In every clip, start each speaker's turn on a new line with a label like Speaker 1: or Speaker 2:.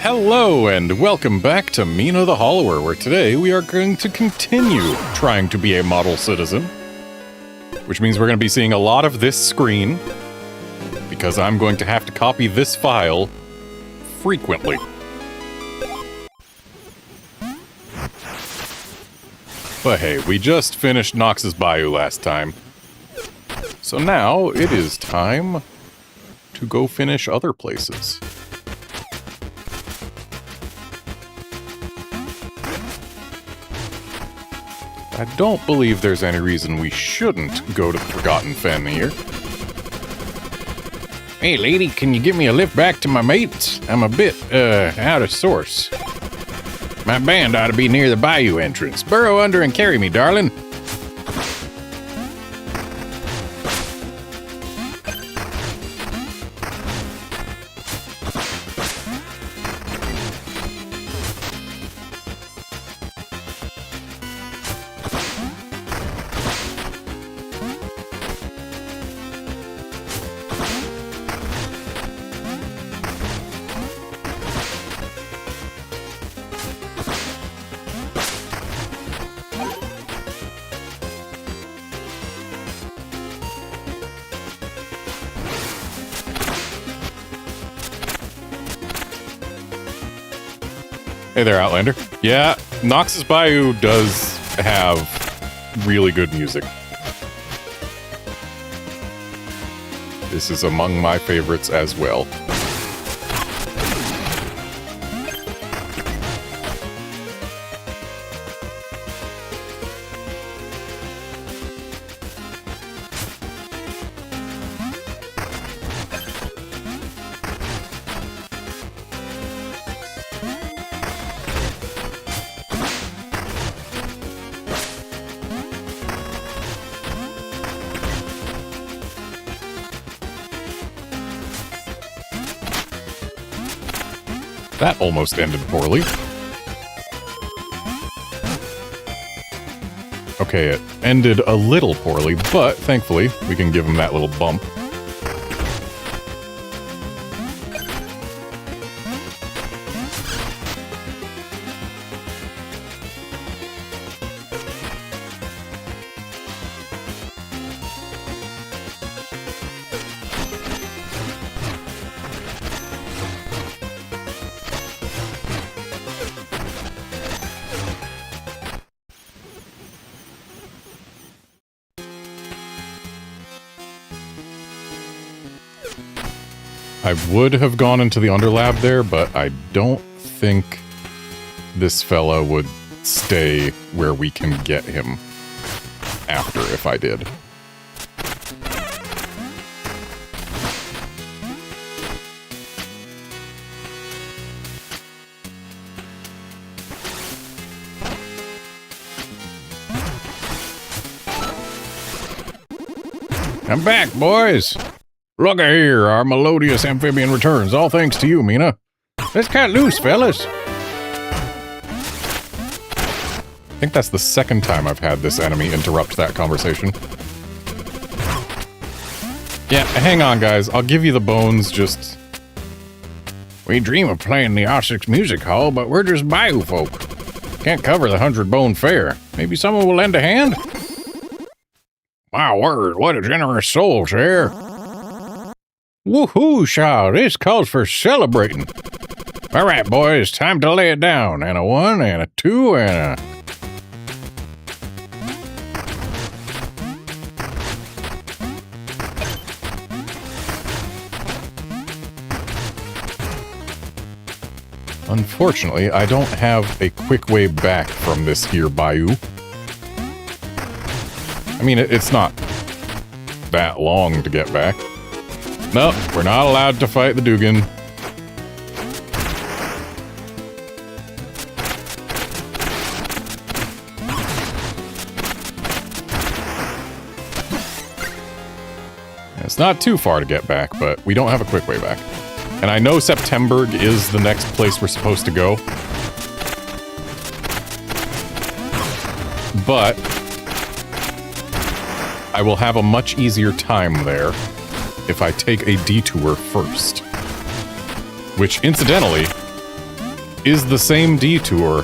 Speaker 1: Hello and welcome back to Mina the Hollower, where today we are going to continue trying to be a model citizen. Which means we're going to be seeing a lot of this screen, because I'm going to have to copy this file frequently. But hey, we just finished Nox's Bayou last time. So now it is time to go finish other places. I don't believe there's any reason we shouldn't go to the Forgotten Fen here. Hey lady, can you give me a lift back to my mates? I'm a bit, out of sorts. My band ought to be near the bayou entrance. Burrow under and carry me, darling. Hey there, Outlander. Yeah, Nox's Bayou does have really good music. This is among my favorites as well. That almost ended poorly. Okay, it ended a little poorly, but thankfully we can give him that little bump. I would have gone into the Underlab there, but I don't think this fella would stay where we can get him after if I did. I'm back, boys! Look here, our melodious amphibian returns, all thanks to you, Mina. Let's cut loose, fellas. I think that's the second time I've had this enemy interrupt that conversation. Yeah, hang on, guys. I'll give you the bones, just... We dream of playing the Ossex Music Hall, but we're just bayou folk. Can't cover the 100-bone fare. Maybe someone will lend a hand? My word, what a generous soul, sir. Woohoo, Shaw, this calls for celebrating. All right, boys, time to lay it down. And a 1, and a 2, and a... Unfortunately, I don't have a quick way back from this here bayou. I mean, it's not that long to get back. Nope, we're not allowed to fight the Dugan. It's not too far to get back, but we don't have a quick way back. And I know Septemberg is the next place we're supposed to go. But I will have a much easier time there if I take a detour first. Which, incidentally, is the same detour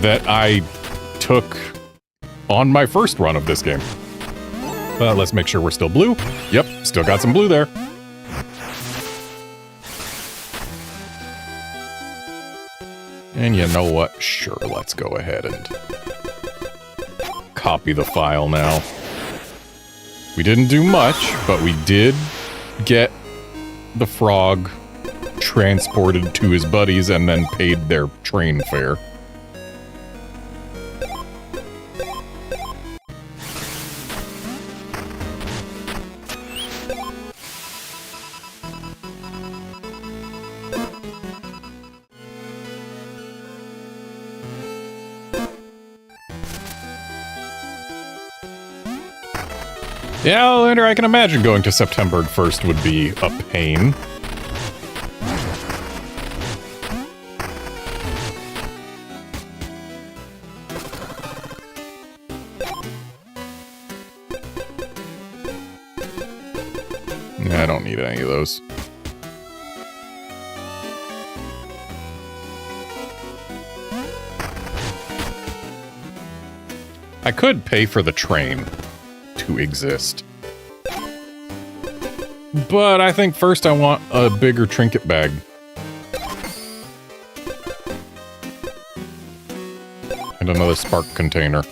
Speaker 1: that I took on my first run of this game. Let's make sure we're still blue. Yep, still got some blue there. And you know what? Sure, let's go ahead and copy the file now. We didn't do much, but we did get the frog transported to his buddies and then paid their train fare. Yeah, Lander, I can imagine going to September 1st would be a pain. I don't need any of those. I could pay for the train to exist. But I think first I want a bigger trinket bag. And another spark container.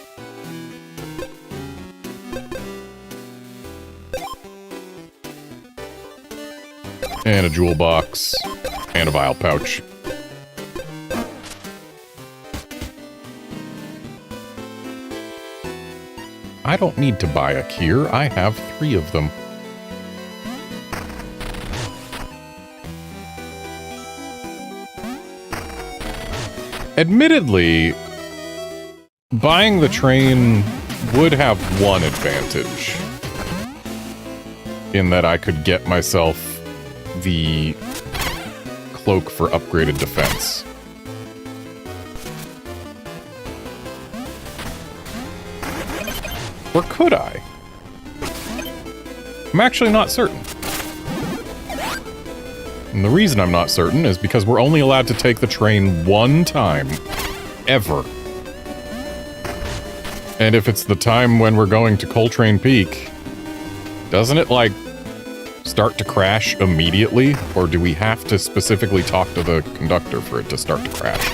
Speaker 1: And a jewel box. And a vial pouch. I don't need to buy a Kier. I have 3 of them. Admittedly, buying the train would have one advantage. In that I could get myself the cloak for upgraded defense. Or could I? I'm actually not certain. And the reason I'm not certain is because we're only allowed to take the train one time. Ever. And if it's the time when we're going to Coltrane Peak, doesn't it, like, start to crash immediately? Or do we have to specifically talk to the conductor for it to start to crash?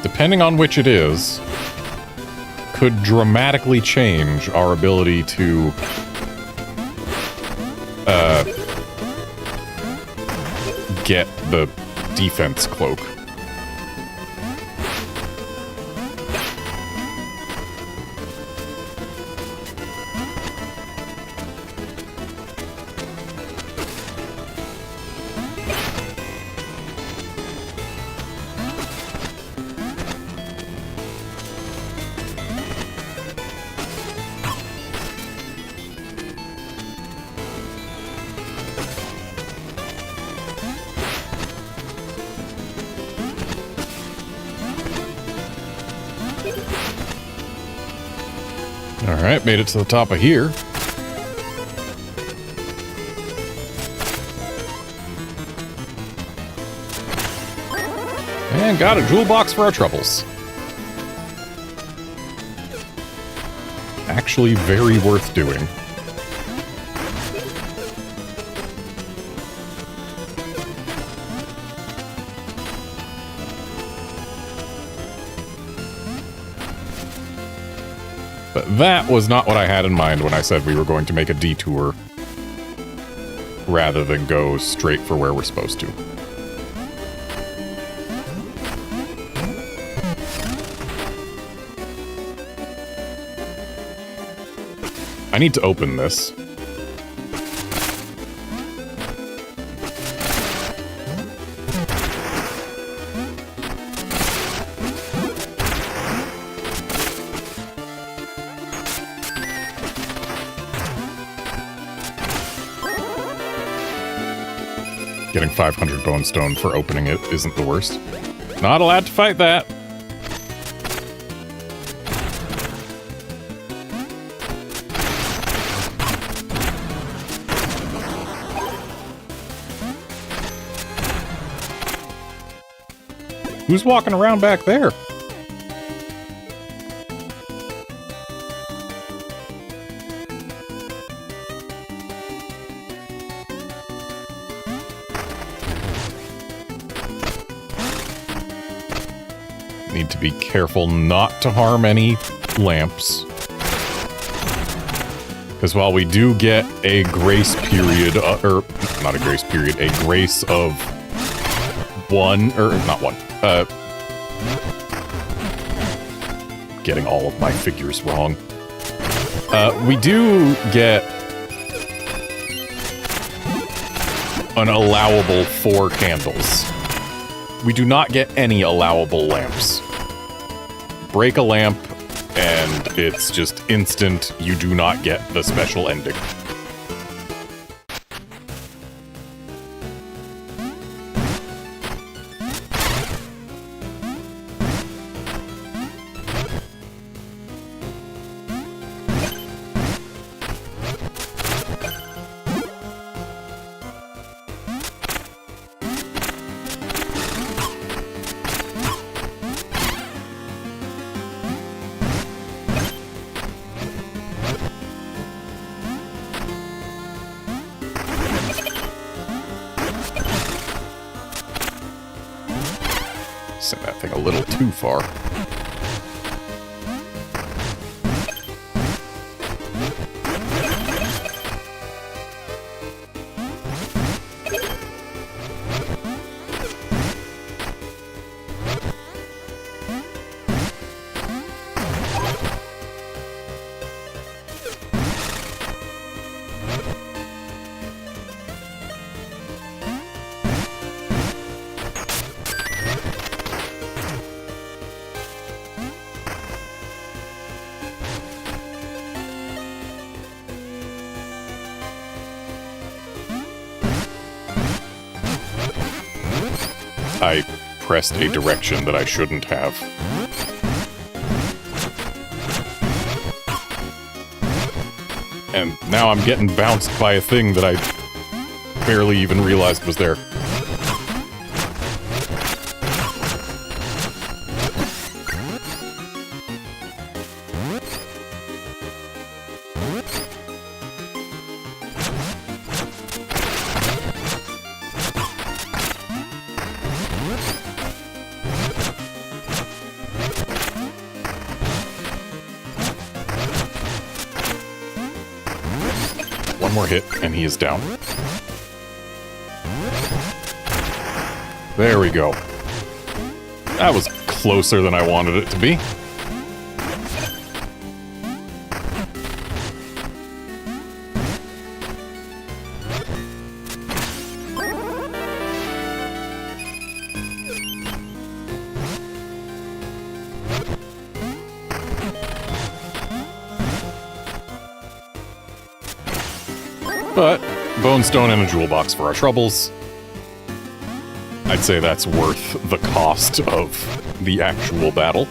Speaker 1: Depending on which it is, could dramatically change our ability to get the defense cloak. Alright, made it to the top of here. And got a jewel box for our troubles. Actually very worth doing. But that was not what I had in mind when I said we were going to make a detour rather than go straight for where we're supposed to. I need to open this. Getting 500 bone stone for opening it isn't the worst. Not allowed to fight that. Who's walking around back there? Need to be careful not to harm any lamps. Because while we do get a grace period, or not a grace period, a grace of getting all of my figures wrong. We do get an allowable 4 candles. We do not get any allowable lamps. Break a lamp, and it's just instant, you do not get the special ending. Sent that thing a little too far. I pressed a direction that I shouldn't have. And now I'm getting bounced by a thing that I barely even realized was there. One more hit, and he is down. There we go. That was closer than I wanted it to be. But bone stone and a jewel box for our troubles. I'd say that's worth the cost of the actual battle.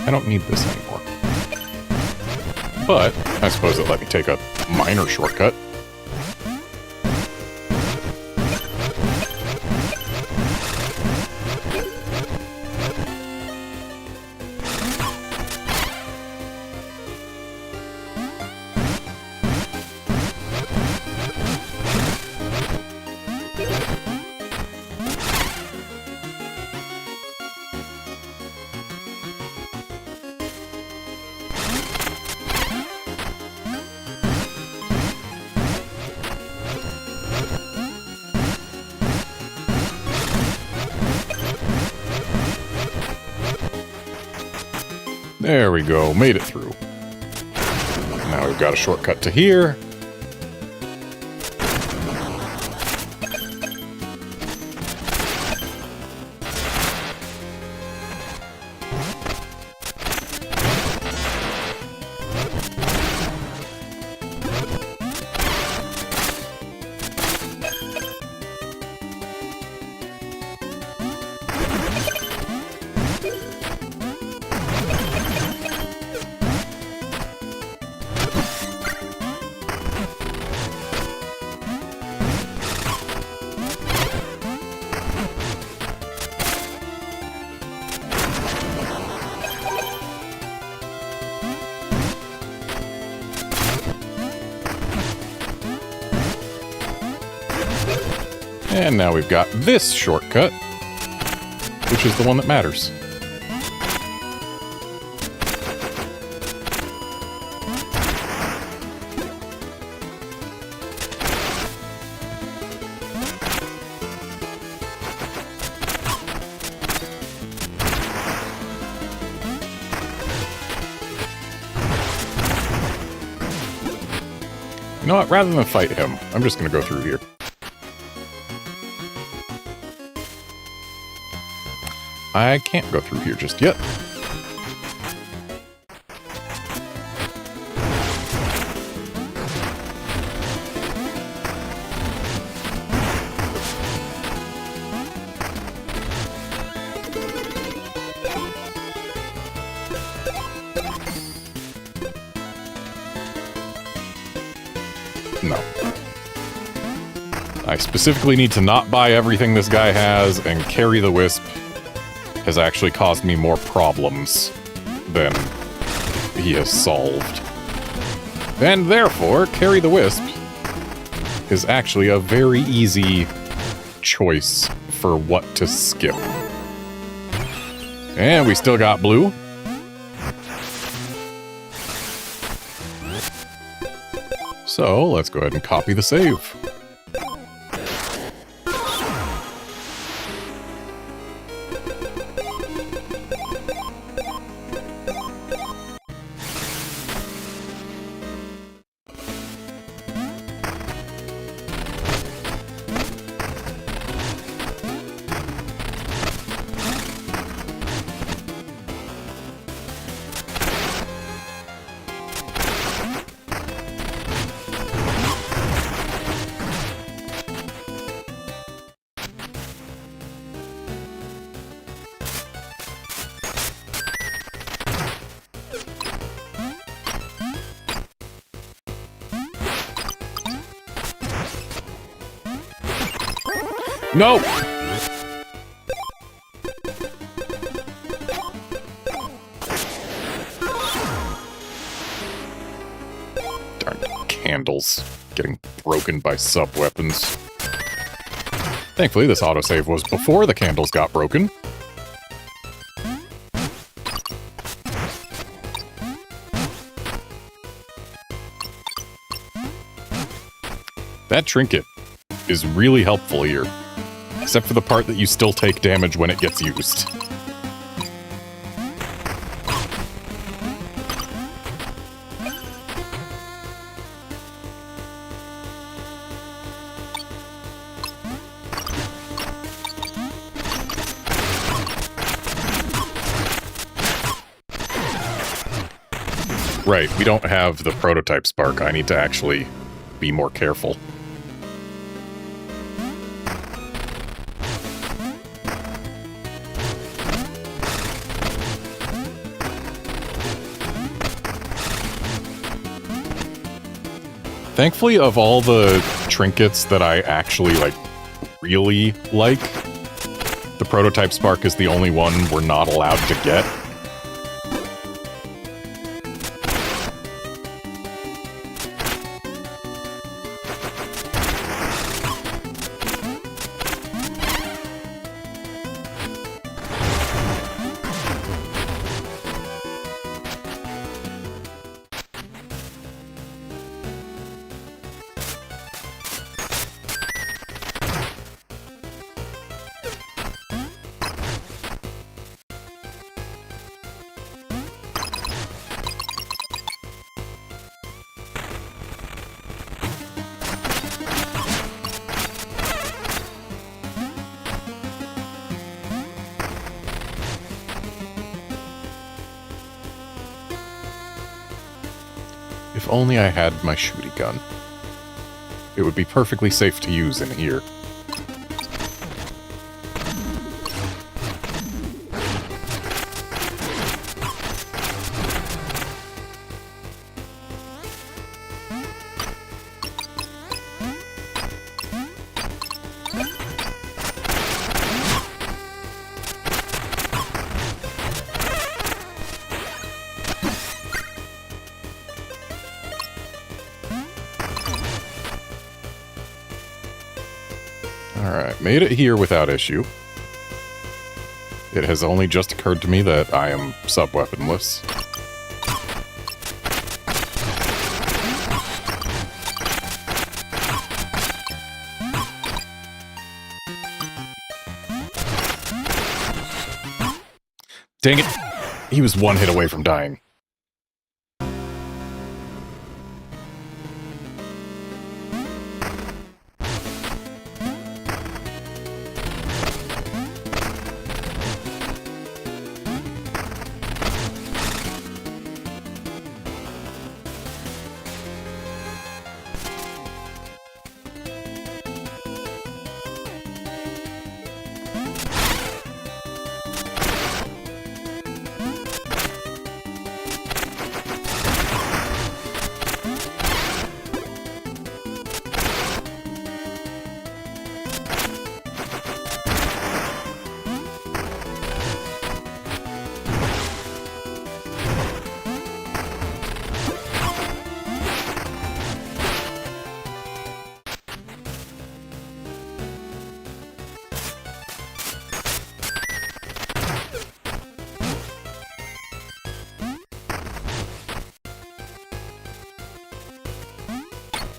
Speaker 1: I don't need this anymore. But I suppose it let me take a minor shortcut. There we go, made it through. Now we've got a shortcut to here. And now we've got this shortcut, which is the one that matters. You know what? Rather than fight him, I'm just going to go through here. I can't go through here just yet. No. I specifically need to not buy everything this guy has, and carry the wisp has actually caused me more problems than he has solved. And therefore, carry the wisp is actually a very easy choice for what to skip. And we still got blue. So, let's go ahead and copy the save. No! Darn candles getting broken by sub-weapons. Thankfully, this autosave was before the candles got broken. That trinket is really helpful here. Except for the part that you still take damage when it gets used. Right, we don't have the prototype spark. I need to actually be more careful. Thankfully, of all the trinkets that I actually, really like, the prototype spark is the only one we're not allowed to get. If only I had my shooty gun. It would be perfectly safe to use in here. Alright, made it here without issue. It has only just occurred to me that I am sub-weaponless. Dang it! He was one hit away from dying.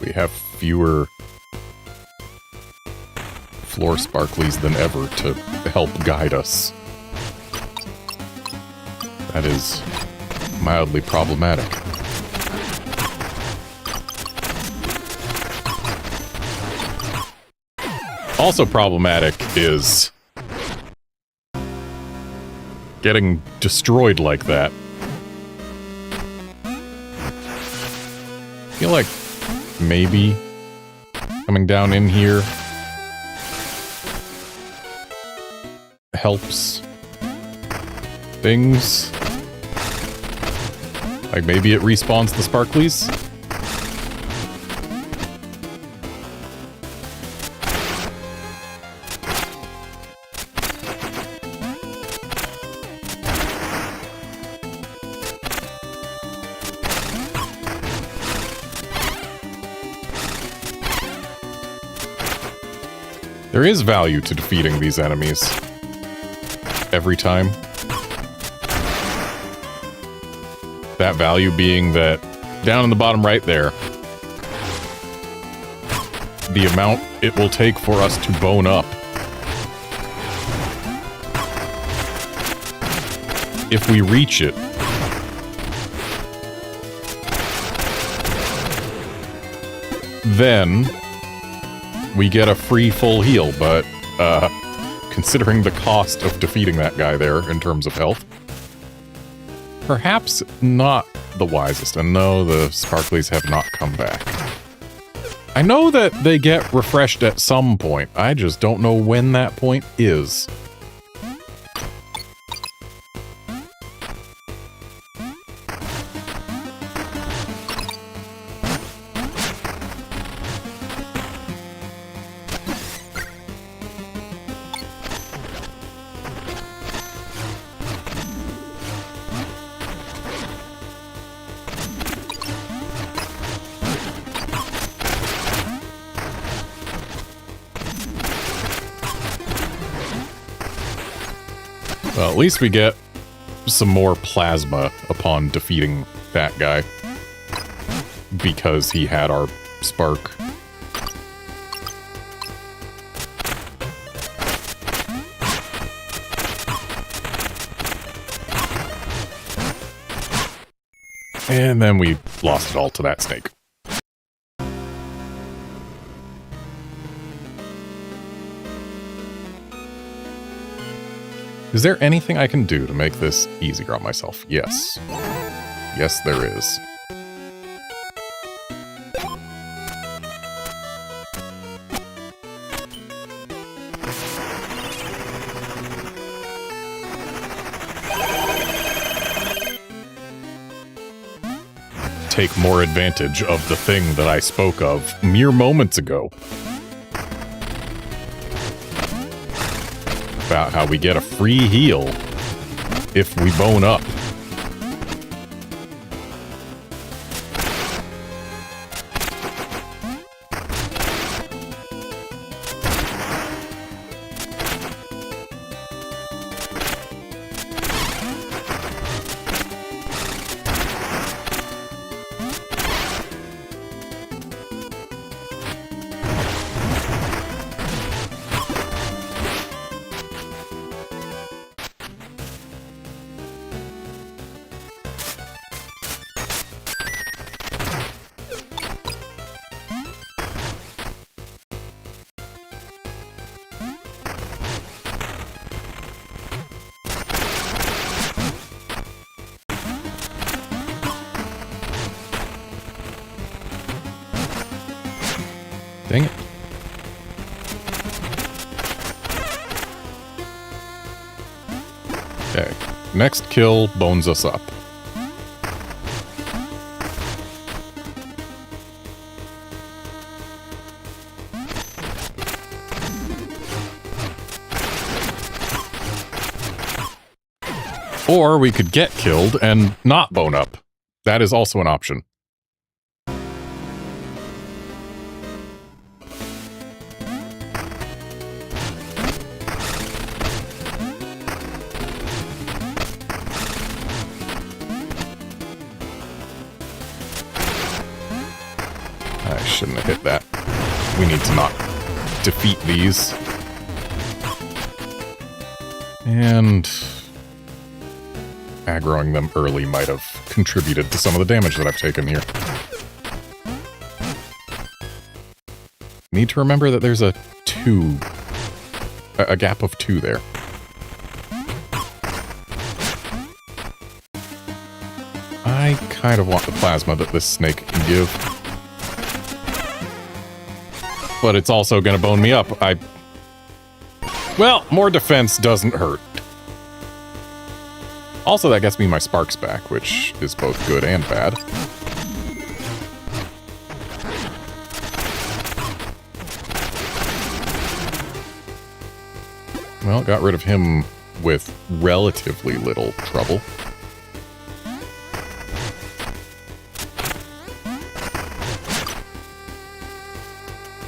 Speaker 1: We have fewer floor sparklies than ever to help guide us. That is mildly problematic. Also problematic is getting destroyed like that. I feel like maybe coming down in here helps things. Like maybe it respawns the sparklies. There is value to defeating these enemies. Every time. That value being that down in the bottom right there, the amount it will take for us to bone up. If we reach it. Then we get a free full heal, but considering the cost of defeating that guy there in terms of health, perhaps not the wisest. And no, the sparklies have not come back. I know that they get refreshed at some point. I just don't know when that point is. Well, at least we get some more plasma upon defeating that guy. Because he had our spark. And then we lost it all to that snake. Is there anything I can do to make this easier on myself? Yes. Yes, there is. Take more advantage of the thing that I spoke of mere moments ago. About how we get a free heal if we bone up. Dang it. Okay. Next kill bones us up. Or we could get killed and not bone up. That is also an option. I shouldn't have hit that. We need to not defeat these. And aggroing them early might have contributed to some of the damage that I've taken here. Need to remember that there's a gap of 2 there. I kind of want the plasma that this snake can give. But it's also gonna bone me up. Well, more defense doesn't hurt. Also, that gets me my sparks back, which is both good and bad. Well, got rid of him with relatively little trouble.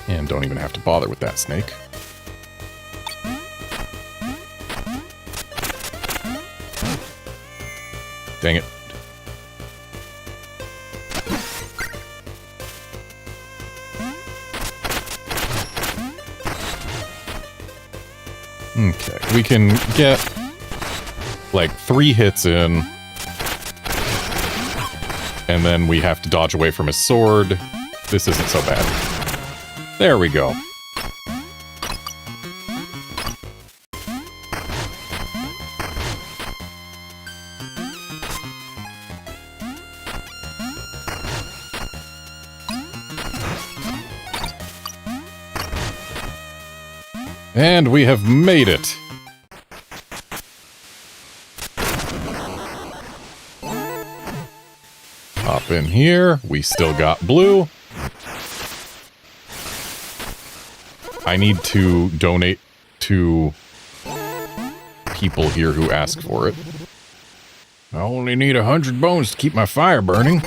Speaker 1: And don't even have to bother with that snake. Dang it. Okay, we can get like 3 hits in, and then we have to dodge away from his sword. This isn't so bad. There we go. And we have made it. Hop in here. We still got blue. I need to donate to people here who ask for it. I only need 100 bones to keep my fire burning.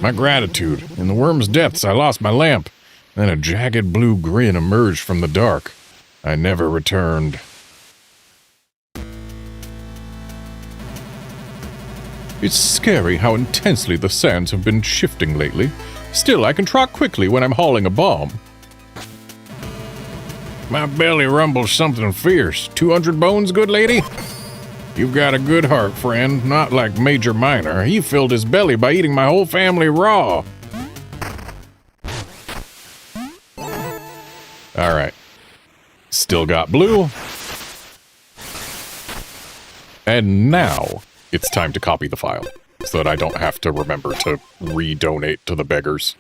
Speaker 1: My gratitude. In the worm's depths, I lost my lamp. Then a jagged blue grin emerged from the dark. I never returned. It's scary how intensely the sands have been shifting lately. Still, I can trot quickly when I'm hauling a bomb. My belly rumbles something fierce. 200 bones, good lady? You've got a good heart, friend. Not like Major Minor. He filled his belly by eating my whole family raw. Alright. Still got blue. And now it's time to copy the file, so that I don't have to remember to re-donate to the beggars.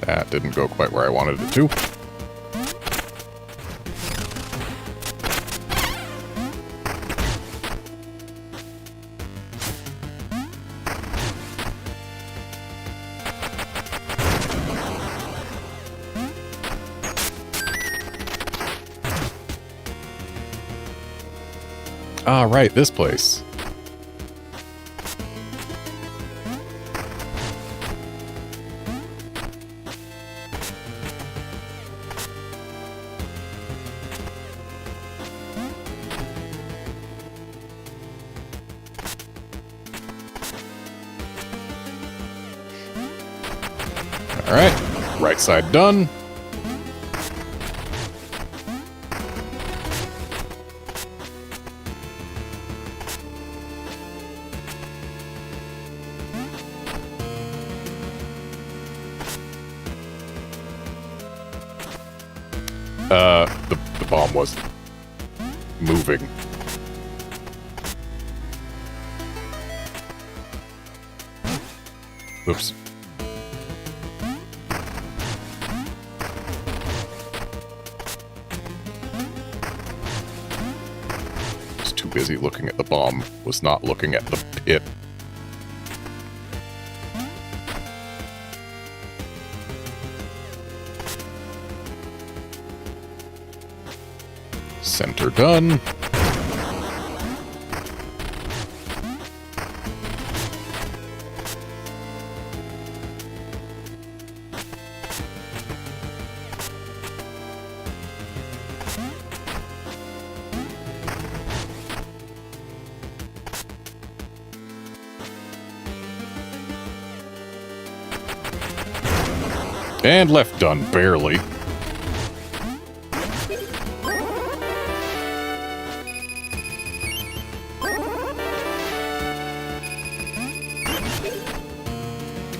Speaker 1: That didn't go quite where I wanted it to. Ah, right, this place. All right. Right side done. The bomb was moving. Oops. Was too busy looking at the bomb, was not looking at the pit. Center done. And left done, barely.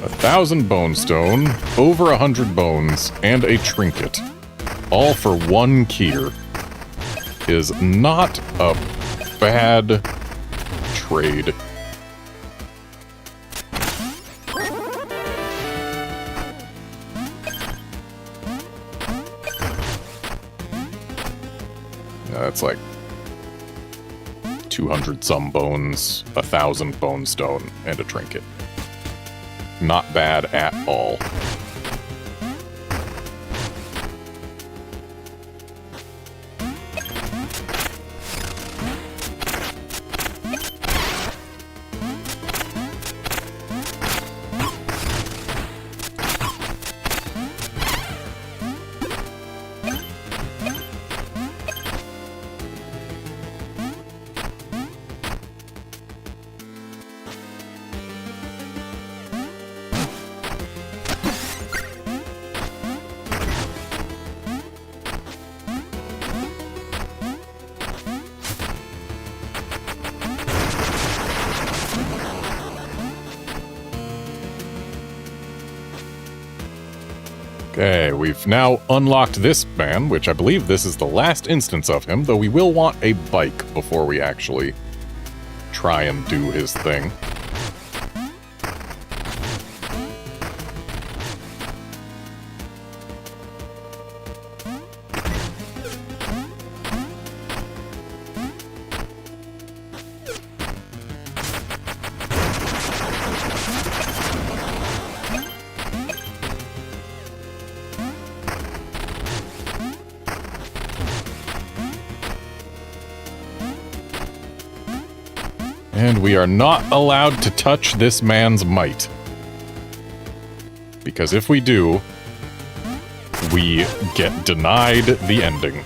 Speaker 1: $1,000 bone stone, over 100 bones, and a trinket. All for 1 kier. Is not a bad trade. That's like 200 some bones, 1,000 bone stone, and a trinket. Not bad at all. Okay, we've now unlocked this man, which I believe this is the last instance of him, though we will want a bike before we actually try and do his thing. And we are not allowed to touch this man's might. Because if we do, we get denied the ending.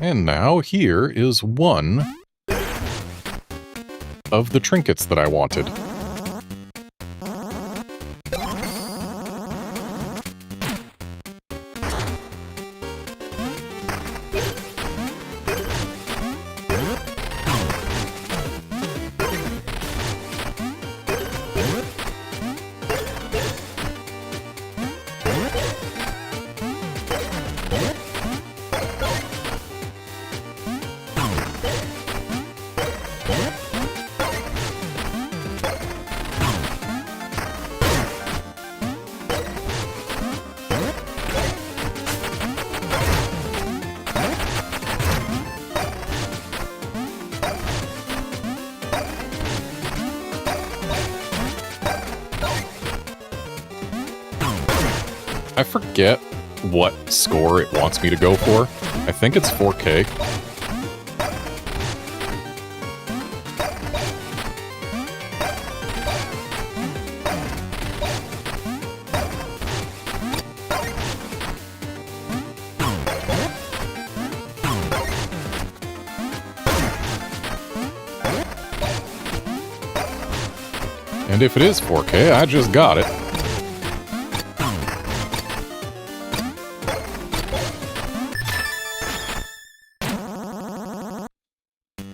Speaker 1: And now here is one of the trinkets that I wanted. I forget what score it wants me to go for. I think it's 4K. And if it is 4K, I just got it.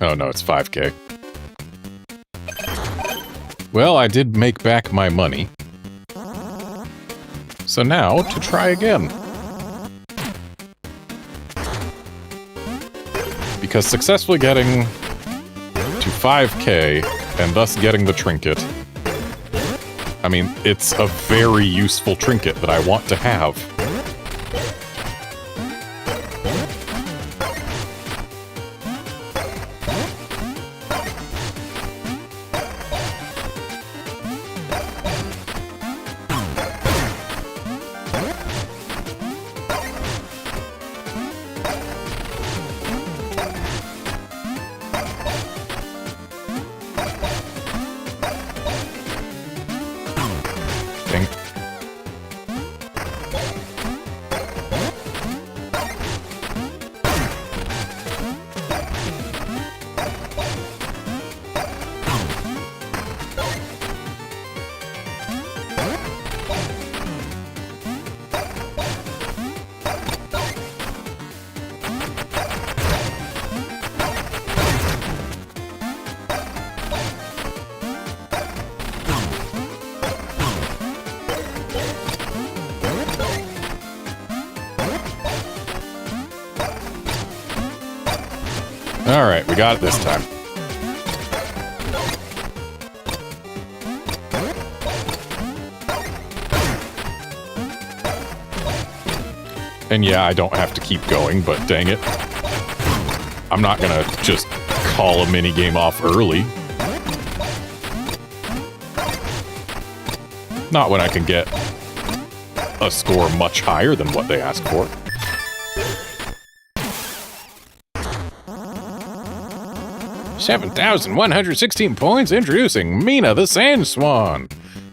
Speaker 1: Oh no, it's 5K. Well, I did make back my money. So now, to try again. Because successfully getting to 5K, and thus getting the trinket, I mean, it's a very useful trinket that I want to have. Alright, we got it this time. And yeah, I don't have to keep going, but dang it. I'm not gonna just call a minigame off early. Not when I can get a score much higher than what they ask for. $7,116 points, introducing Mina the Sand Swan.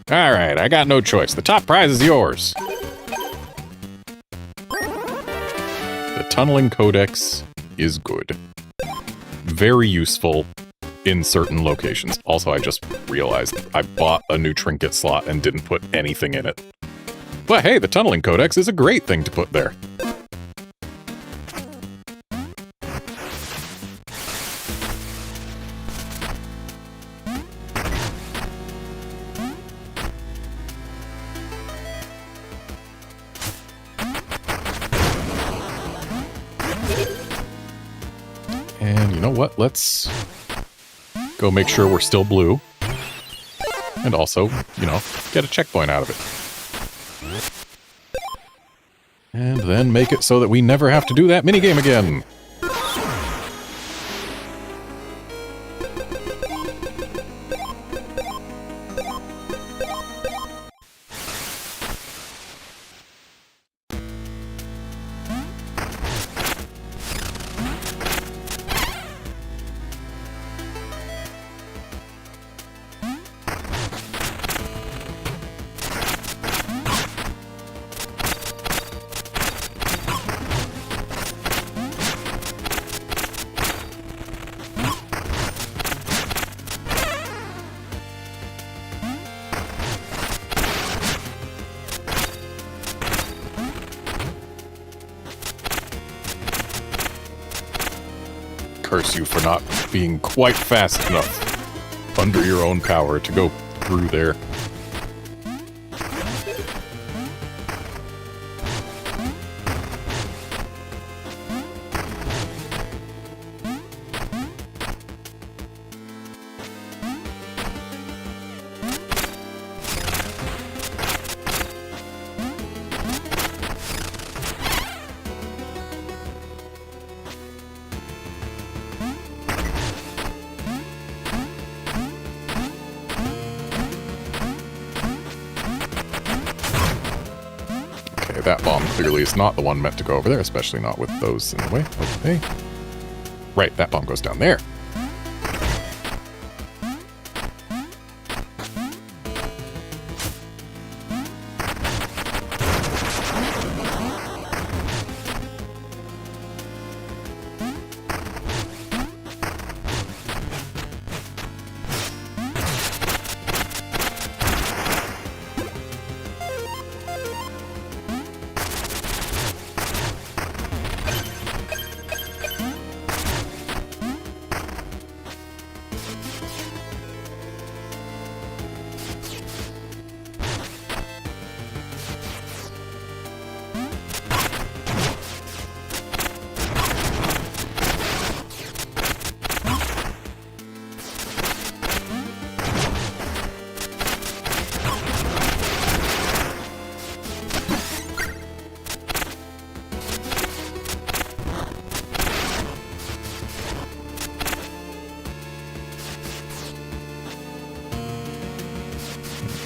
Speaker 1: Alright, I got no choice. The top prize is yours. The Tunneling Codex is good. Very useful in certain locations. Also, I just realized I bought a new trinket slot and didn't put anything in it. But hey, the Tunneling Codex is a great thing to put there. And you know what? Let's go make sure we're still blue. And also, you know, get a checkpoint out of it. And then make it so that we never have to do that minigame again. Curse you for not being quite fast enough under your own power to go through there. that bomb clearly is not the one meant to go over there, especially not with those in the way. Okay. Right, that bomb goes down there.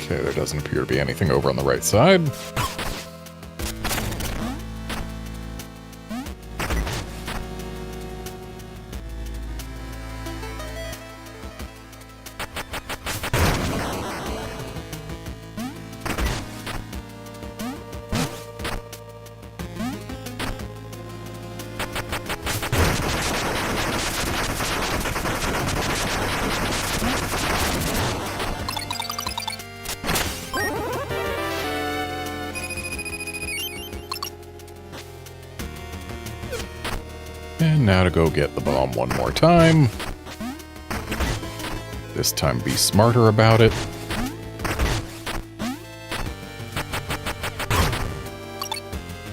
Speaker 1: Okay, there doesn't appear to be anything over on the right side. And now to go get the bomb one more time. This time be smarter about it.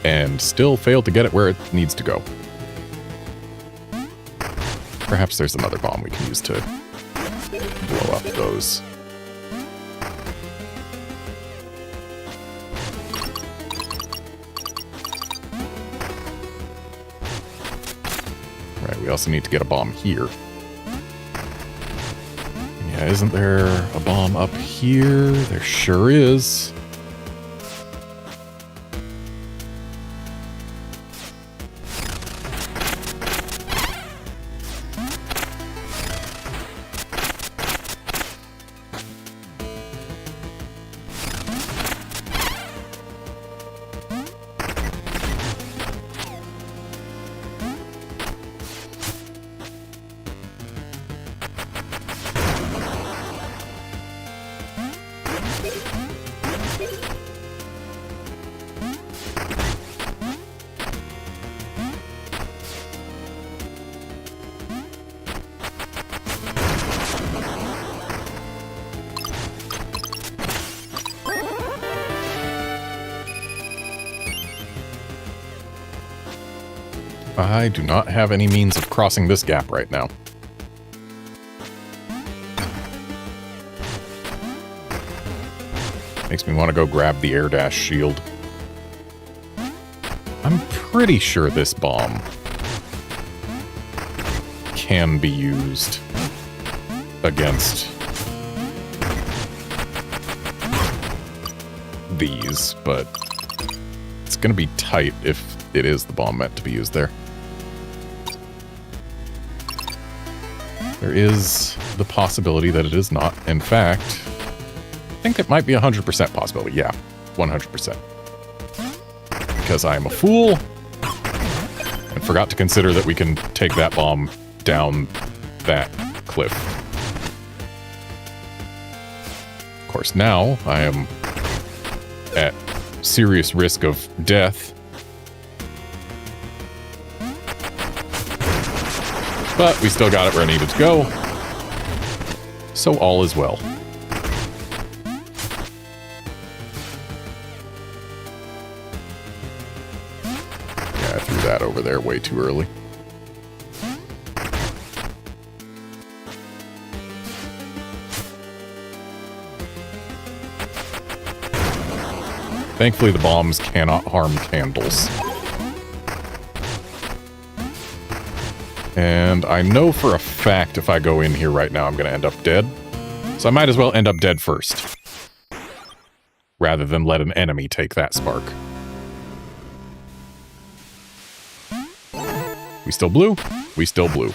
Speaker 1: And still failed to get it where it needs to go. Perhaps there's another bomb we can use to blow up those. Right, we also need to get a bomb here. Yeah, isn't there a bomb up here? There sure is. I do not have any means of crossing this gap right now. Makes me want to go grab the air dash shield. I'm pretty sure this bomb can be used against these, but it's going to be tight if it is the bomb meant to be used there. There is the possibility that it is not. In fact, I think it might be 100% possibility. Yeah, 100%. Because I am a fool and forgot to consider that we can take that bomb down that cliff. Of course, now I am at serious risk of death. But we still got it where it needed to go. So all is well. Yeah, I threw that over there way too early. Thankfully, the bombs cannot harm candles. And I know for a fact if I go in here right now, I'm going to end up dead. So I might as well end up dead first. Rather than let an enemy take that spark. We still blue? We still blue.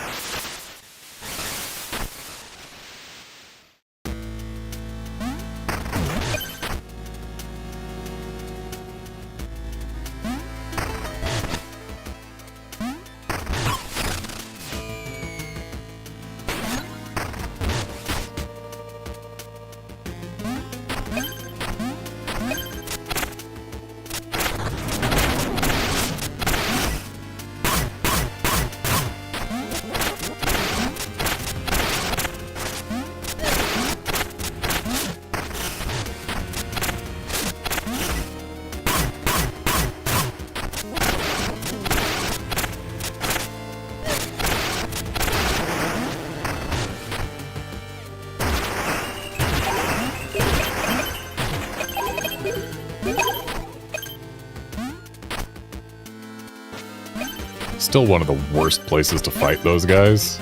Speaker 1: Still one of the worst places to fight those guys.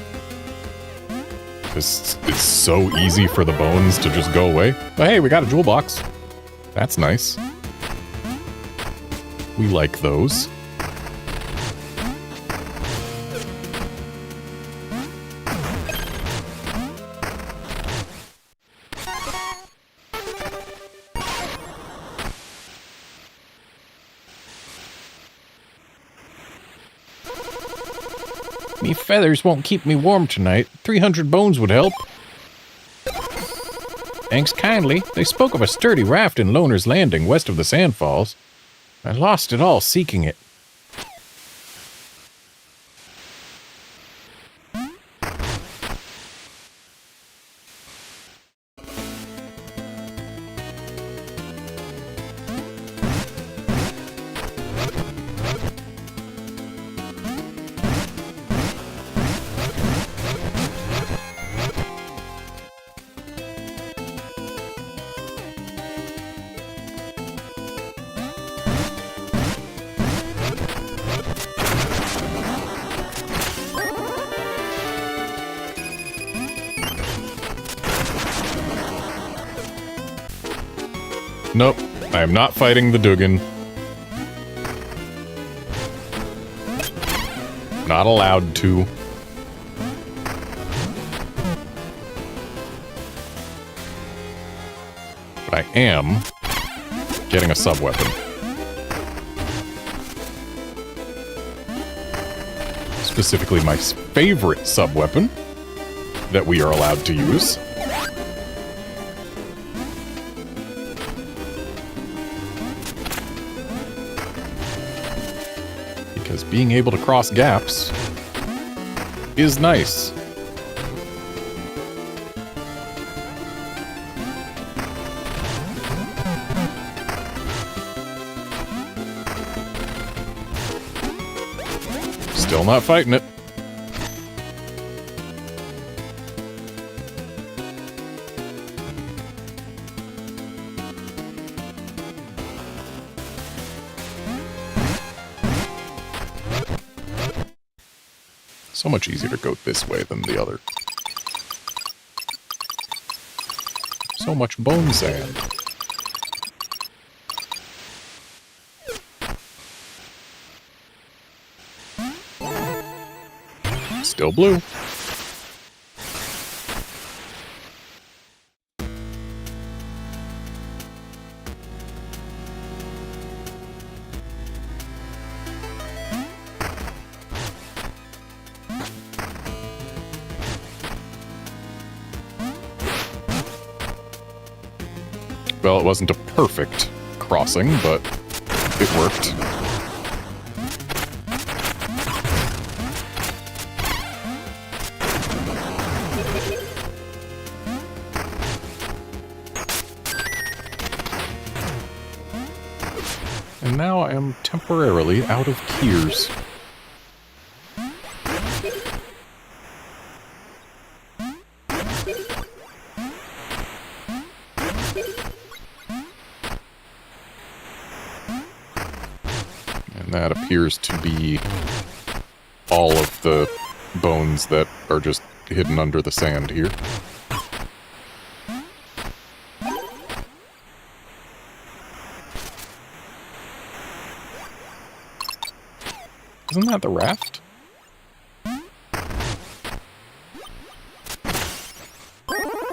Speaker 1: It's so easy for the bones to just go away. But hey, we got a jewel box. That's nice. We like those. Me feathers won't keep me warm tonight. 300 bones would help. Thanks kindly. They spoke of a sturdy raft in Loner's Landing, west of the Sandfalls. I lost it all seeking it. Nope, I am not fighting the Dugan. Not allowed to. But I am getting a sub-weapon. Specifically my favorite sub-weapon that we are allowed to use. Because being able to cross gaps is nice. Still not fighting it. So much easier to go this way than the other. So much bone sand. Still blue. Well, it wasn't a perfect crossing, but it worked. And now I am temporarily out of gears. And that appears to be all of the bones that are just hidden under the sand here. Isn't that the raft?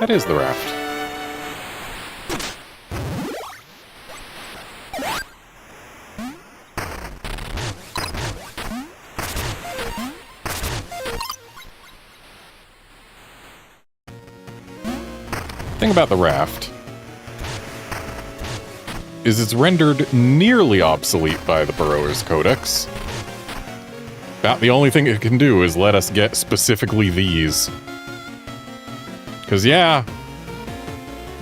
Speaker 1: That is the raft. Thing about the raft is it's rendered nearly obsolete by the Burrower's Codex. About the only thing it can do is let us get specifically these. Because, yeah,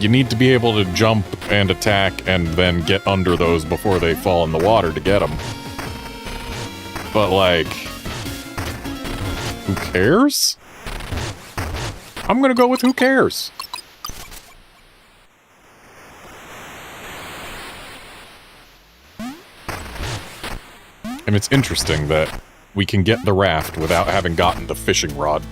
Speaker 1: you need to be able to jump and attack and then get under those before they fall in the water to get them. But, like, who cares? I'm gonna go with who cares. And it's interesting that we can get the raft without having gotten the fishing rod.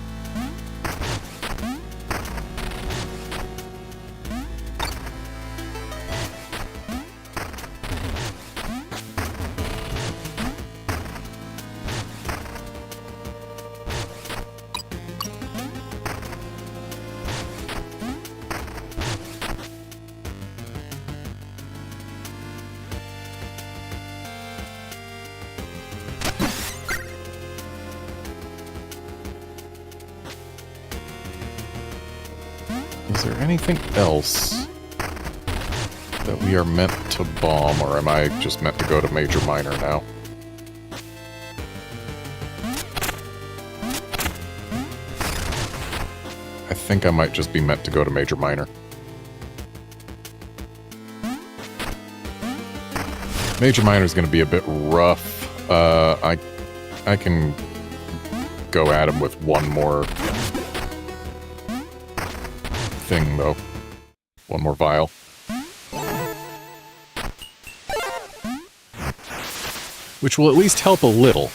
Speaker 1: Is there anything else that we are meant to bomb, or am I just meant to go to Major Minor now? I think I might just be meant to go to Major Minor. Major Minor is going to be a bit rough. I can go at him with one more thing, though. One more vial. Which will at least help a little.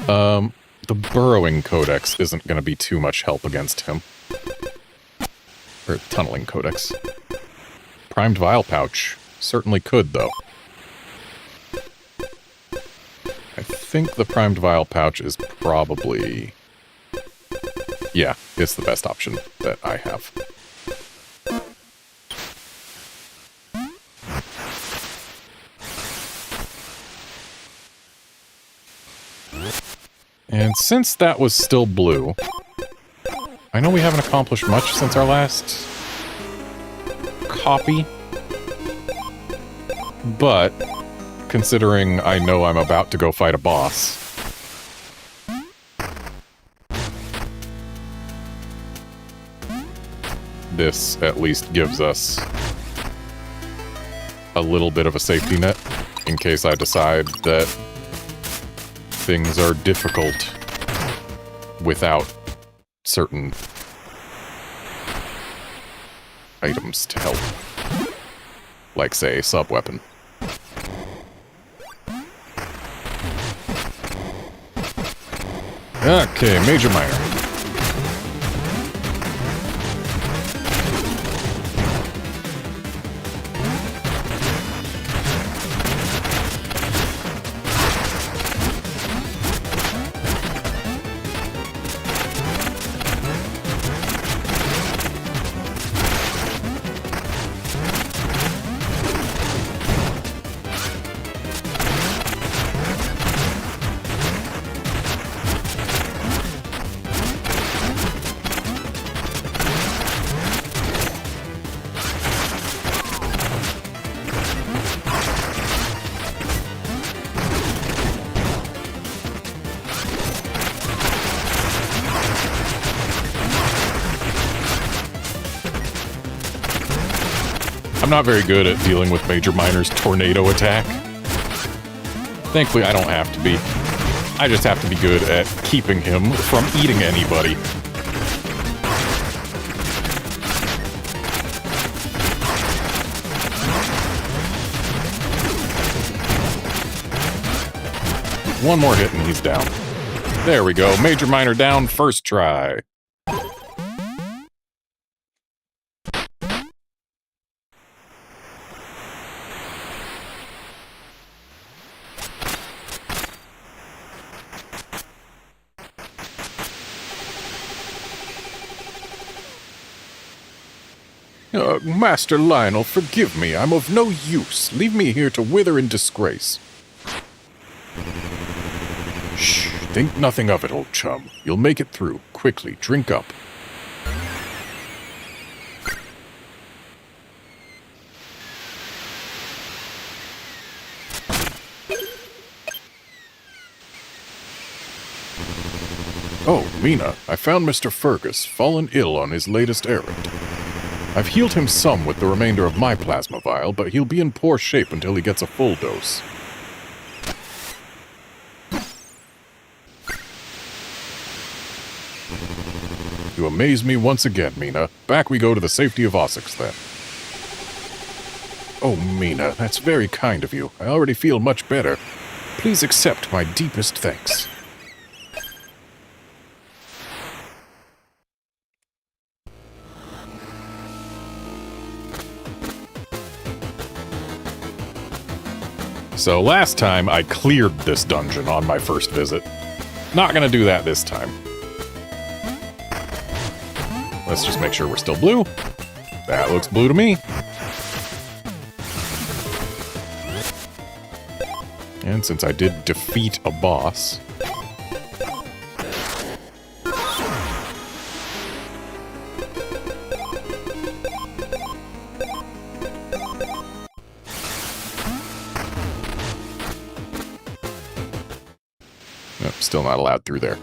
Speaker 1: The Burrowing Codex isn't going to be too much help against him. Or Tunneling Codex. Primed Vial Pouch. Certainly could, though. I think the Primed Vial Pouch is probably... yeah, it's the best option that I have. And since that was still blue, I know we haven't accomplished much since our last copy, but considering I know I'm about to go fight a boss, this at least gives us a little bit of a safety net in case I decide that things are difficult without certain items to help. Like, say, a sub-weapon. Okay, Major Minor. I'm not very good at dealing with Major Minor's tornado attack. Thankfully, I don't have to be. I just have to be good at keeping him from eating anybody. One more hit and he's down. There we go. Major Minor down, first try. Master Lionel, forgive me. I'm of no use. Leave me here to wither in disgrace. Shh. Think nothing of it, old chum. You'll make it through. Quickly, drink up. Oh, Mina, I found Mr. Fergus, fallen ill on his latest errand. I've healed him some with the remainder of my plasma vial, but he'll be in poor shape until he gets a full dose. You amaze me once again, Mina. Back we go to the safety of Ossex, then. Oh, Mina, that's very kind of you. I already feel much better. Please accept my deepest thanks. So last time I cleared this dungeon on my first visit. Not gonna do that this time. Let's just make sure we're still blue. That looks blue to me. And since I did defeat a boss... Nope, still not allowed through there.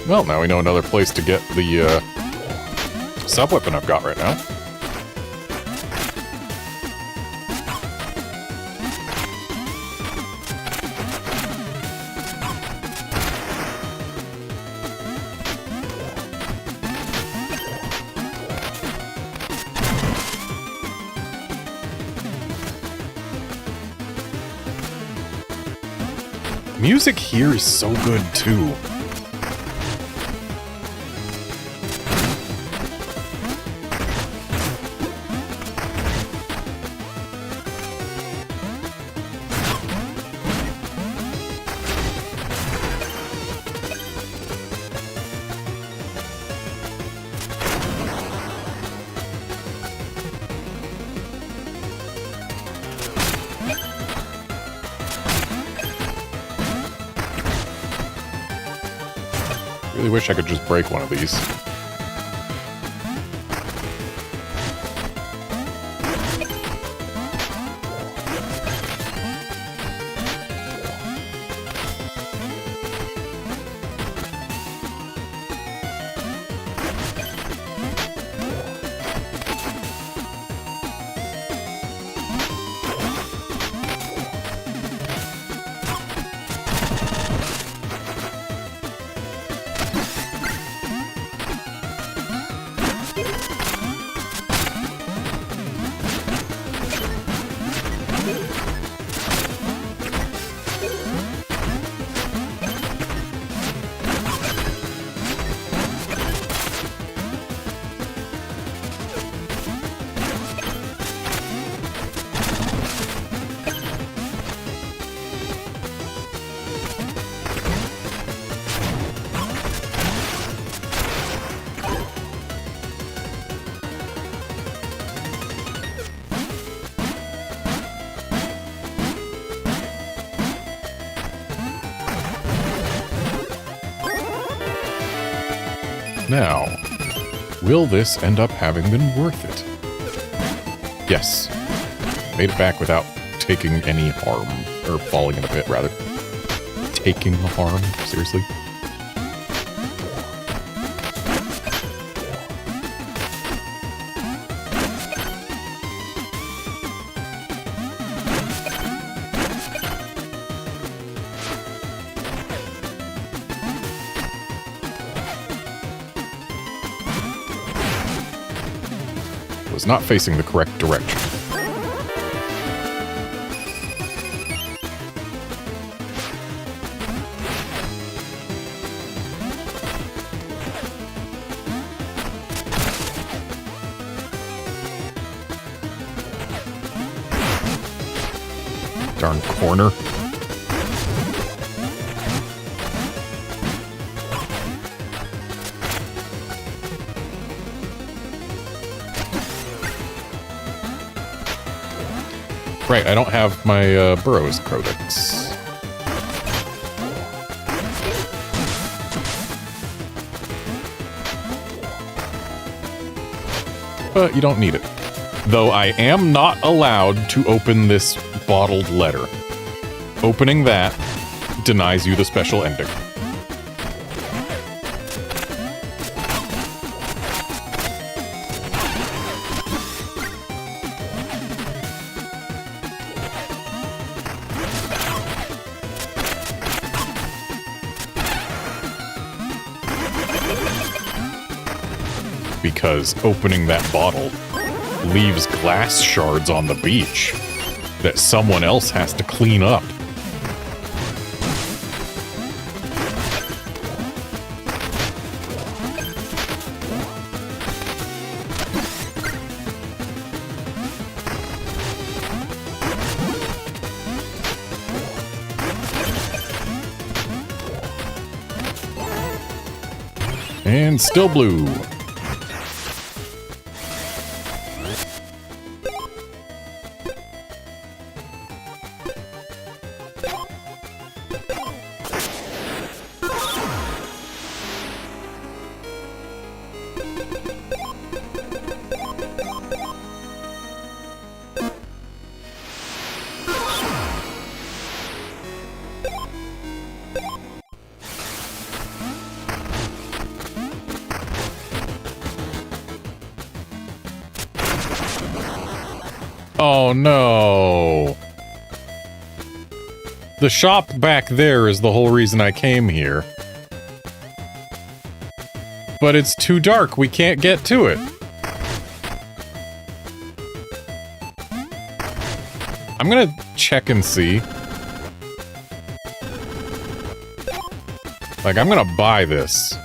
Speaker 1: Well, now we know another place to get the sub-weapon I've got right now. Music here is so good, too. Really wish I could just break one of these. Now, will this end up having been worth it? Yes. Made it back without taking any harm. Or falling in a pit, rather. Taking the harm? Seriously? Was not facing the correct direction. Darn corner. Right, I don't have my Burrows Codex. But you don't need it. Though I am not allowed to open this bottled letter. Opening that denies you the special ending. Because opening that bottle leaves glass shards on the beach that someone else has to clean up. And still blue. Oh no! The shop back there is the whole reason I came here. But it's too dark, we can't get to it. I'm gonna check and see. Like, I'm gonna buy this.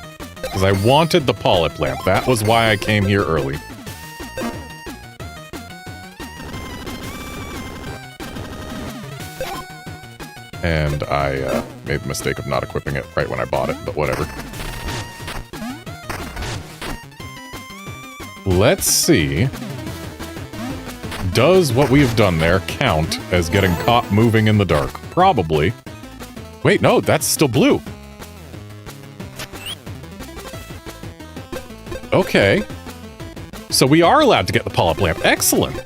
Speaker 1: Because I wanted the polyp lamp. That was why I came here early. And I made the mistake of not equipping it right when I bought it, but whatever. Let's see. Does what we've done there count as getting caught moving in the dark? Probably. Wait, no, that's still blue. Okay. So we are allowed to get the polyp lamp. Excellent.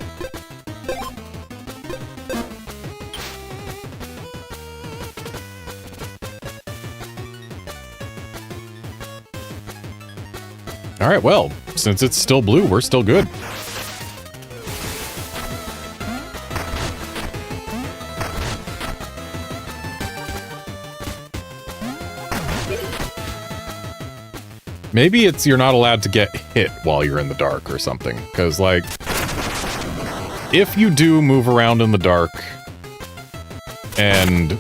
Speaker 1: All right, well, since it's still blue, we're still good. Maybe it's you're not allowed to get hit while you're in the dark or something. Because, like, if you do move around in the dark and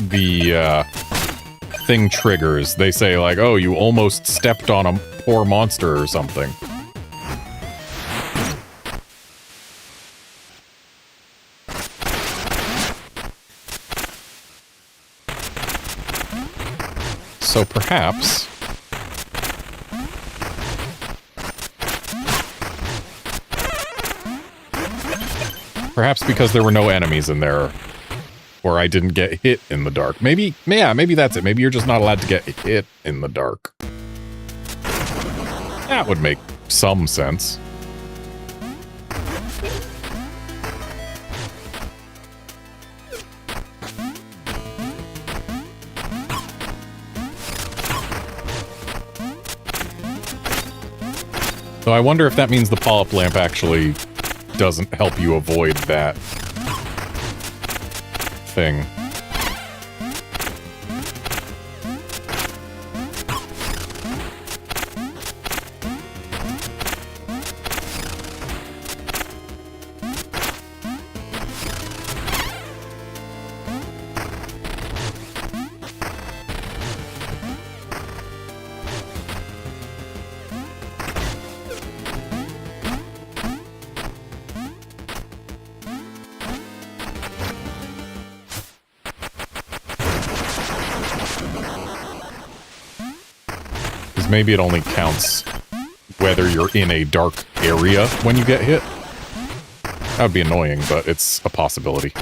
Speaker 1: the thing triggers, they say, like, oh, you almost stepped on a poor monster or something. So perhaps... Perhaps because there were no enemies in there, or I didn't get hit in the dark. Maybe, yeah, maybe that's it. Maybe you're just not allowed to get hit in the dark. That would make some sense. So I wonder if that means the polyp lamp actually doesn't help you avoid that thing. Because maybe it only counts whether you're in a dark area when you get hit. That would be annoying, but it's a possibility.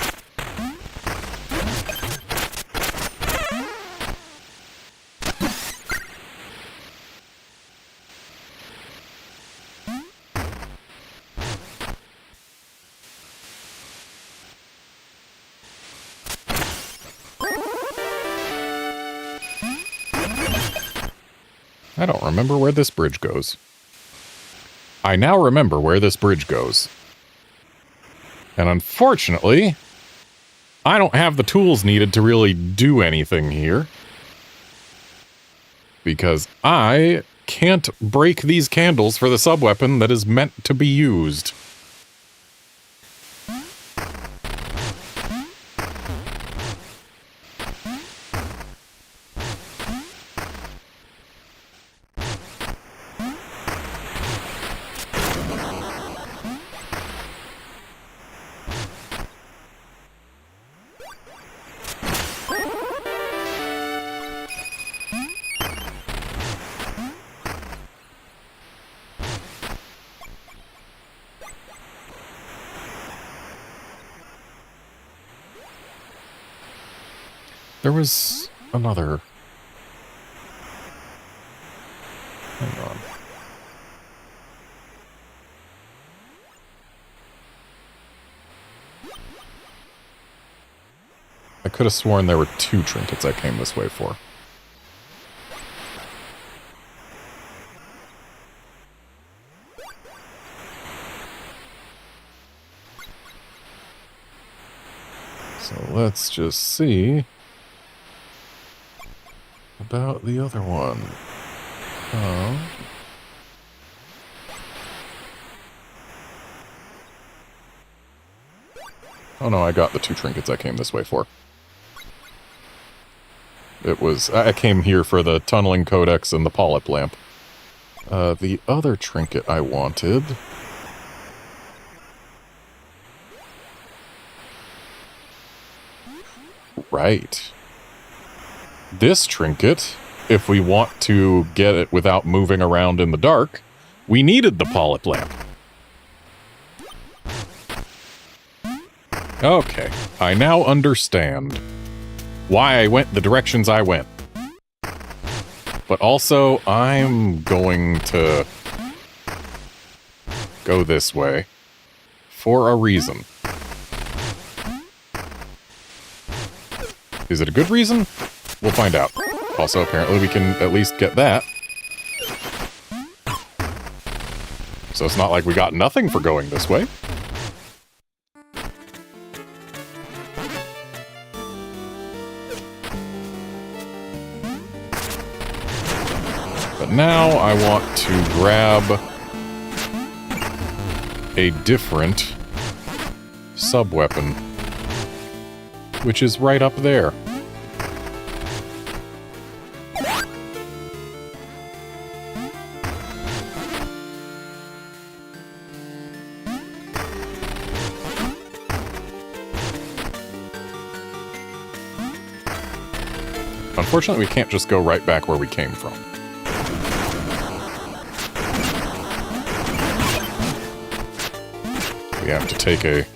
Speaker 1: I don't remember where this bridge goes. I now remember where this bridge goes. And unfortunately, I don't have the tools needed to really do anything here. Because I can't break these candles for the sub-weapon that is meant to be used. There was another... Hang on. I could have sworn there were 2 trinkets I came this way for. So let's just see about the other one. Oh no, I got the 2 trinkets I came this way for. It was... I came here for the tunneling codex and the polyp lamp. The other trinket I wanted... Right. This trinket, if we want to get it without moving around in the dark, we needed the polyp lamp. Okay, I now understand why I went the directions I went. But also, I'm going to go this way for a reason. Is it a good reason? We'll find out. Also, apparently we can at least get that. So it's not like we got nothing for going this way. But now I want to grab a different sub-weapon, which is right up there. Unfortunately, we can't just go right back where we came from. We have to take a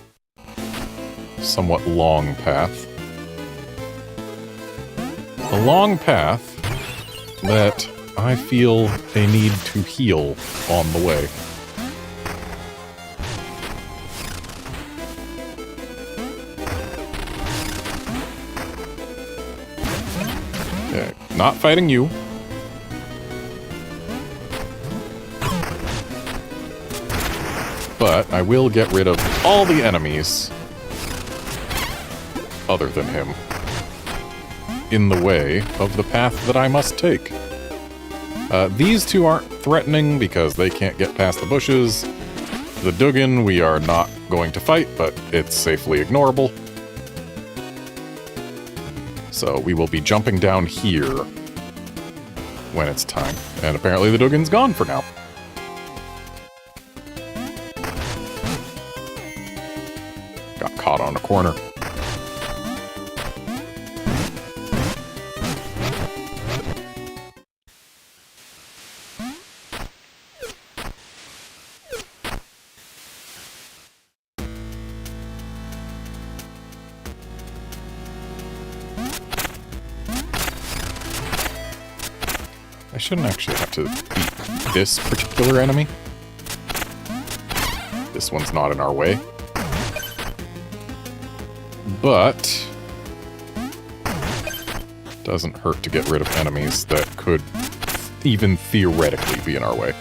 Speaker 1: somewhat long path. A long path that I feel a need to heal on the way. Okay, not fighting you. But I will get rid of all the enemies other than him in the way of the path that I must take. These 2 aren't threatening because they can't get past the bushes. The Duggan we are not going to fight, but it's safely ignorable. So we will be jumping down here when it's time. And apparently the Duggan's gone for now. Got caught on a corner. shouldn't actually have to beat this particular enemy. This one's not in our way. But doesn't hurt to get rid of enemies that could even theoretically be in our way.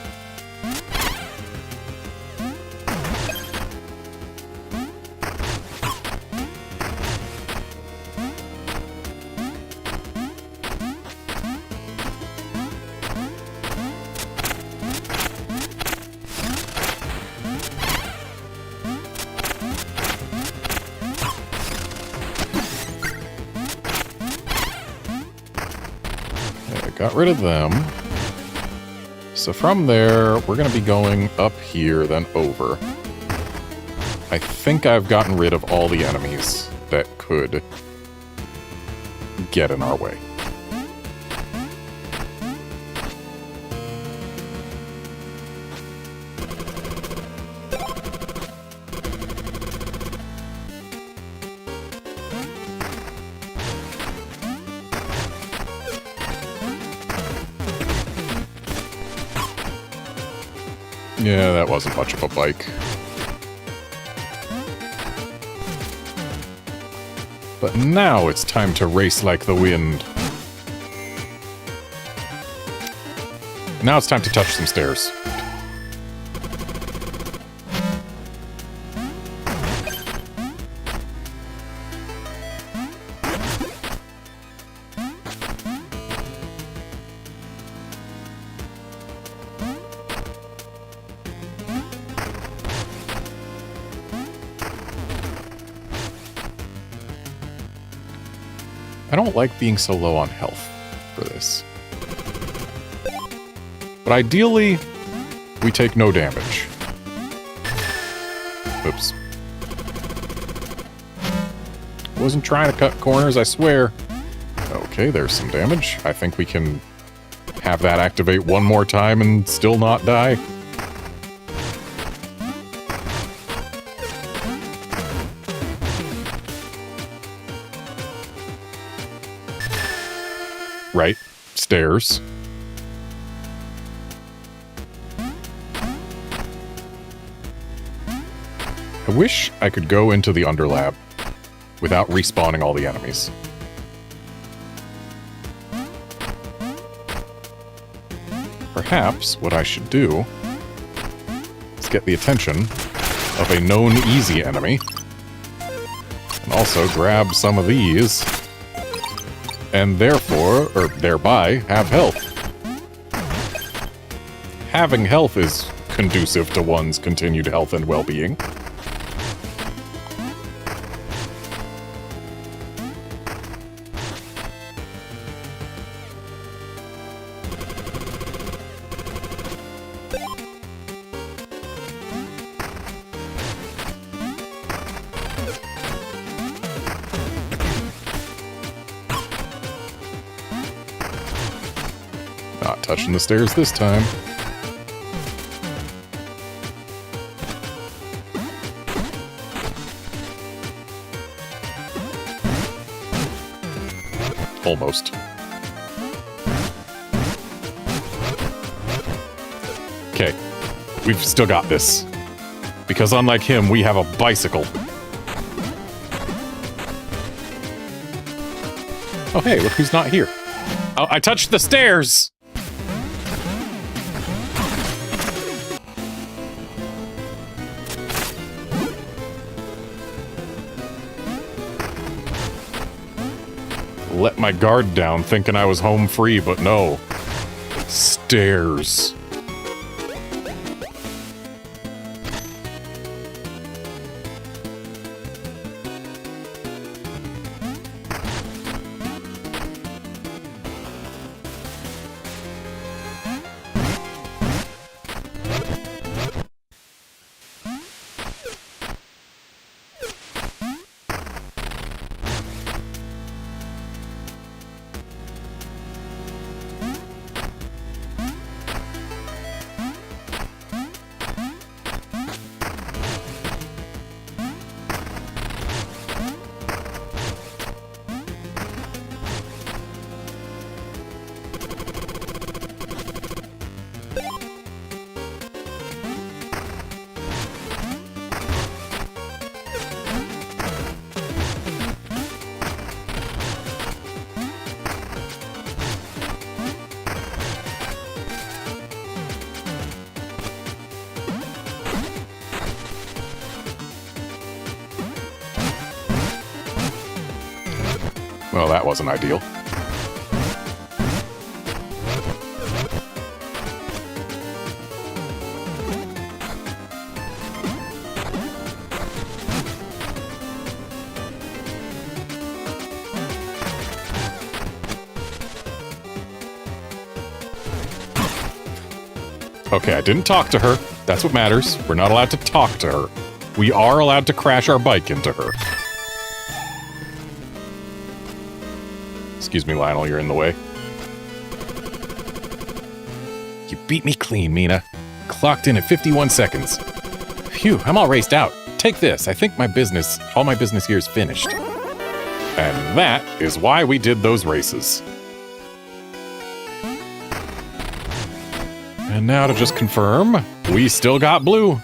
Speaker 1: Got rid of them. So from there, we're going to be going up here, then over. I think I've gotten rid of all the enemies that could get in our way. Yeah, that wasn't much of a bike. But now it's time to race like the wind. Now it's time to touch some stairs. I don't like being so low on health for this. But ideally, we take no damage. Oops. Wasn't trying to cut corners, I swear. Okay, there's some damage. I think we can have that activate one more time and still not die. Right, stairs. I wish I could go into the Underlab without respawning all the enemies. Perhaps what I should do is get the attention of a known easy enemy, and also grab some of these, and therefore, or thereby, have health. Having health is conducive to one's continued health and well-being. Not touching the stairs this time. Almost. Okay, we've still got this. Because unlike him, we have a bicycle. Oh hey, look who's not here. Oh, I touched the stairs! Let my guard down thinking I was home free, but no. Stairs. Well, that wasn't ideal. Okay, I didn't talk to her. That's what matters. We're not allowed to talk to her. We are allowed to crash our bike into her. Excuse me, Lionel, you're in the way. You beat me clean, Mina. Clocked in at 51 seconds. Phew, I'm all raced out. Take this. I think all my business here is finished. And that is why we did those races. And now to just confirm, we still got blue.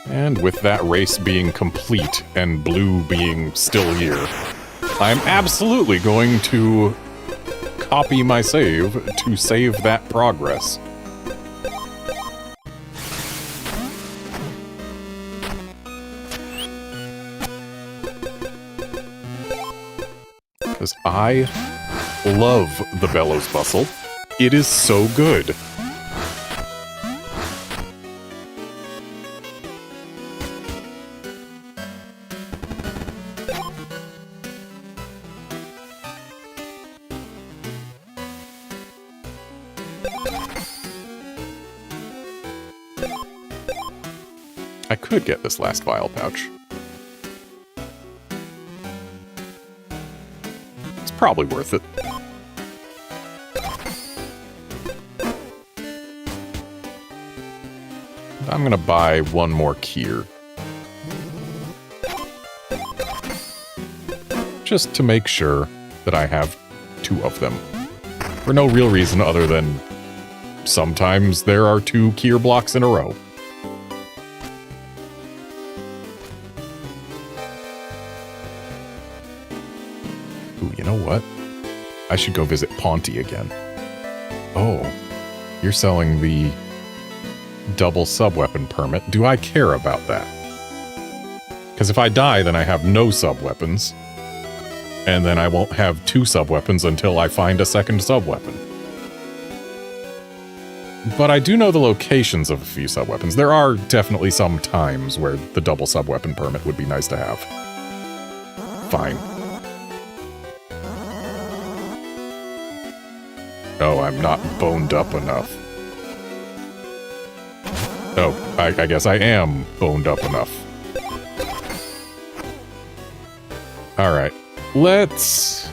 Speaker 1: And with that race being complete and blue being still here, I'm absolutely going to copy my save to save that progress. Because I love the Bellows Bustle. It is so good. I could get this last vial pouch. It's probably worth it. I'm gonna buy one more Kier. Just to make sure that I have 2 of them. For no real reason other than sometimes there are 2 Kier blocks in a row. Ooh, you know what? I should go visit Ponty again. Oh, you're selling the double sub-weapon permit. Do I care about that? Because if I die, then I have no sub-weapons. And then I won't have 2 sub-weapons until I find a second sub-weapon. But I do know the locations of a few sub-weapons. There are definitely some times where the double sub-weapon permit would be nice to have. Fine. Oh, I'm not boned up enough. Oh, I guess I am boned up enough. Alright, let's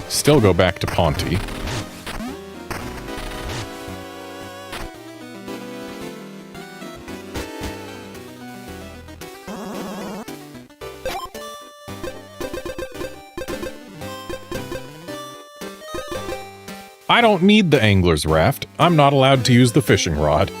Speaker 1: still go back to Ponty. I don't need the angler's raft. I'm not allowed to use the fishing rod.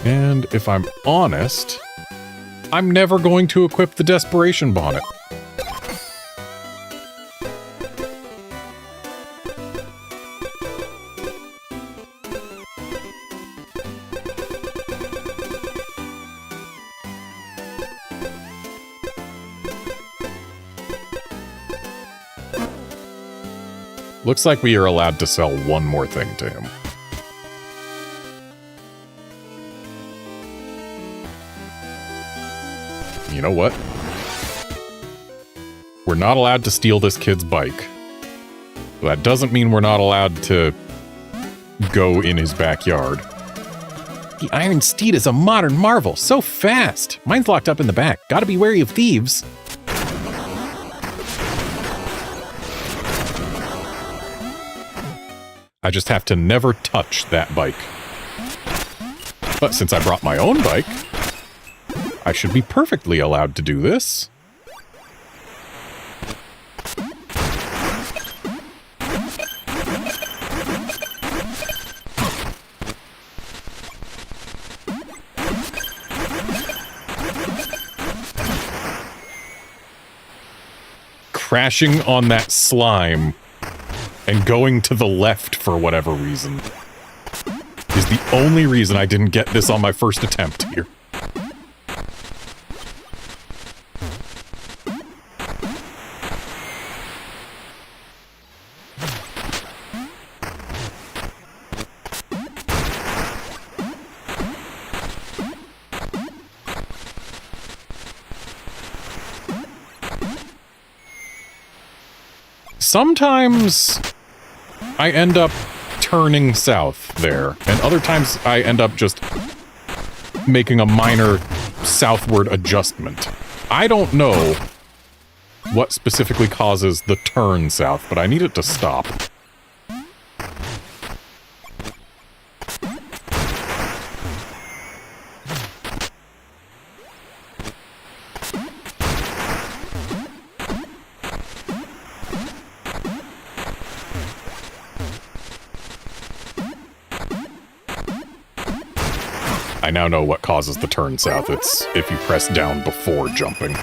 Speaker 1: And if I'm honest, I'm never going to equip the Desperation Bonnet. Looks like we are allowed to sell one more thing to him. You know what? We're not allowed to steal this kid's bike. That doesn't mean we're not allowed to go in his backyard. The Iron Steed is a modern marvel, so fast. Mine's locked up in the back. Gotta be wary of thieves. I just have to never touch that bike. But since I brought my own bike, I should be perfectly allowed to do this. crashing on that slime and going to the left for whatever reason is the only reason I didn't get this on my first attempt here. Sometimes I end up turning south there, and other times I end up just making a minor southward adjustment. I don't know what specifically causes the turn south, but I need it to stop. I now know what causes the turn south. It's if you press down before jumping.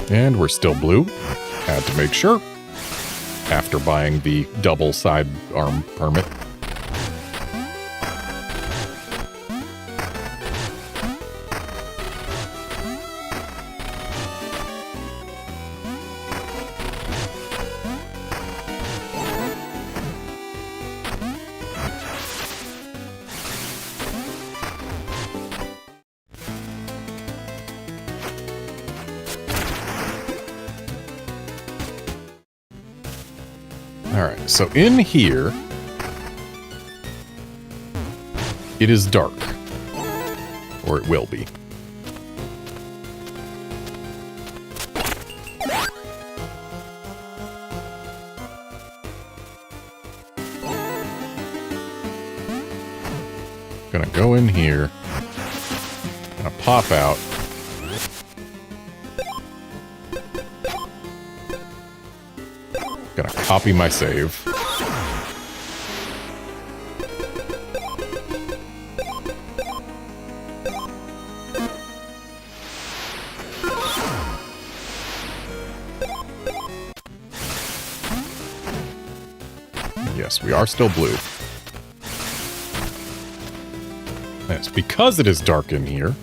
Speaker 1: And we're still blue. Had to make sure. After buying the double sidearm permit. Alright, so in here, it is dark. Or it will be. Gonna go in here. Gonna pop out. Gonna copy my save. Yes, we are still blue. That's because it is dark in here.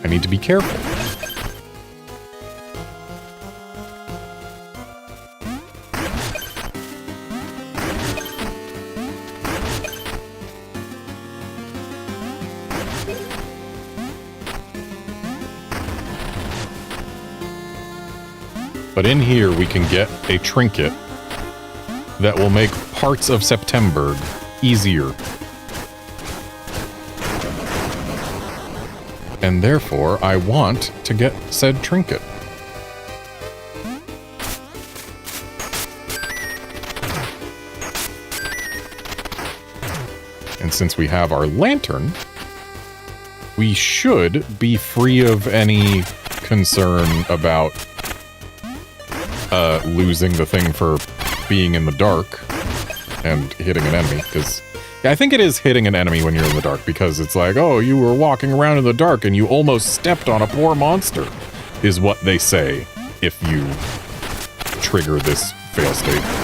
Speaker 1: I need to be careful. But in here, we can get a trinket that will make parts of September easier. And therefore, I want to get said trinket. And since we have our lantern, we should be free of any concern about losing the thing for being in the dark and hitting an enemy, because I think it is hitting an enemy when you're in the dark, because it's like, oh, you were walking around in the dark and you almost stepped on a poor monster, is what they say if you trigger this failstate.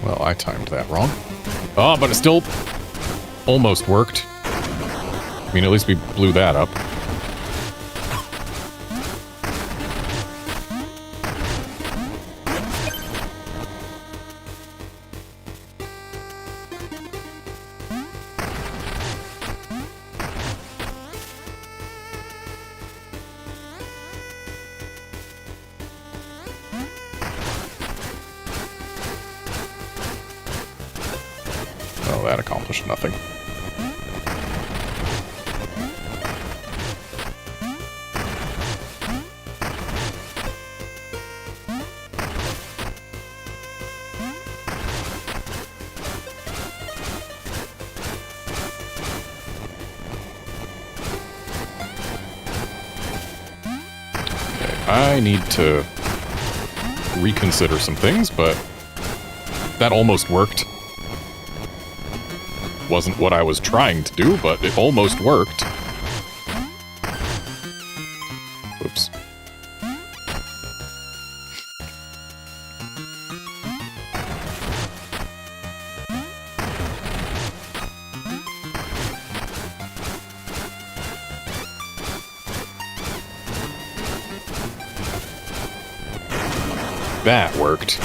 Speaker 1: Well, I timed that wrong. Oh, but it still almost worked. I mean, at least we blew that up. Oh, that accomplished nothing. I need to reconsider some things, but that almost worked. Wasn't what I was trying to do, but it almost worked. Oops. That worked.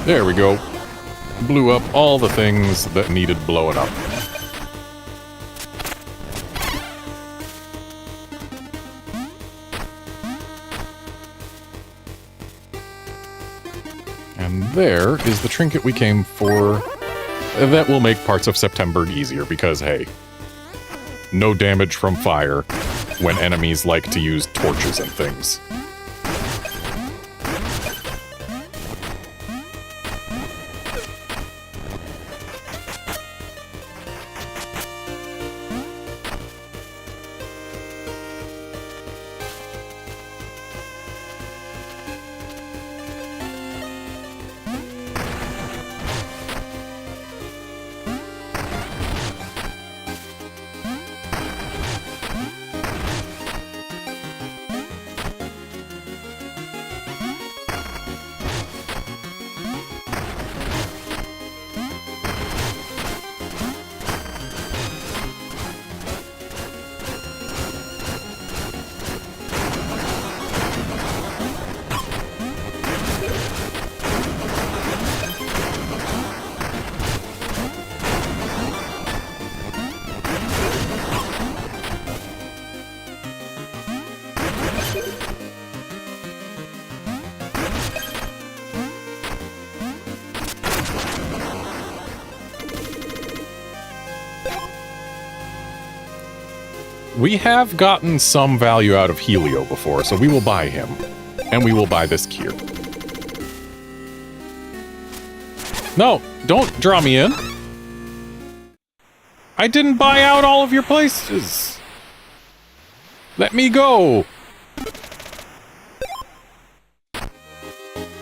Speaker 1: There we go. Blew up all the things that needed blowing up. And there is the trinket we came for. That will make parts of September easier because, hey, no damage from fire when enemies like to use torches and things. We have gotten some value out of Helio before, so we will buy him. And we will buy this gear. No, don't draw me in. I didn't buy out all of your places. Let me go.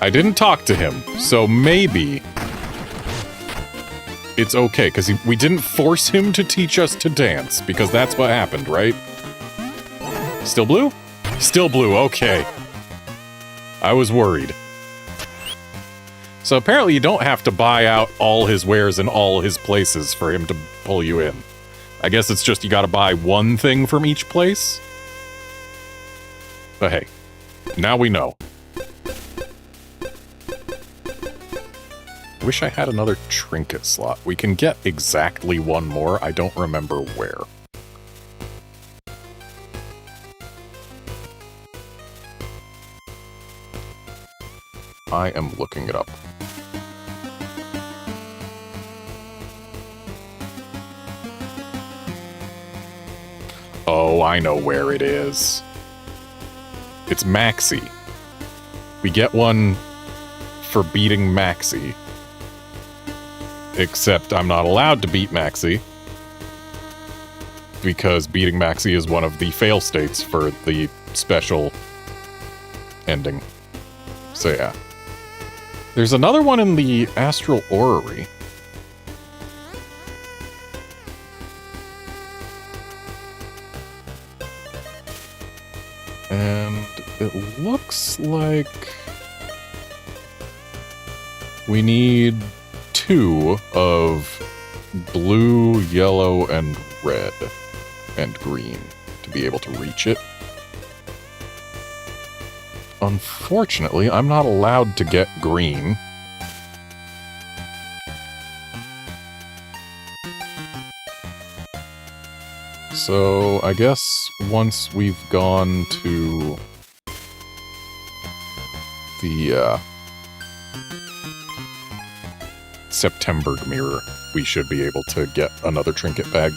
Speaker 1: I didn't talk to him, so maybe it's okay, because we didn't force him to teach us to dance, because that's what happened, right? Still blue? Still blue, okay. I was worried. So apparently you don't have to buy out all his wares in all his places for him to pull you in. I guess it's just you gotta buy one thing from each place? But hey, now we know. Wish I had another trinket slot. We can get exactly one more. I don't remember where. I am looking it up. Oh, I know where it is. It's Maxie. We get one for beating Maxie. Except I'm not allowed to beat Maxie. Because beating Maxie is one of the fail states for the special ending. So yeah. There's another one in the Astral Orrery. And it looks like we need 2 of blue, yellow, and red, and green to be able to reach it. Unfortunately, I'm not allowed to get green. So I guess once we've gone to the September mirror, we should be able to get another trinket bag.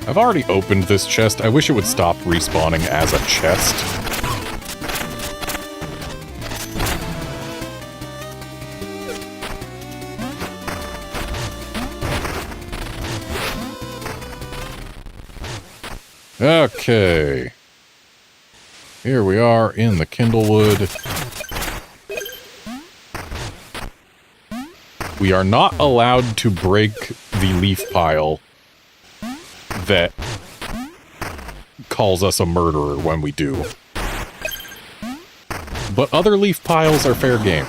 Speaker 1: I've already opened this chest. I wish it would stop respawning as a chest. Okay. Here we are in the Kindlewood. We are not allowed to break the leaf pile that calls us a murderer when we do. But other leaf piles are fair game.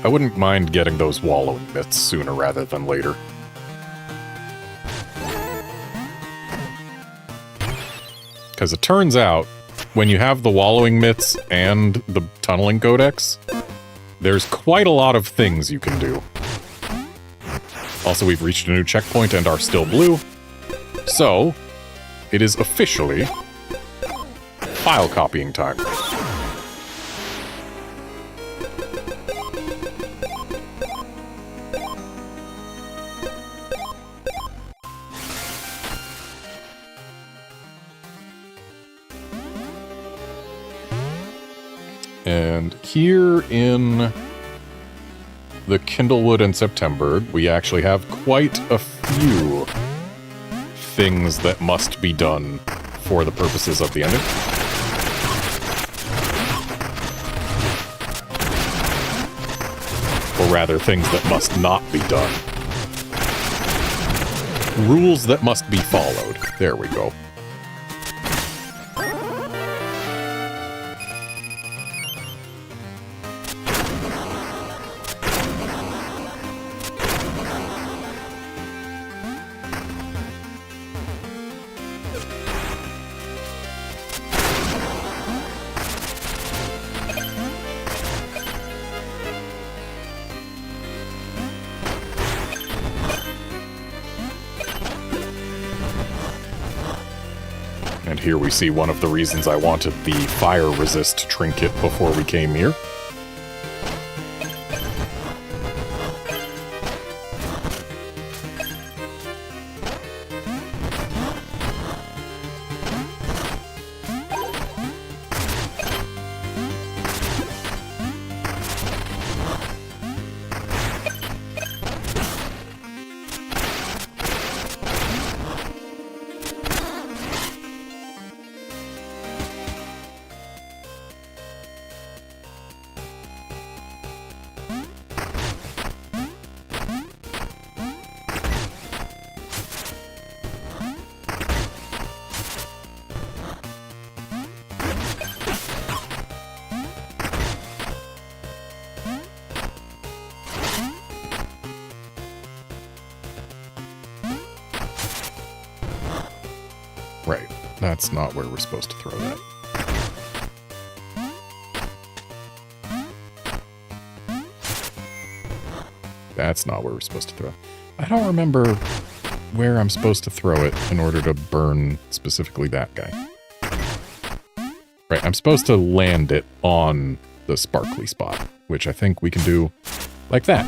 Speaker 1: I wouldn't mind getting those wallowing mitts sooner rather than later. Because it turns out, when you have the wallowing mitts and the tunneling codex, there's quite a lot of things you can do. Also, we've reached a new checkpoint and are still blue. So, it is officially file copying time. And here in the Kindlewood in September, we actually have quite a few things that must be done for the purposes of the ending. Or rather, things that must not be done. Rules that must be followed. There we go. And here we see one of the reasons I wanted the fire resist trinket before we came here. That's not where we're supposed to throw that. That's not where we're supposed to throw it. I don't remember where I'm supposed to throw it in order to burn specifically that guy. Right, I'm supposed to land it on the sparkly spot, which I think we can do like that.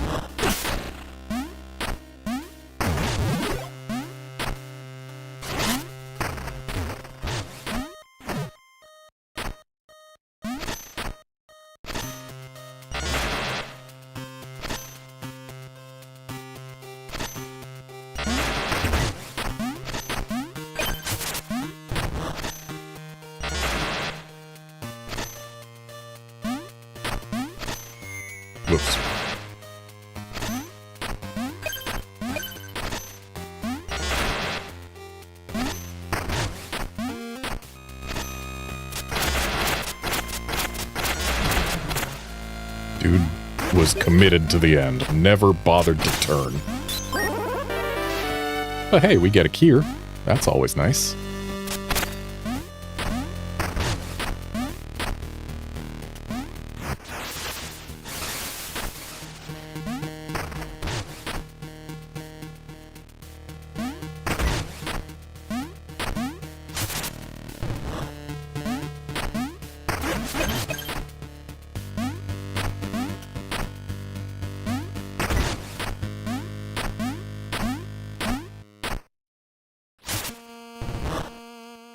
Speaker 1: Whoops. Dude was committed to the end, never bothered to turn. But hey, we get a key. That's always nice.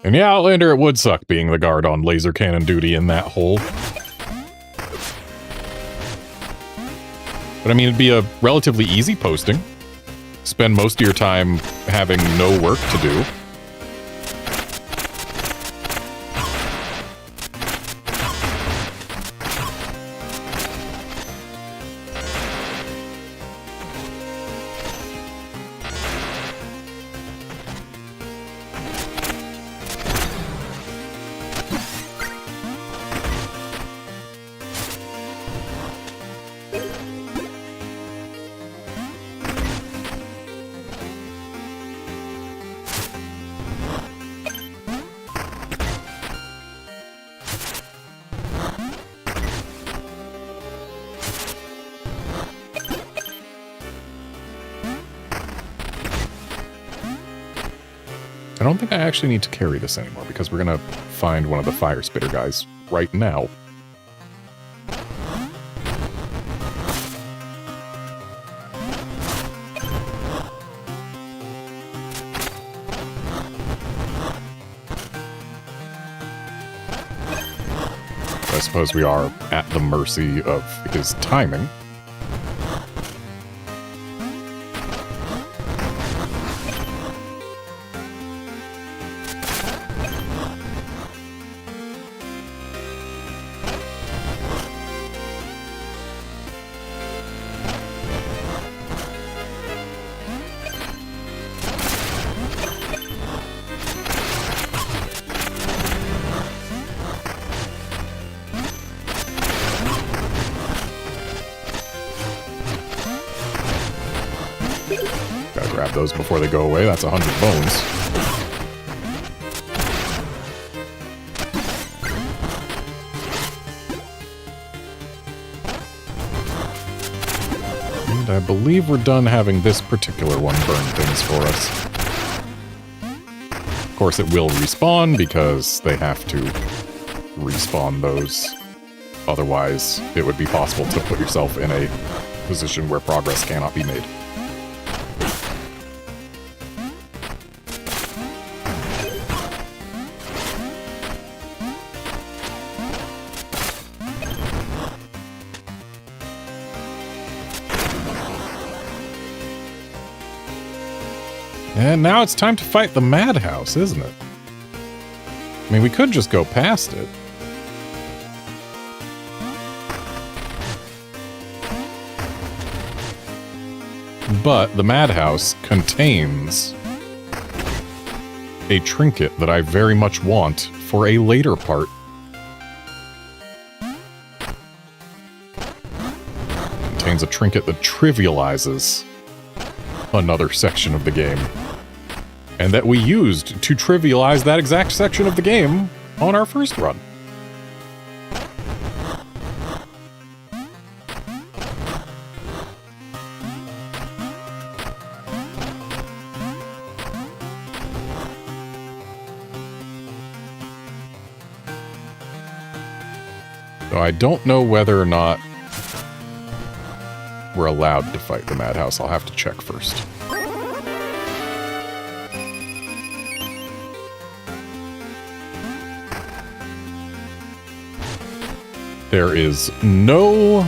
Speaker 1: And yeah, Outlander, it would suck being the guard on laser cannon duty in that hole. But I mean, it'd be a relatively easy posting. Spend most of your time having no work to do. I don't think I actually need to carry this anymore because we're gonna find one of the fire spitter guys right now. I suppose we are at the mercy of his timing. Those before they go away. That's 100 bones. And I believe we're done having this particular one burn things for us. Of course, it will respawn because they have to respawn those. Otherwise, it would be possible to put yourself in a position where progress cannot be made. And now it's time to fight the madhouse, isn't it? I mean, we could just go past it. But the madhouse contains a trinket that I very much want for a later part. It contains a trinket that trivializes another section of the game. and that we used to trivialize that exact section of the game on our first run. So I don't know whether or not we're allowed to fight the madhouse. I'll have to check first. There is no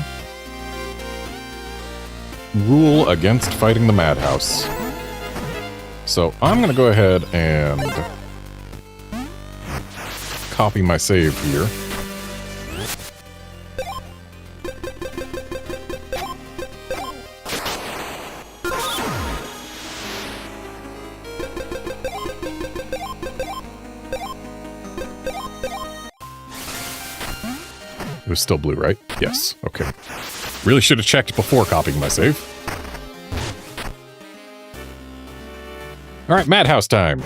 Speaker 1: rule against fighting the madhouse. So I'm going to go ahead and copy my save here. It was still blue, right? Yes. Okay. Really should have checked before copying my save. All right, madhouse time.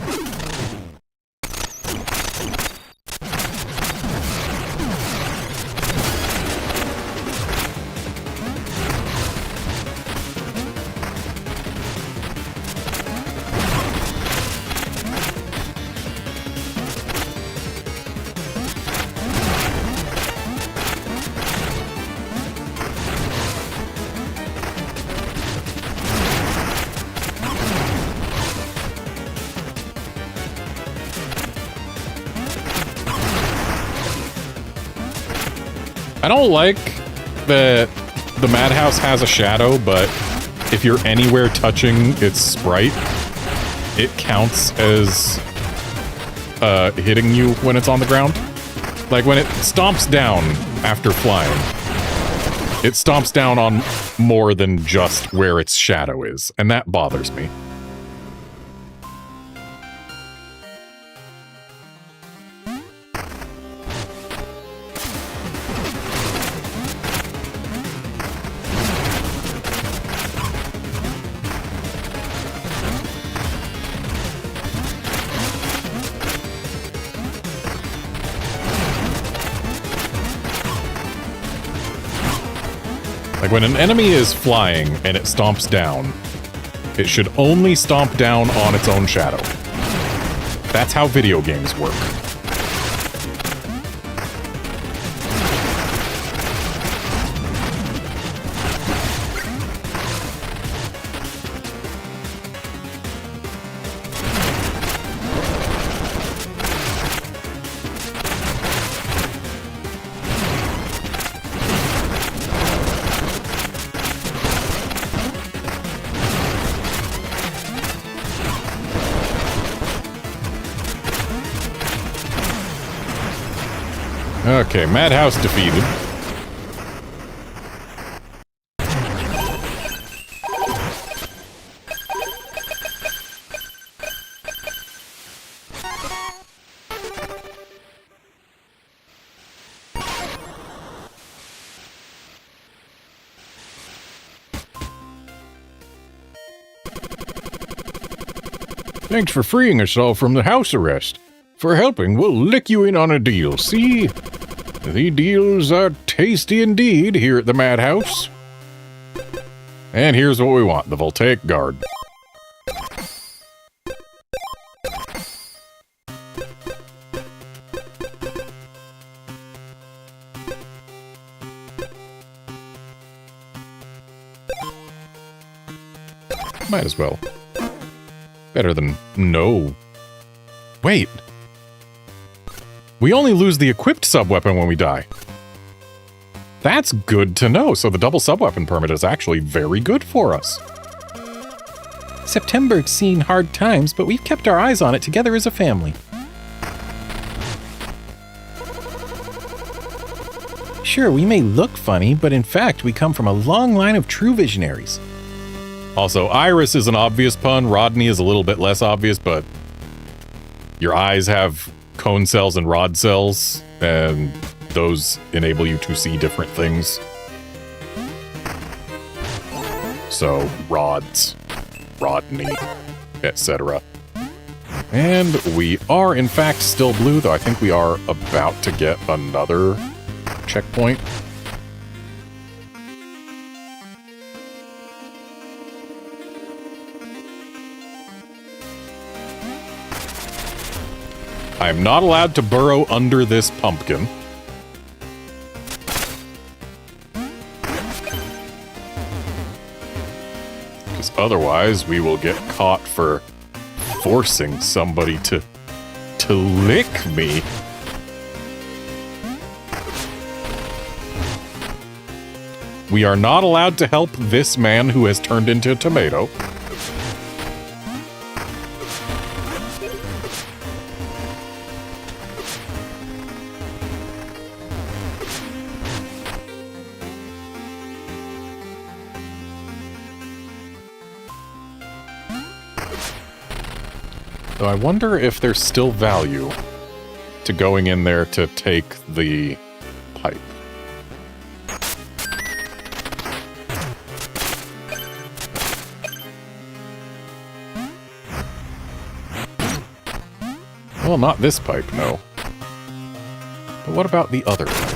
Speaker 1: I don't like that the madhouse has a shadow, but if you're anywhere touching its sprite, it counts as hitting you when it's on the ground. Like when it stomps down after flying, it stomps down on more than just where its shadow is, and that bothers me. Like when an enemy is flying and it stomps down, it should only stomp down on its own shadow. That's how video games work. Okay, madhouse defeated. Thanks for freeing us all from the house arrest. For helping, we'll lick you in on a deal, see? The deals are tasty indeed here at the madhouse. And here's what we want, the voltaic guard. Might as well. Better than no. Wait. We only lose the equipped subweapon when we die. That's good to know, so the double subweapon permit is actually very good for us.
Speaker 2: September's seen hard times, but we've kept our eyes on it together as a family. Sure, we may look funny, but in fact, we come from a long line of true visionaries.
Speaker 1: Also, Iris is an obvious pun, Rodney is a little bit less obvious, but your eyes have cone cells and rod cells, and those enable you to see different things. So, rods, Rodney, etc. And we are, in fact, still blue, though I think we are about to get another checkpoint. I'm not allowed to burrow under this pumpkin. Because otherwise we will get caught for forcing somebody to lick me. We are not allowed to help this man who has turned into a tomato. So I wonder if there's still value to going in there to take the pipe. Well, not this pipe, no. But what about the other pipe?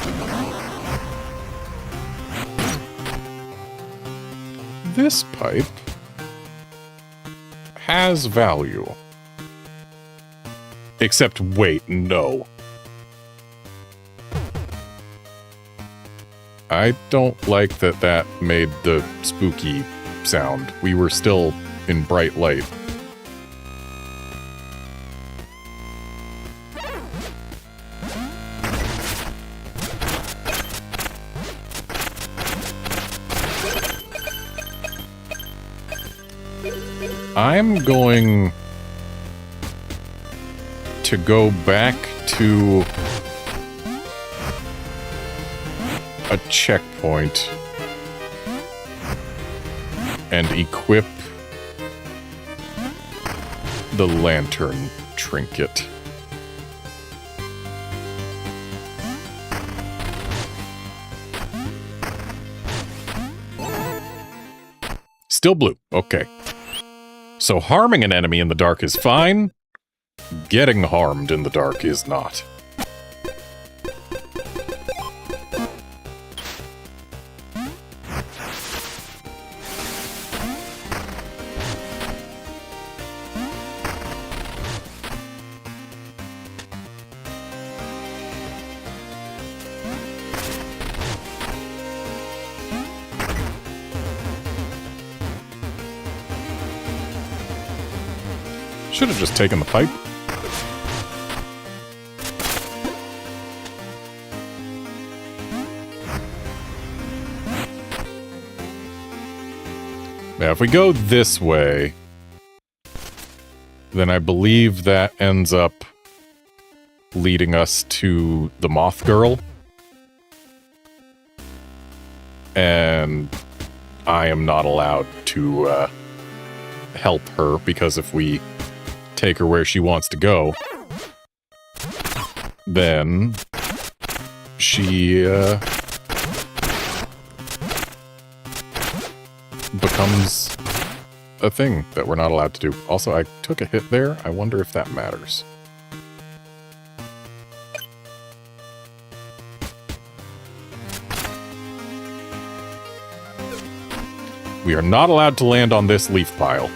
Speaker 1: This pipe has value. Except, wait, no. I don't like that that made the spooky sound. We were still in bright light. I'm going to go back to a checkpoint and equip the lantern trinket. Still blue. Okay. So harming an enemy in the dark is fine. Getting harmed in the dark is not. Should have just taken the pipe. Now, if we go this way, then I believe that ends up leading us to the Moth Girl. And I am not allowed to help her, because if we take her where she wants to go, then she becomes a thing that we're not allowed to do. Also, I took a hit there. I wonder if that matters. We are not allowed to land on this leaf pile.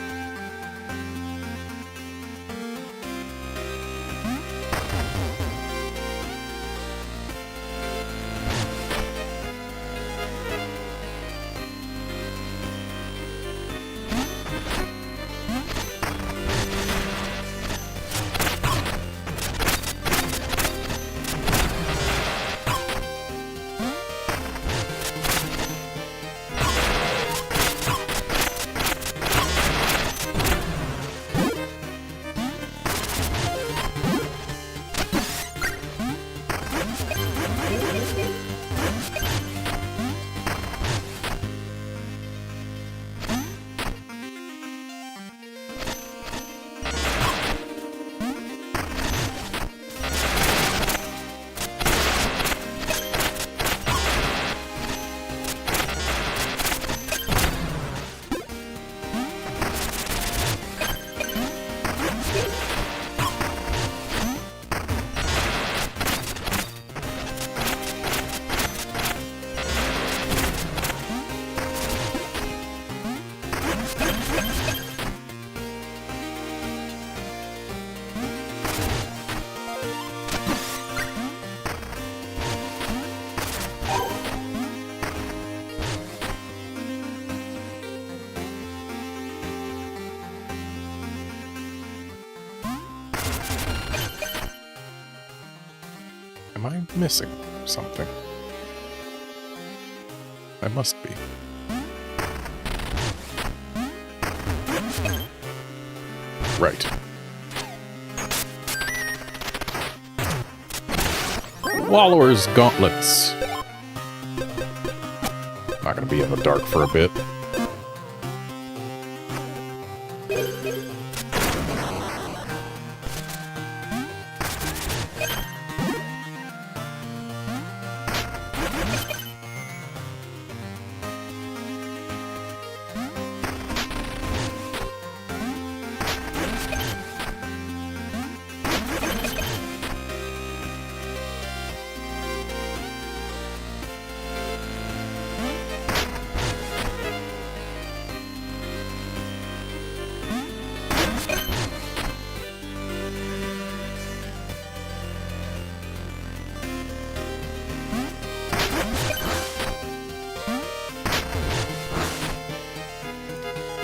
Speaker 1: I missing something? I must be. Right. Wallower's gauntlets. Not gonna be in the dark for a bit.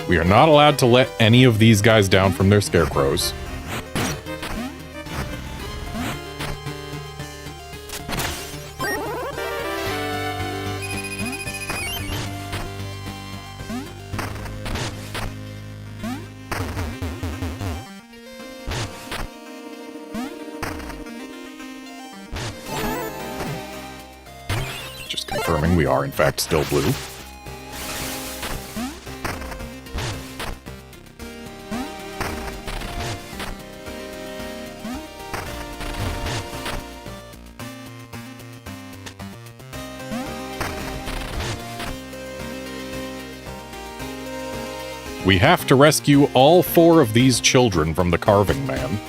Speaker 1: We are not allowed to let any of these guys down from their scarecrows. Just confirming we are in fact still blue. We have to rescue all 4 of these children from the carving man.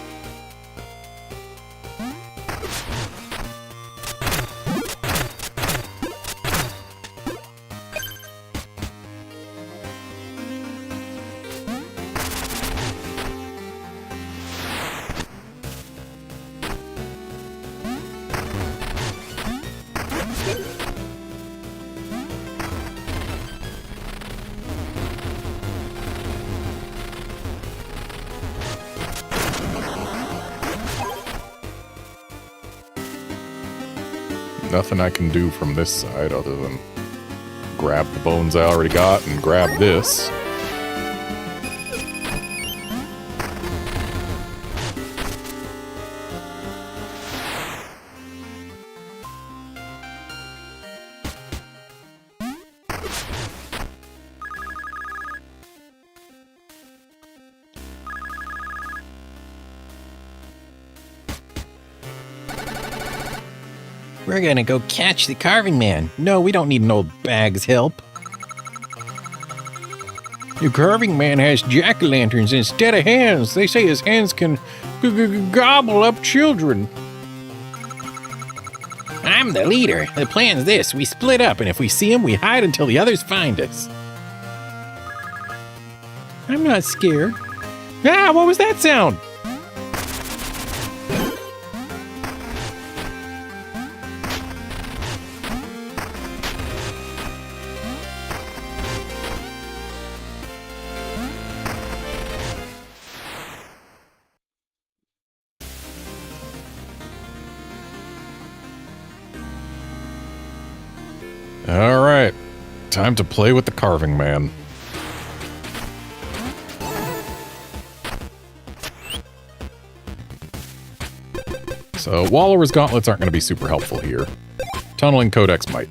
Speaker 1: Nothing I can do from this side other than grab the bones I already got and grab this.
Speaker 2: We're gonna go catch the carving man. No, we don't need an old bag's help. The carving man has jack-o'-lanterns instead of hands. They say his hands can gobble up children. I'm the leader. The plan's this. We split up, and if we see him, we hide until the others find us. I'm not scared. Ah, what was that sound?
Speaker 1: All right, time to play with the carving man. So Wallower's gauntlets aren't going to be super helpful here. Tunneling Codex might.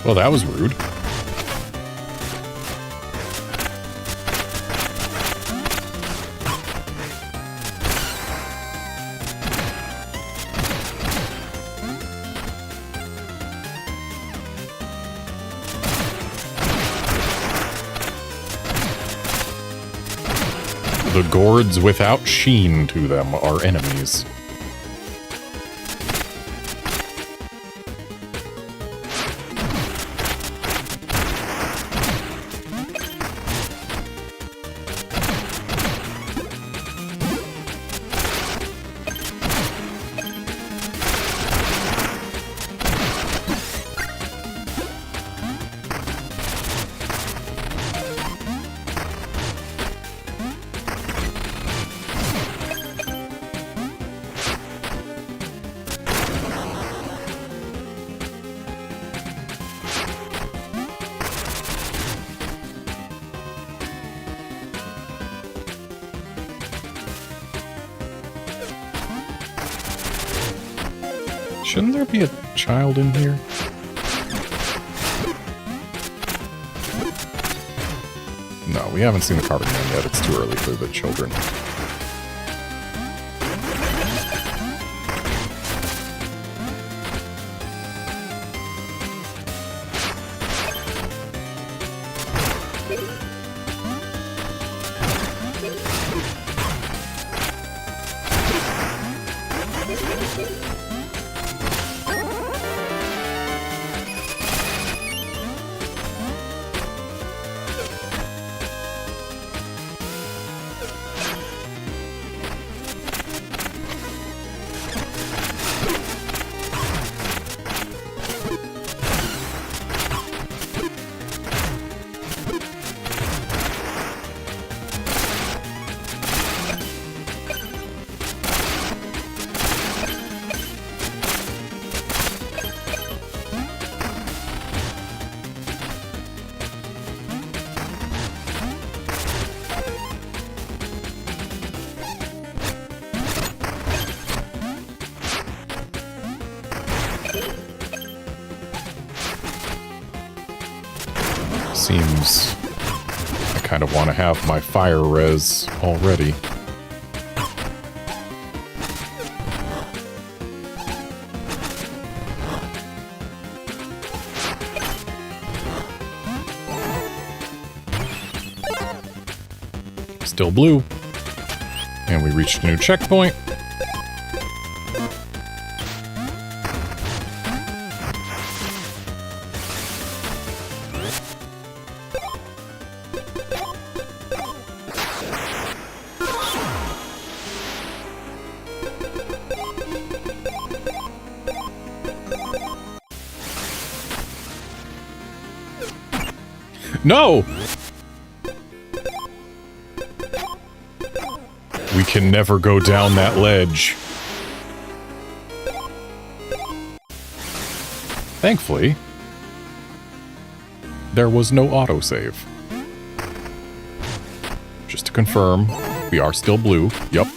Speaker 1: Well, that was rude. The gourds without sheen to them are enemies. Shouldn't there be a child in here? No, we haven't seen the carving man yet. It's too early for the children. Seems I kind of want to have my fire res already. Still blue. And we reached a new checkpoint. No! We can never go down that ledge. Thankfully, there was no autosave. Just to confirm, we are still blue. Yup.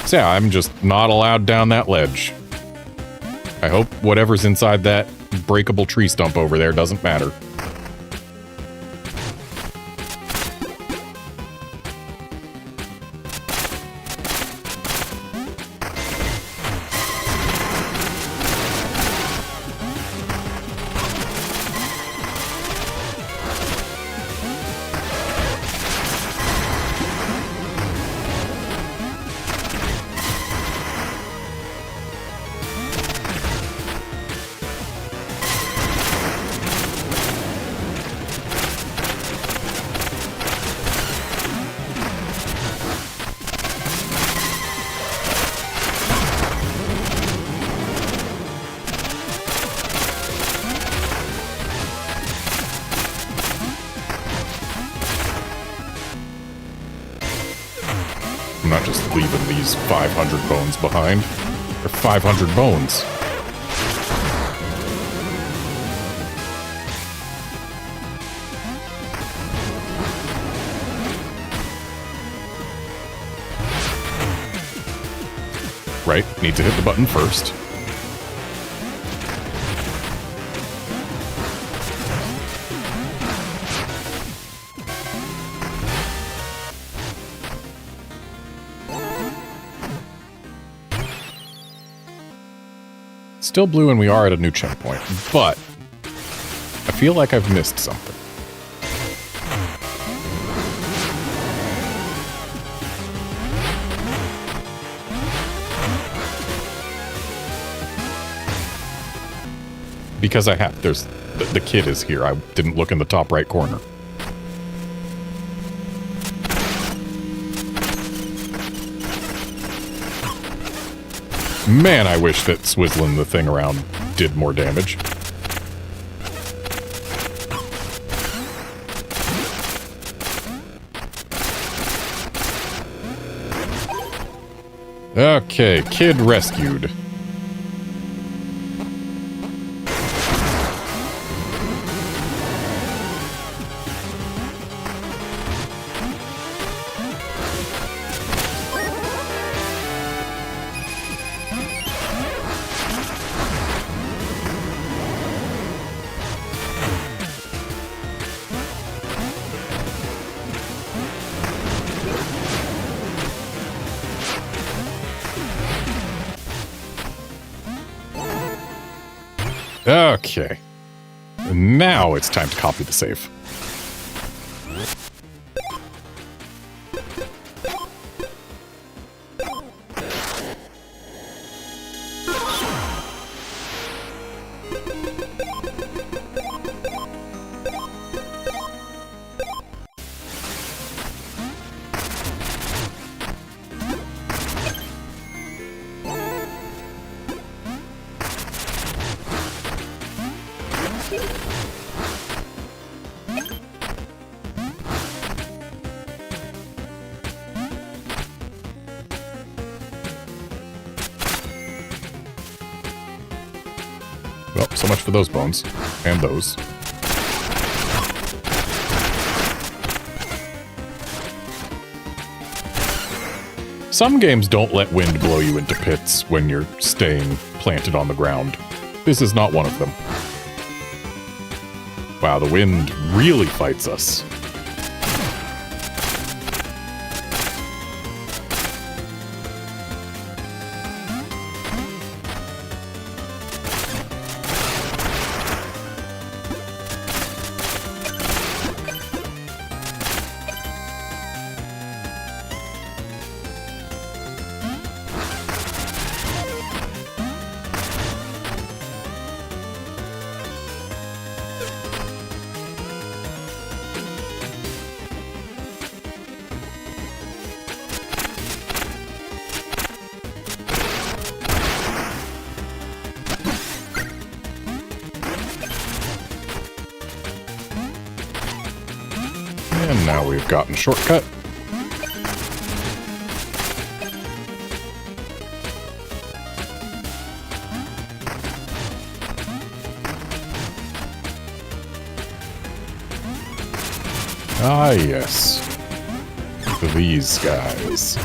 Speaker 1: So yeah, I'm just not allowed down that ledge. I hope whatever's inside that breakable tree stump over there doesn't matter. I'm not just leaving these 500 bones behind. They're 500 bones. Right, need to hit the button first. Still blue and we are at a new checkpoint, but I feel like I've missed something. Because I have, there's, the kid is here. I didn't look in the top right corner. Man, I wish that swizzling the thing around did more damage. Okay, kid rescued. Okay. Now it's time to copy the save. Well, so much for those bones. And those. Some games don't let wind blow you into pits when you're staying planted on the ground. This is not one of them. Wow, the wind really fights us. And now we've gotten a shortcut. Ah, yes. These guys.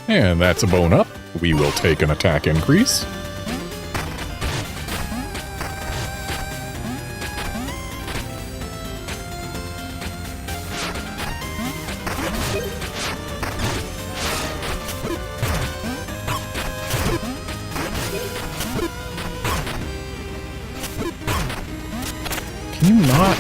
Speaker 1: And that's a bone up. We will take an attack increase. Can you not?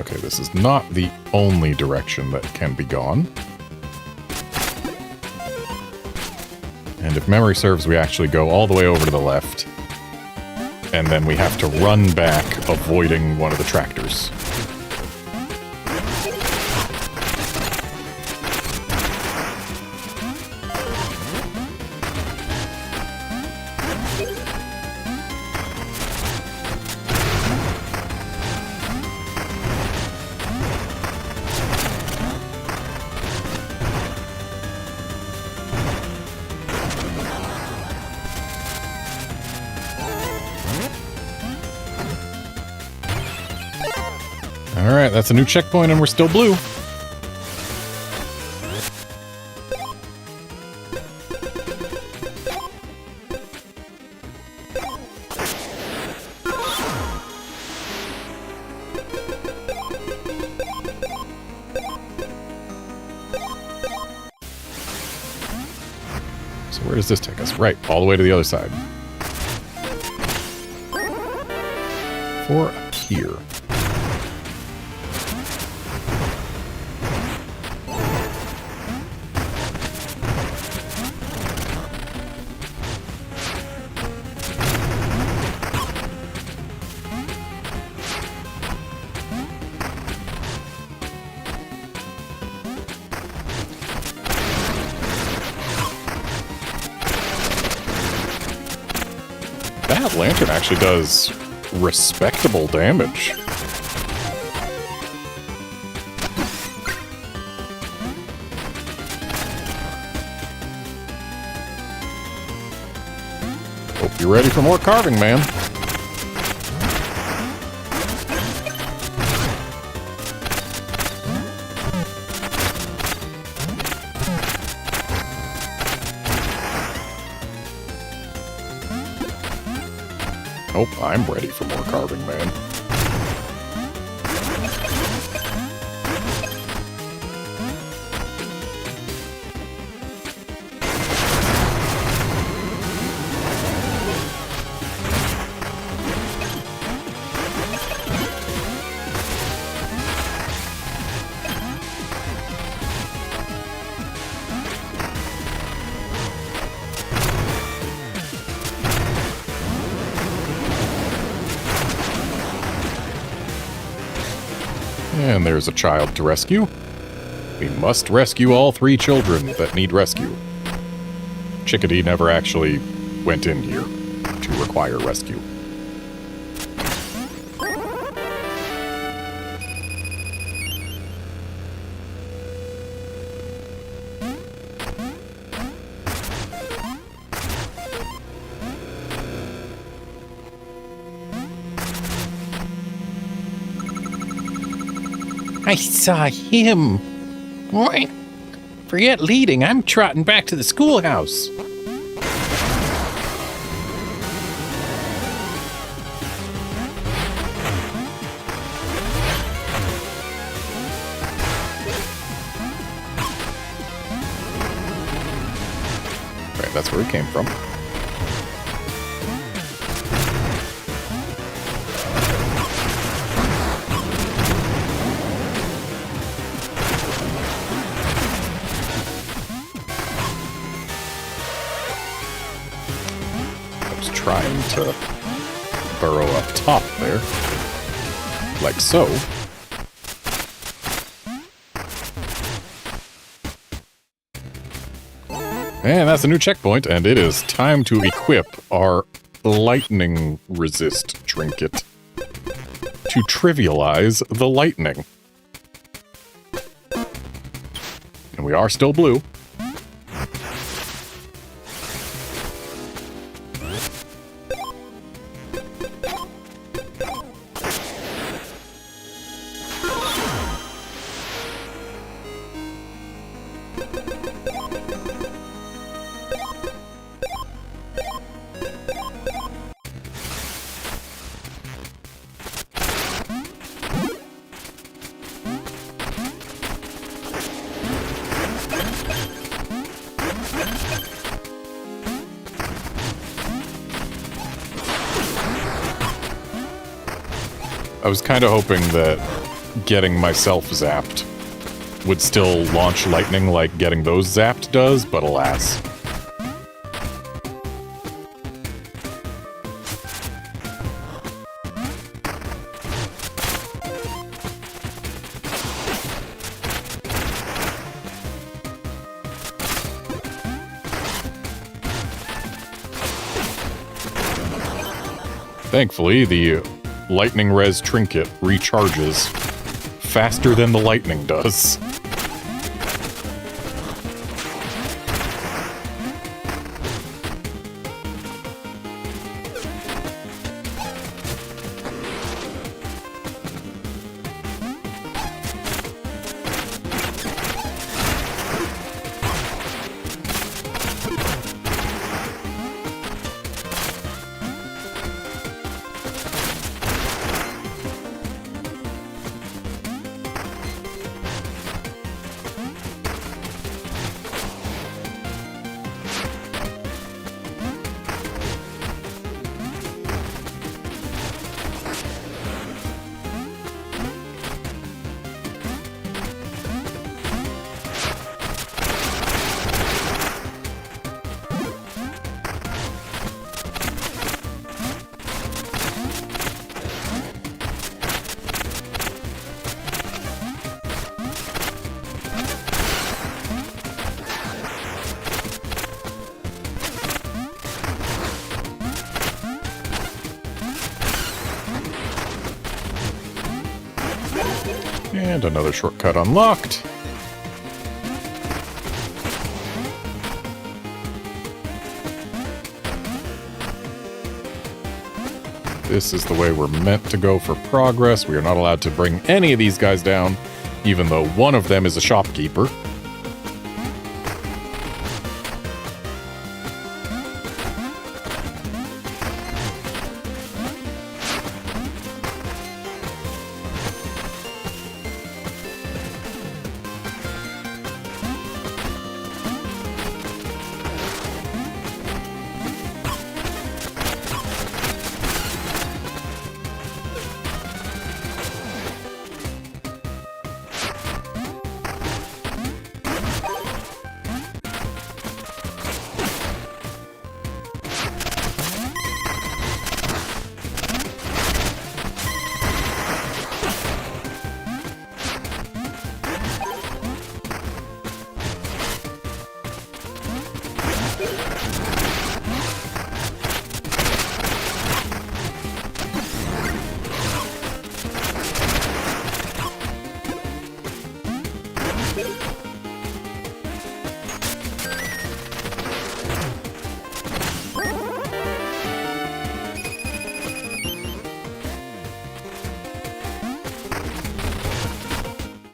Speaker 1: Okay, this is not the only direction that can be gone. And if memory serves, we actually go all the way over to the left. And then we have to run back, avoiding one of the tractors. Alright, that's a new checkpoint and we're still blue. So where does this take us? Right, all the way to the other side. For up here. That lantern actually does respectable damage. Hope you're ready for more carving, man. Hope I'm ready for more carving, man. And there's a child to rescue. We must rescue all 3 children that need rescue. Chickadee never actually went in here to require rescue.
Speaker 2: I saw him. What? Forget leading. I'm trotting back to the schoolhouse.
Speaker 1: Right, that's where he came from. Trying to burrow up top there, like so. And that's a new checkpoint, and it is time to equip our lightning resist trinket to trivialize the lightning. And we are still blue. I was kind of hoping that getting myself zapped would still launch lightning like getting those zapped does, but alas. Thankfully, the lightning res trinket recharges faster than the lightning does. And another shortcut unlocked. This is the way we're meant to go for progress. We are not allowed to bring any of these guys down, even though one of them is a shopkeeper.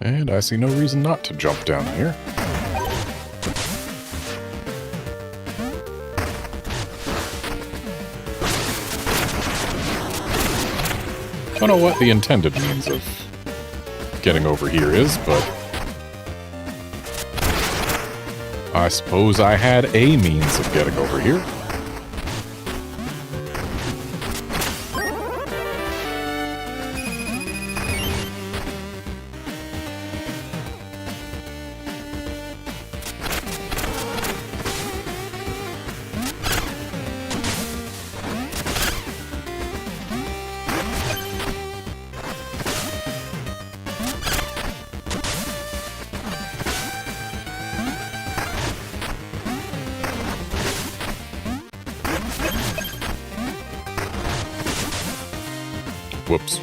Speaker 1: And I see no reason not to jump down here. I don't know what the intended means of getting over here is, but I suppose I had a means of getting over here. Whoops.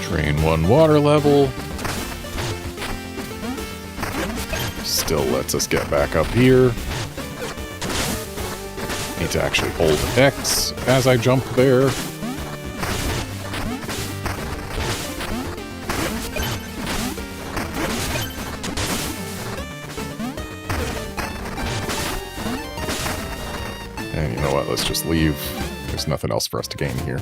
Speaker 1: Train 1 water level. Still lets us get back up here. Need to actually hold X as I jump there. And you know what? Let's just leave. There's nothing else for us to gain here.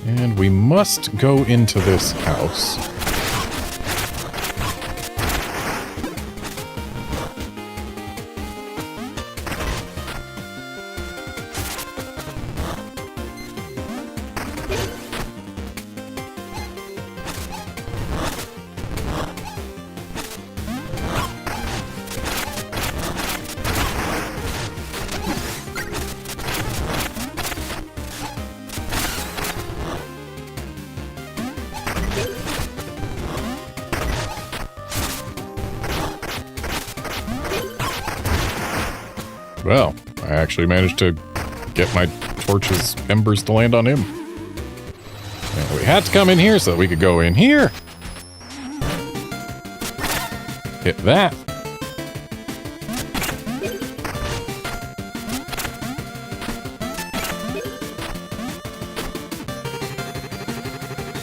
Speaker 1: And we must go into this house. Well, I actually managed to get my torch's embers to land on him. And we had to come in here so that we could go in here. Hit that.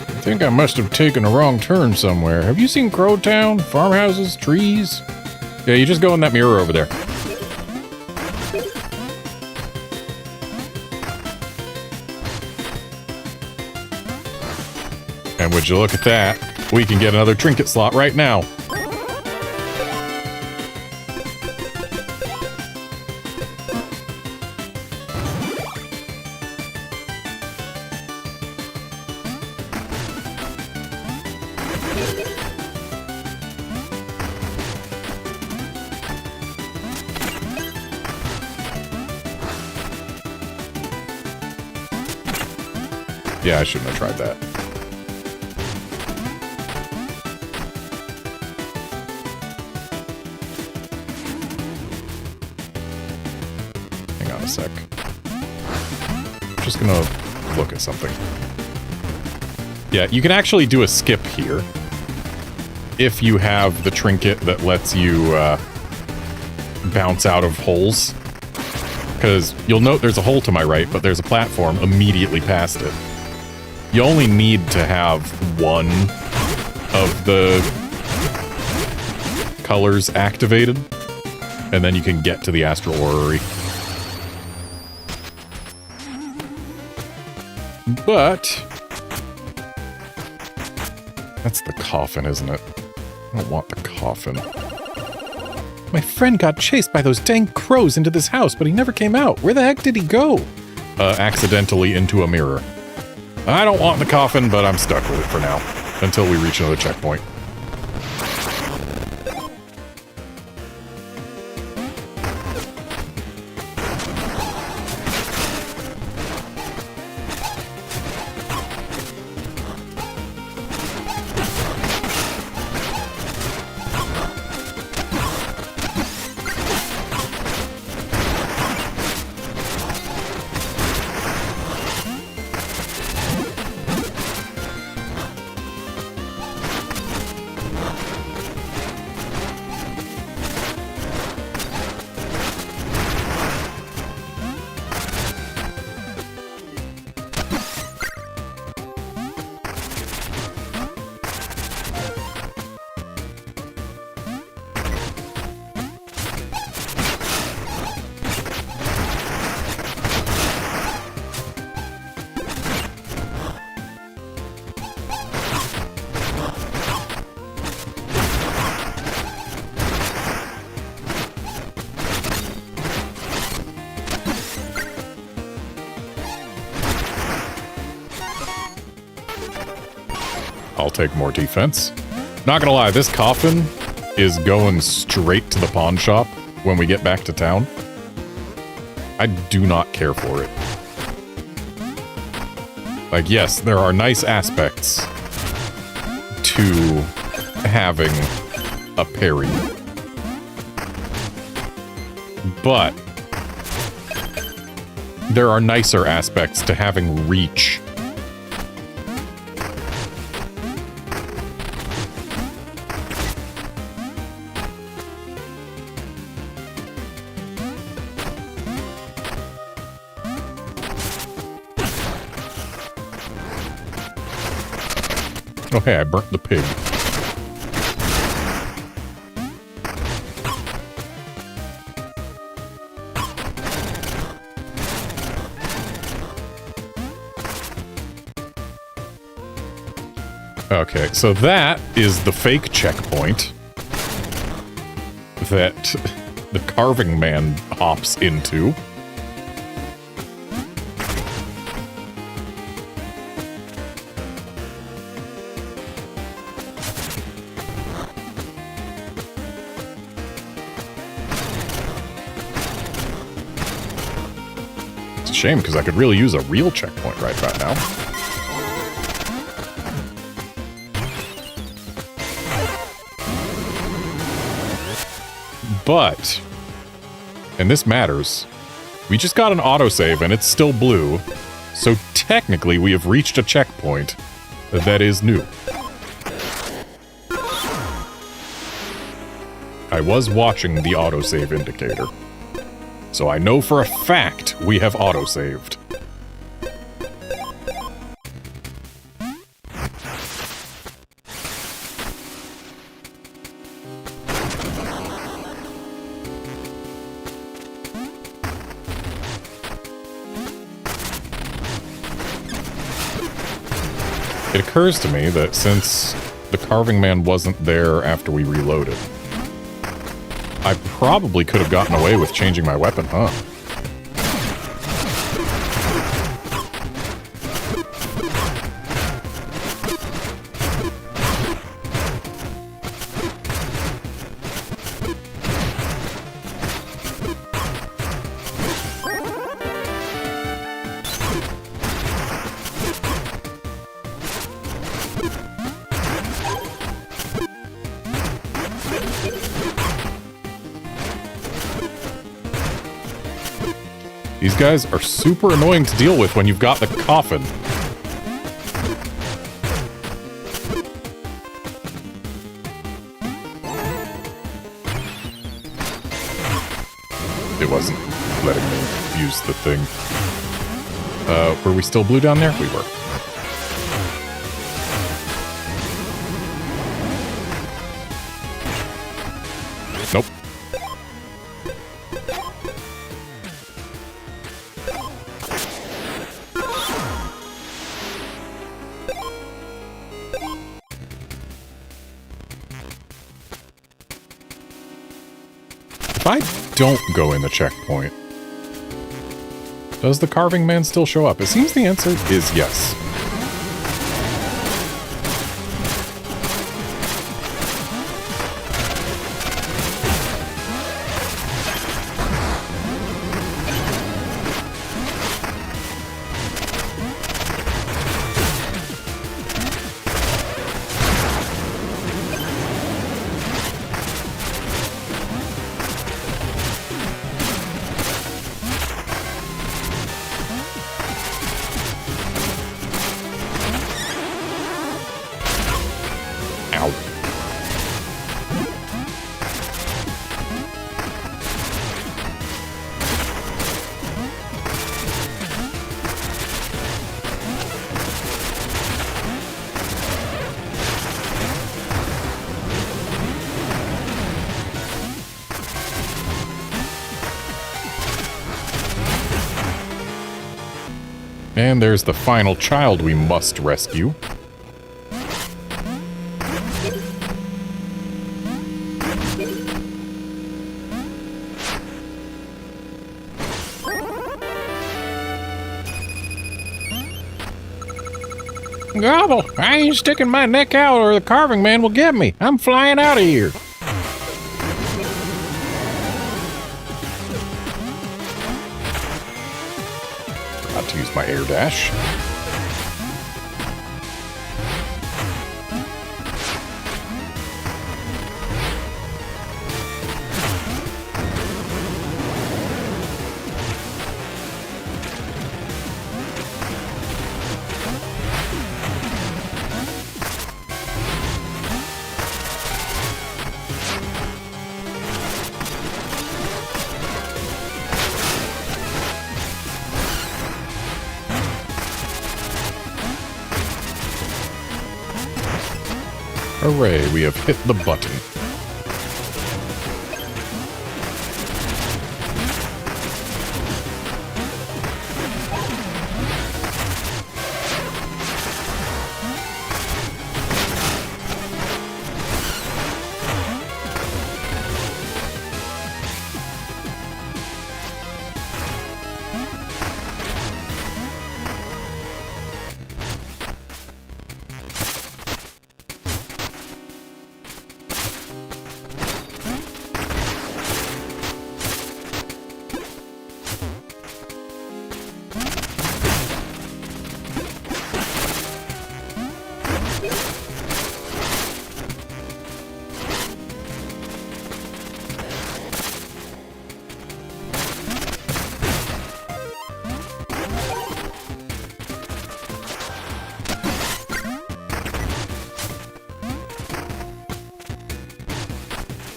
Speaker 1: I think I must have taken a wrong turn somewhere. Have you seen Crowtown? Farmhouses? Trees? Yeah, you just go in that mirror over there. And would you look at that? We can get another trinket slot right now. Yeah, I shouldn't have tried that. Hang on a sec. Just gonna look at something. Yeah, you can actually do a skip here if you have the trinket that lets you bounce out of holes. Because you'll note there's a hole to my right, but there's a platform immediately past it. You only need to have one of the colors activated, and then you can get to the Astral Orrery. But that's the coffin, isn't it? I don't want the coffin. My friend got chased by those dang crows into this house, but he never came out. Where the heck did he go? Accidentally into a mirror. I don't want the coffin, but I'm stuck with it for now, until we reach another checkpoint. I'll take more defense. Not gonna lie, this coffin is going straight to the pawn shop when we get back to town. I do not care for it. Like, yes, there are nice aspects to having a parry. But there are nicer aspects to having reach. Oh, hey, I burnt the pig. Okay, so that is the fake checkpoint that the carving man hops into. Shame, because I could really use a real checkpoint right now. But, and this matters, we just got an autosave and it's still blue, so technically we have reached a checkpoint that is new. I was watching the autosave indicator. So I know for a fact we have autosaved. It occurs to me that since the carving man wasn't there after we reloaded, I probably could have gotten away with changing my weapon, huh? These guys are super annoying to deal with when you've got the coffin. It wasn't letting me use the thing. Were we still blue down there? We were. Nope. If I don't go in the checkpoint, does the carving man still show up? It seems the answer is yes. And there's the final child we must rescue.
Speaker 2: Gobble, I ain't sticking my neck out or the carving man will get me. I'm flying out of here.
Speaker 1: Forgot to use my air dash. Hooray, we have hit the button.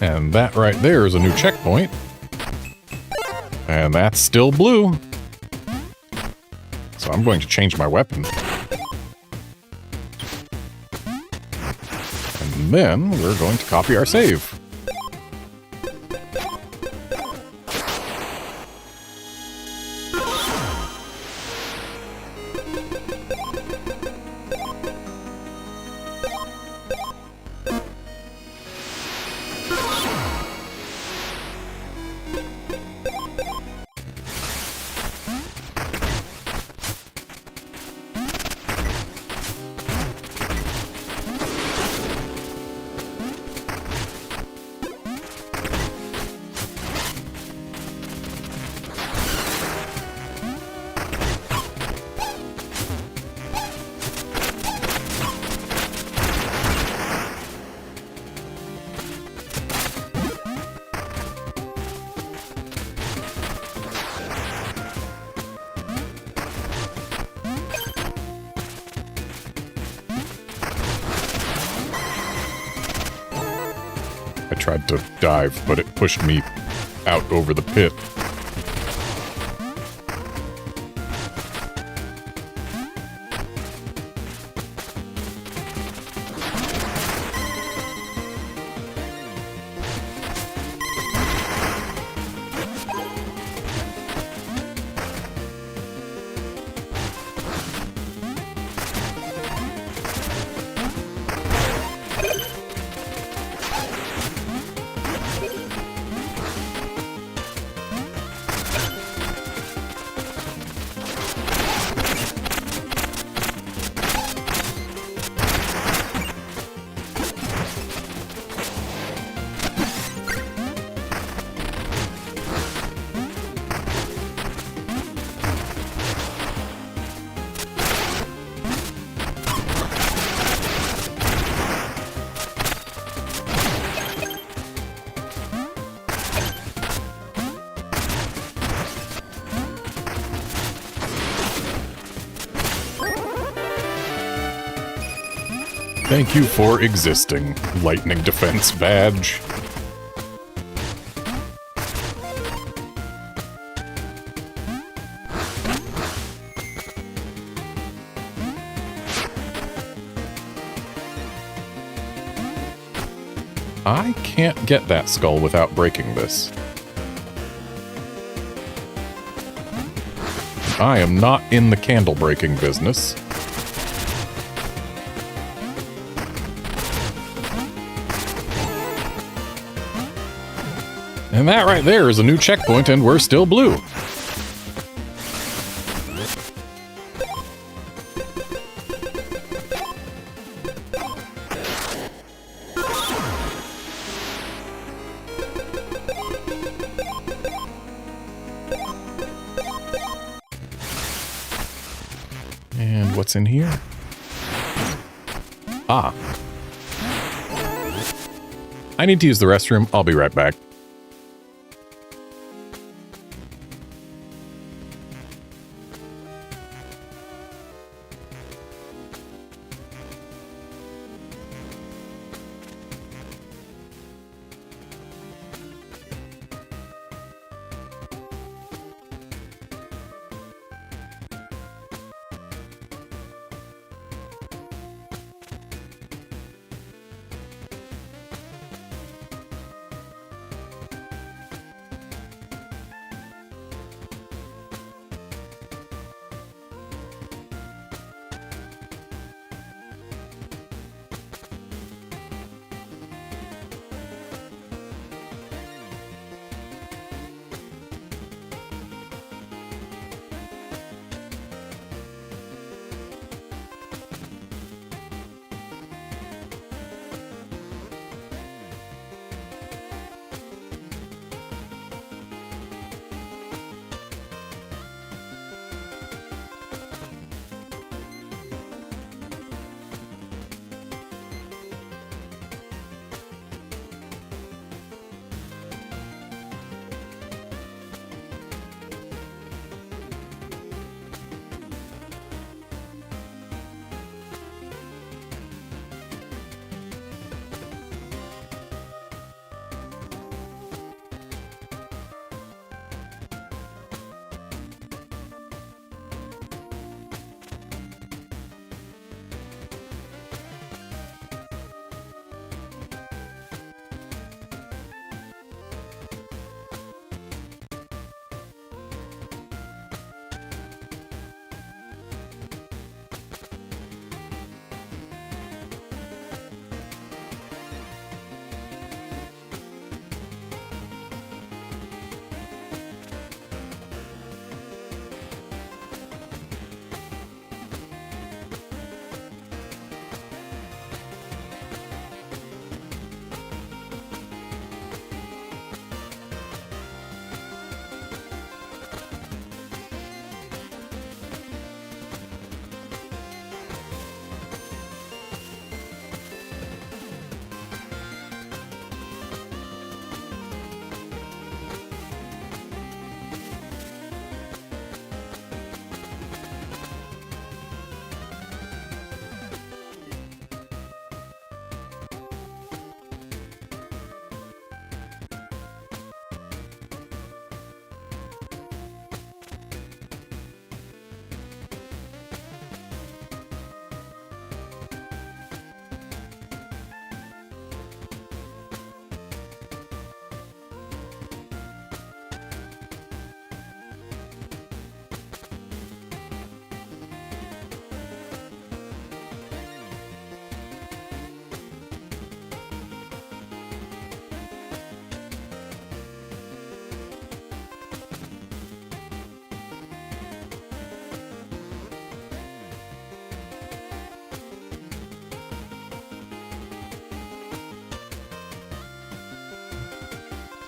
Speaker 1: And that right there is a new checkpoint. And that's still blue. So I'm going to change my weapon. And then we're going to copy our save. I tried to dive, but it pushed me out over the pit. Thank you for existing, lightning defense badge. I can't get that skull without breaking this. I am not in the candle breaking business. And that right there is a new checkpoint, and we're still blue. And what's in here? Ah. I need to use the restroom. I'll be right back.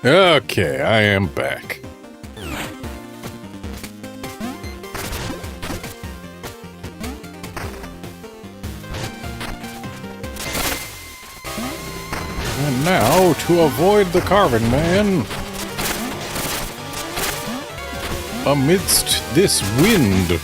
Speaker 1: Okay, I am back. And now, to avoid the carving man, amidst this wind.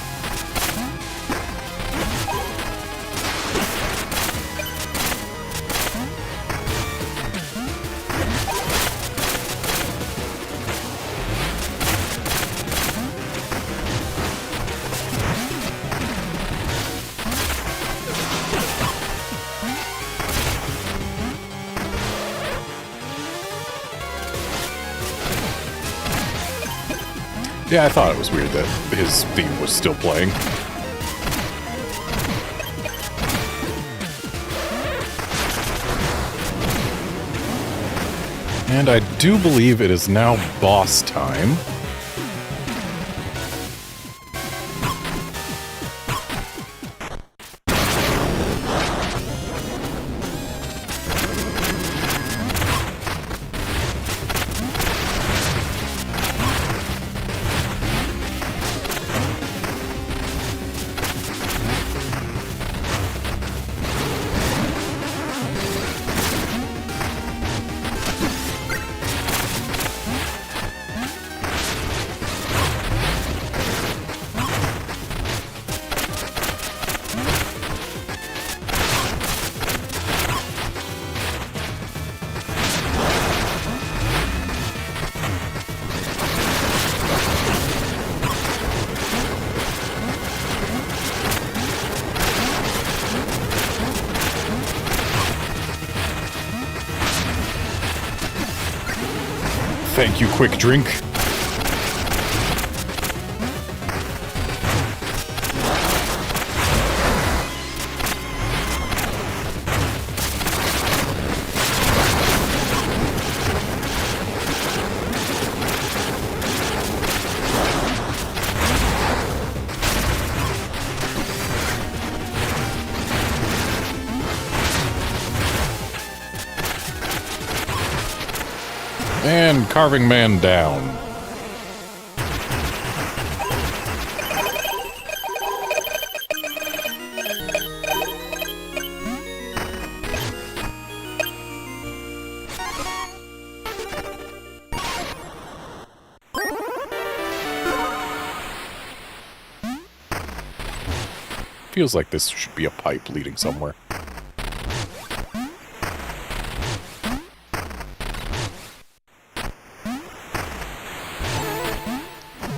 Speaker 1: Yeah, I thought it was weird that his theme was still playing. And I do believe it is now boss time. Thank you, quick drink. And carving man down. Feels like this should be a pipe leading somewhere.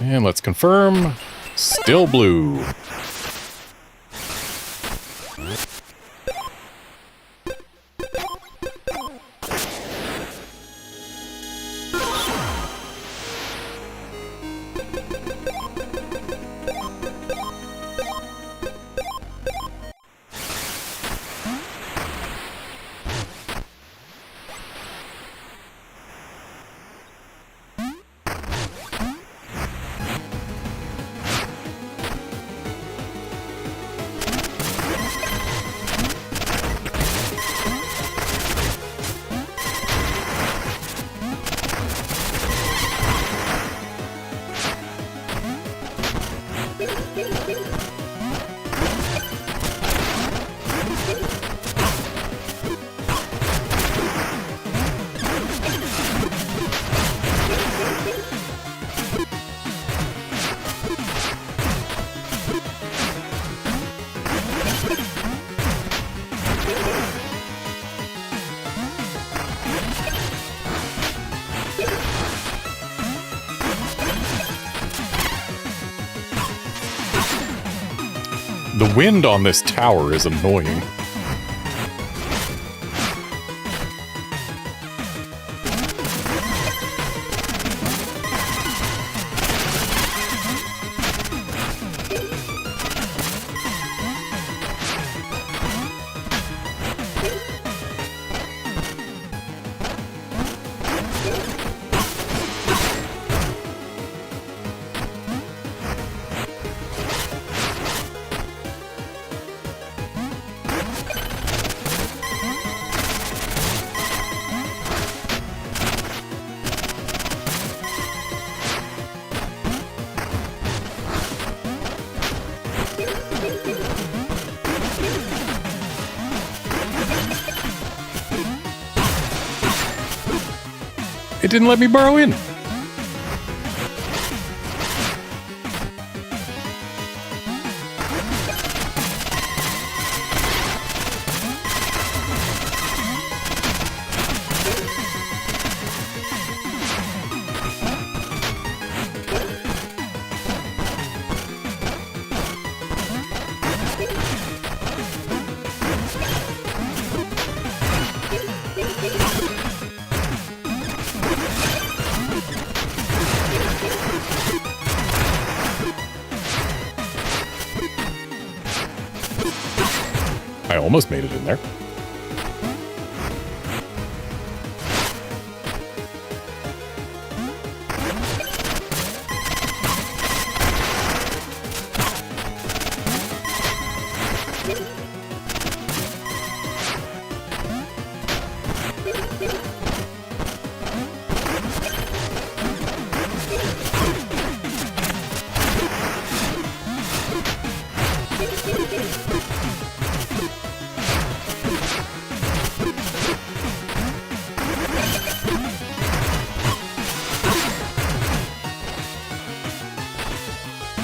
Speaker 1: And let's confirm, still blue. The wind on this tower is annoying. It didn't let me burrow in. I almost made it in there.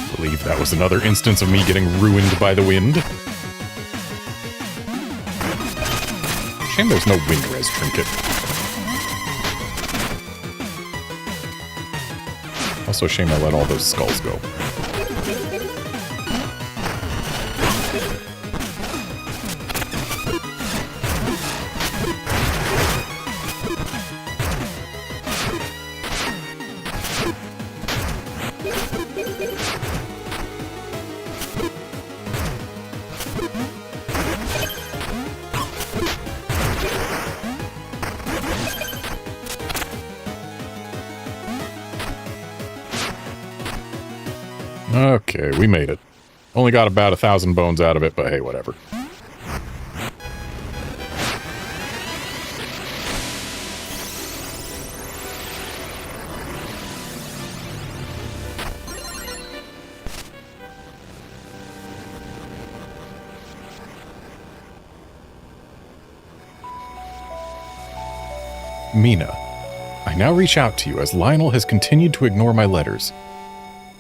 Speaker 1: I believe that was another instance of me getting ruined by the wind. Shame there's no wind res trinket. Also shame I let all those skulls go. Okay, we made it. Only got about 1,000 bones out of it, but hey, whatever. Mina, I now reach out to you as Lionel has continued to ignore my letters.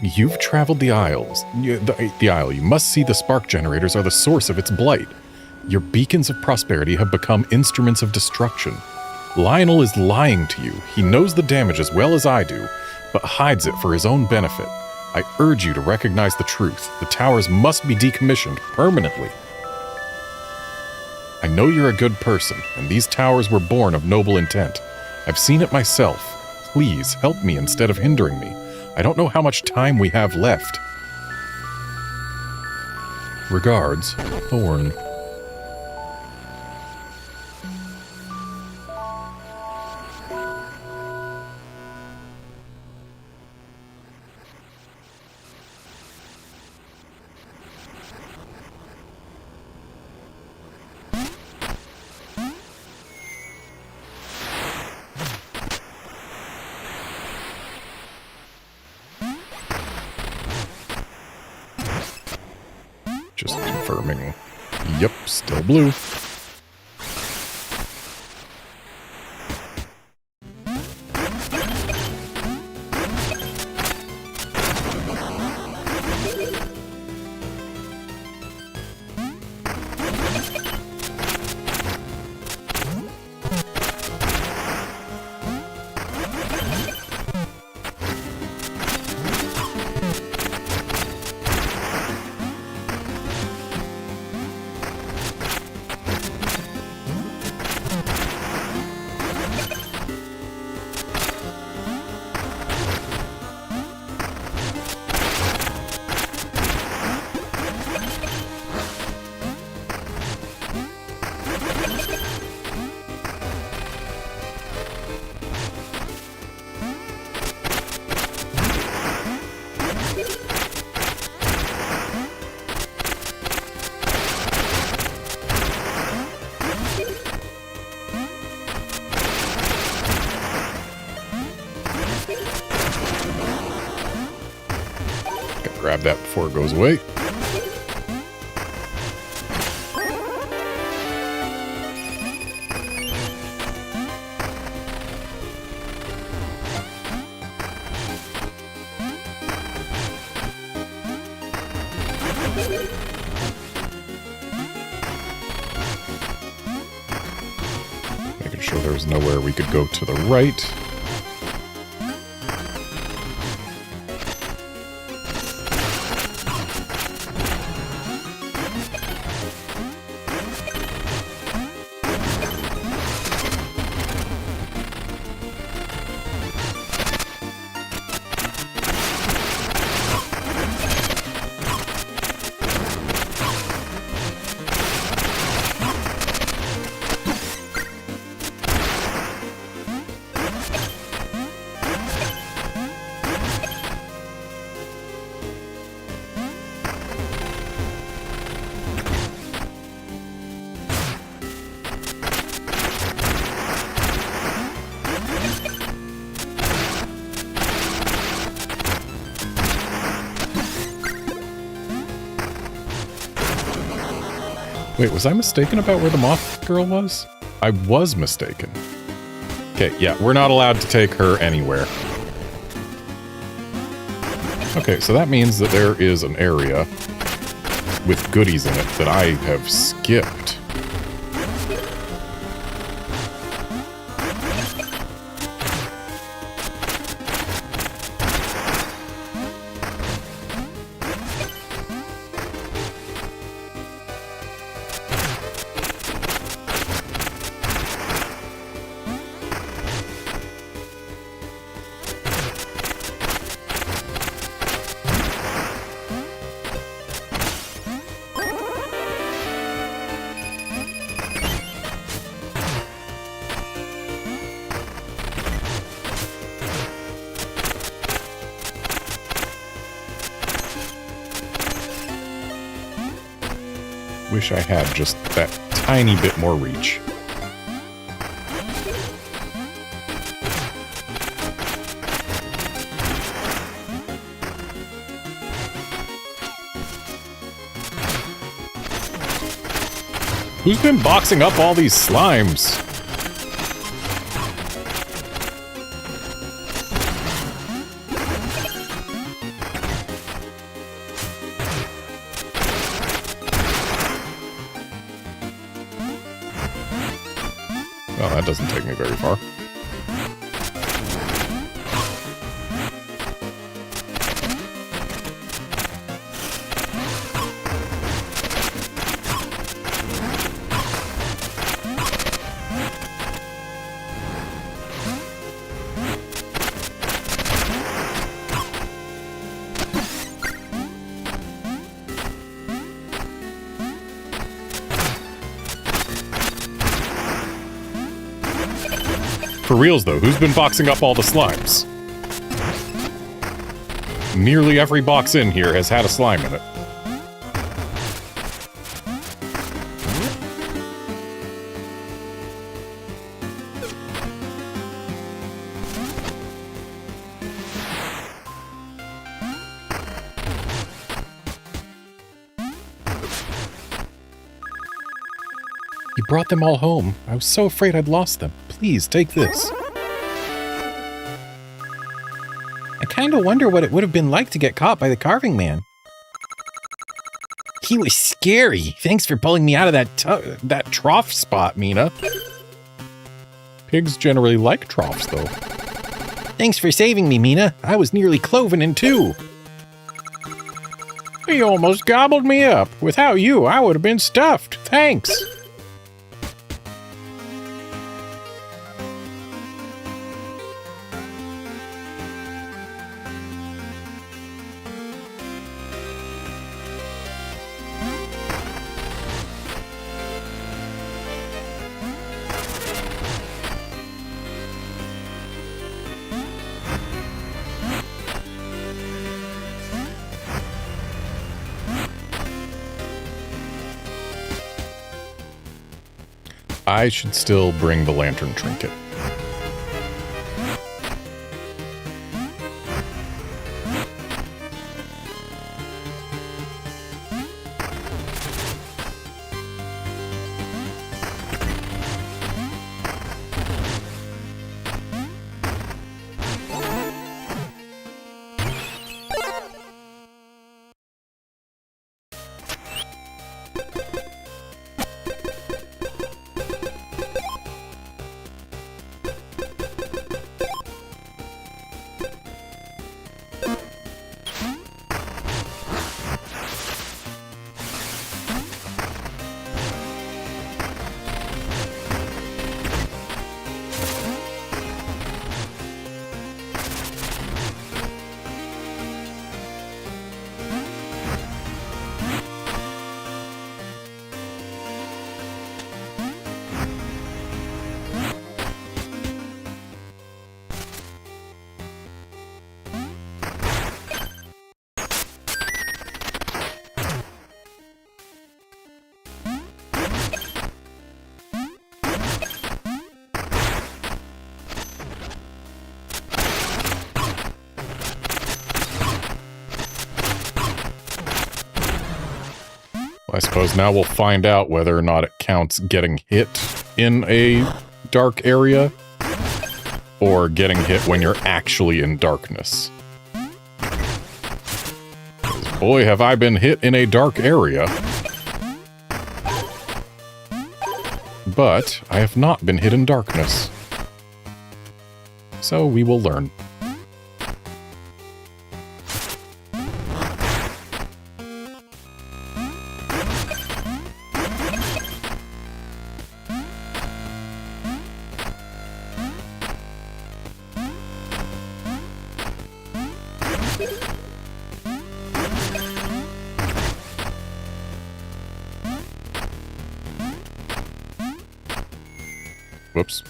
Speaker 1: You've traveled the Isles. The Isle. You must see the spark generators are the source of its blight. Your beacons of prosperity have become instruments of destruction. Lionel is lying to you. He knows the damage as well as I do, but hides it for his own benefit. I urge you to recognize the truth. The towers must be decommissioned permanently. I know you're a good person, and these towers were born of noble intent. I've seen it myself. Please help me instead of hindering me. I don't know how much time we have left. Regards, Thorn. Just confirming. Yep, still blue. Grab that before it goes away. Pretty sure there was nowhere we could go to the right. Wait, was I mistaken about where the moth girl was? I was mistaken. Okay, yeah, we're not allowed to take her anywhere. Okay, so that means that there is an area with goodies in it that I have skipped. Wish I had just that tiny bit more reach. Who's been boxing up all these slimes? Well, that doesn't take me very far. For reals, though, who's been boxing up all the slimes? Nearly every box in here has had a slime in it. You brought them all home. I was so afraid I'd lost them. Please, take this.
Speaker 2: I kind of wonder what it would have been like to get caught by the carving man. He was scary. Thanks for pulling me out of that trough spot, Mina.
Speaker 1: Pigs generally like troughs, though.
Speaker 2: Thanks for saving me, Mina. I was nearly cloven in two.
Speaker 3: He almost gobbled me up. Without you, I would have been stuffed. Thanks.
Speaker 1: I should still bring the lantern trinket. I suppose now we'll find out whether or not it counts getting hit in a dark area or getting hit when you're actually in darkness. Boy, have I been hit in a dark area. But I have not been hit in darkness. So we will learn. Whoops.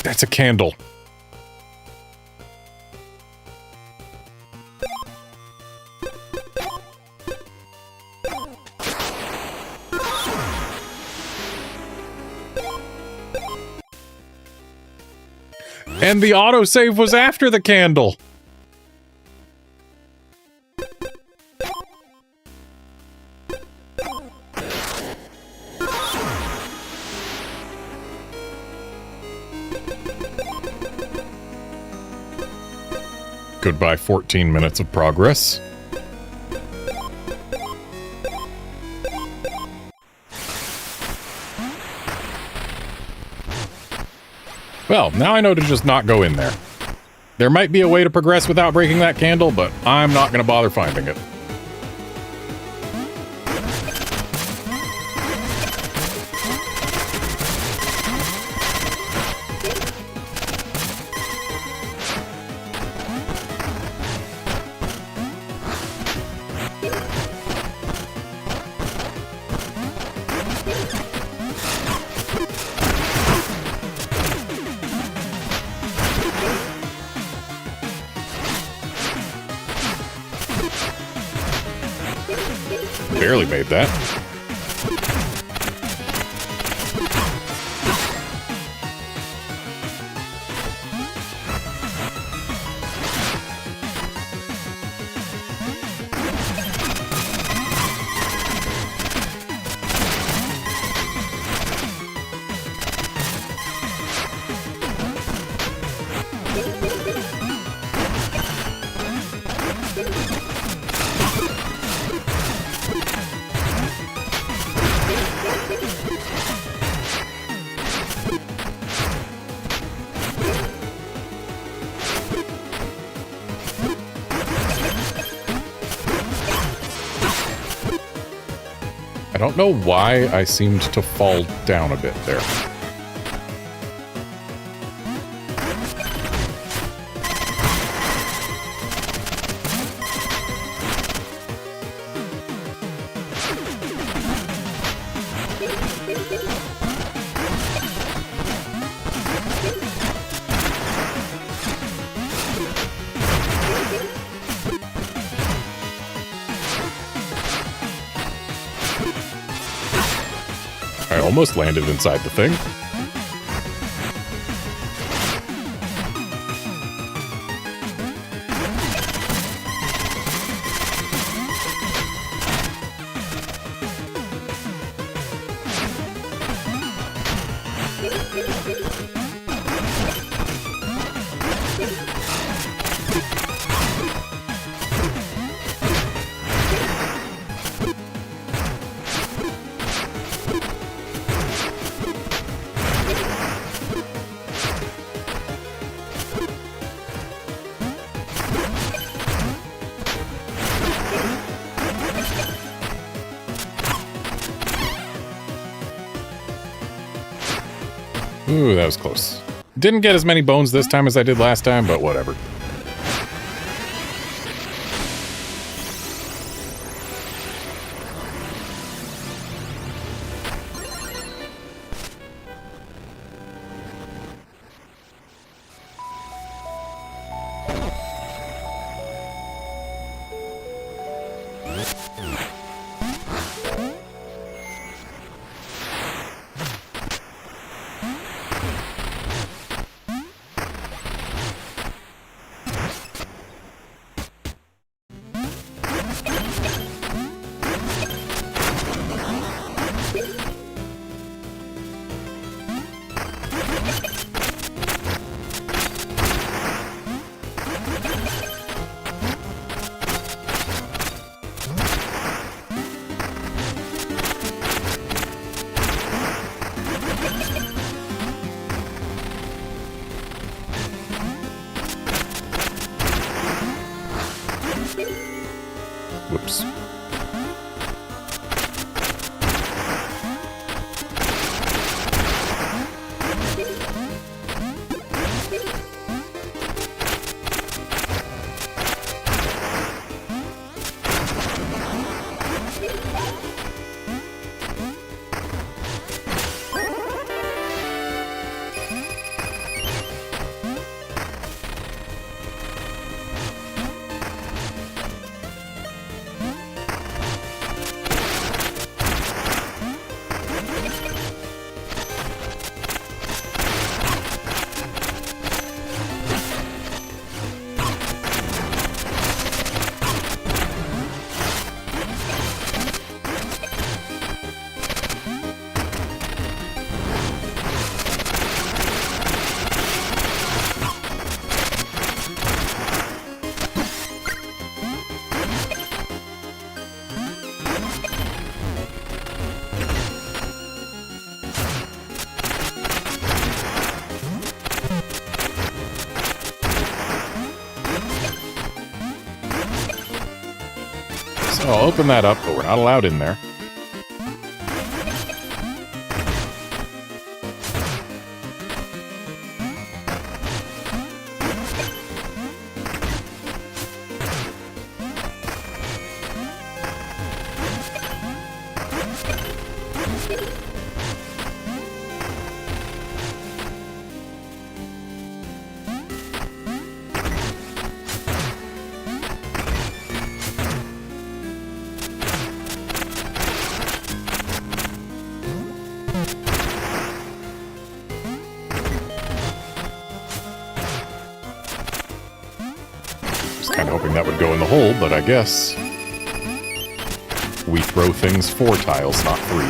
Speaker 1: That's a candle. And the autosave was after the candle. Goodbye, 14 minutes of progress. Well, now I know to just not go in there. There might be a way to progress without breaking that candle, but I'm not going to bother finding it. Barely made that. I don't know why I seemed to fall down a bit there. I almost landed inside the thing. Ooh, that was close. Didn't get as many bones this time as I did last time, but whatever. Whoops. So I'll open that up, but we're not allowed in there. Kind of hoping that would go in the hole, but I guess we throw things 4 tiles, not 3.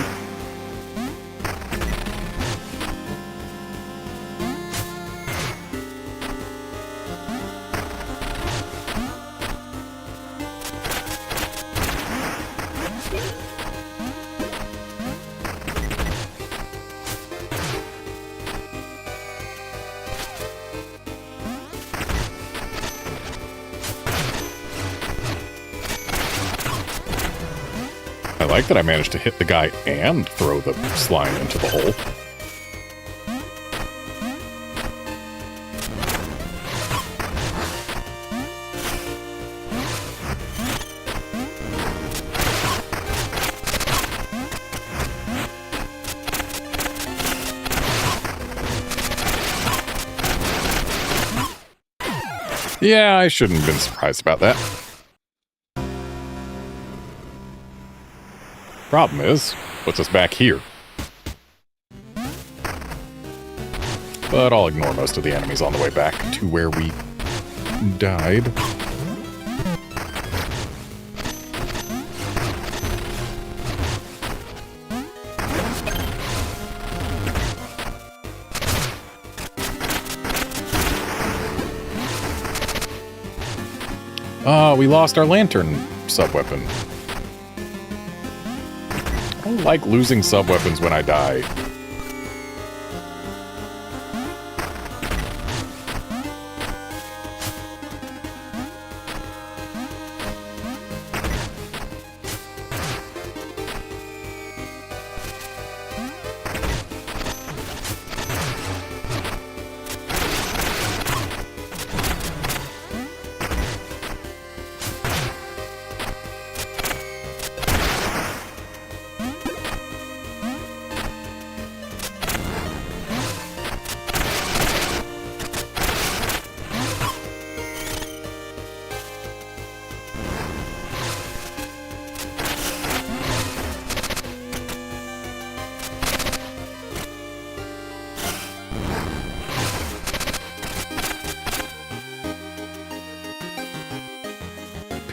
Speaker 1: I like that I managed to hit the guy and throw the slime into the hole. Yeah, I shouldn't have been surprised about that. Problem is, puts us back here. But I'll ignore most of the enemies on the way back to where we died. We lost our lantern sub-weapon. I don't like losing sub-weapons when I die.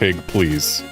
Speaker 1: pig, please.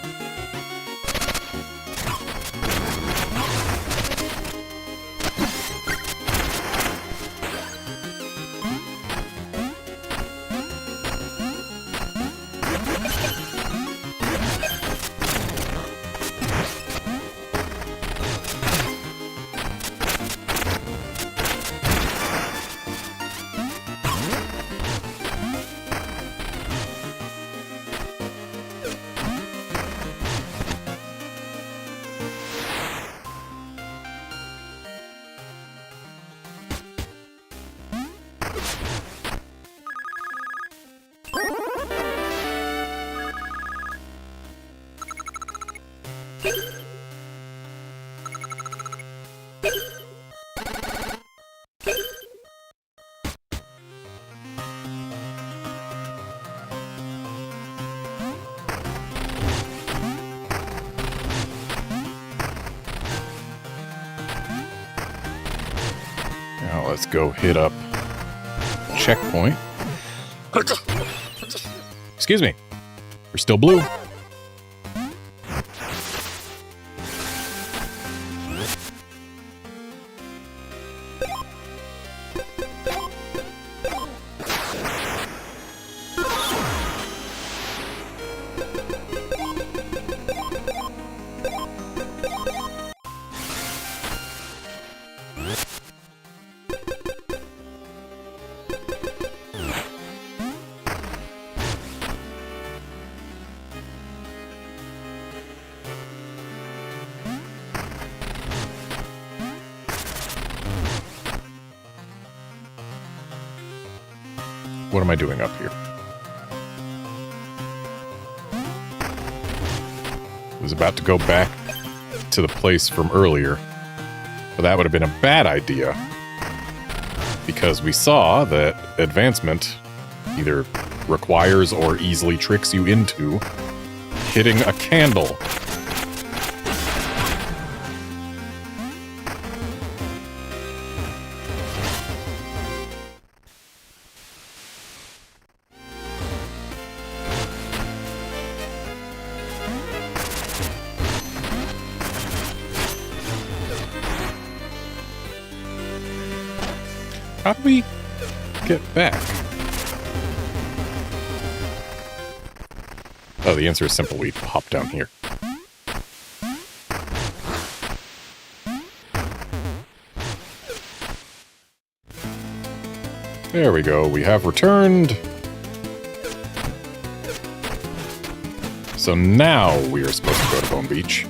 Speaker 1: Now let's go hit up checkpoint. Excuse me. We're still blue. What am I doing up here? I was about to go back to the place from earlier, but that would have been a bad idea because we saw that advancement either requires or easily tricks you into hitting a candle. How do we get back? Oh, the answer is simple. We hop down here. There we go. We have returned. So now we are supposed to go to Bone Beach.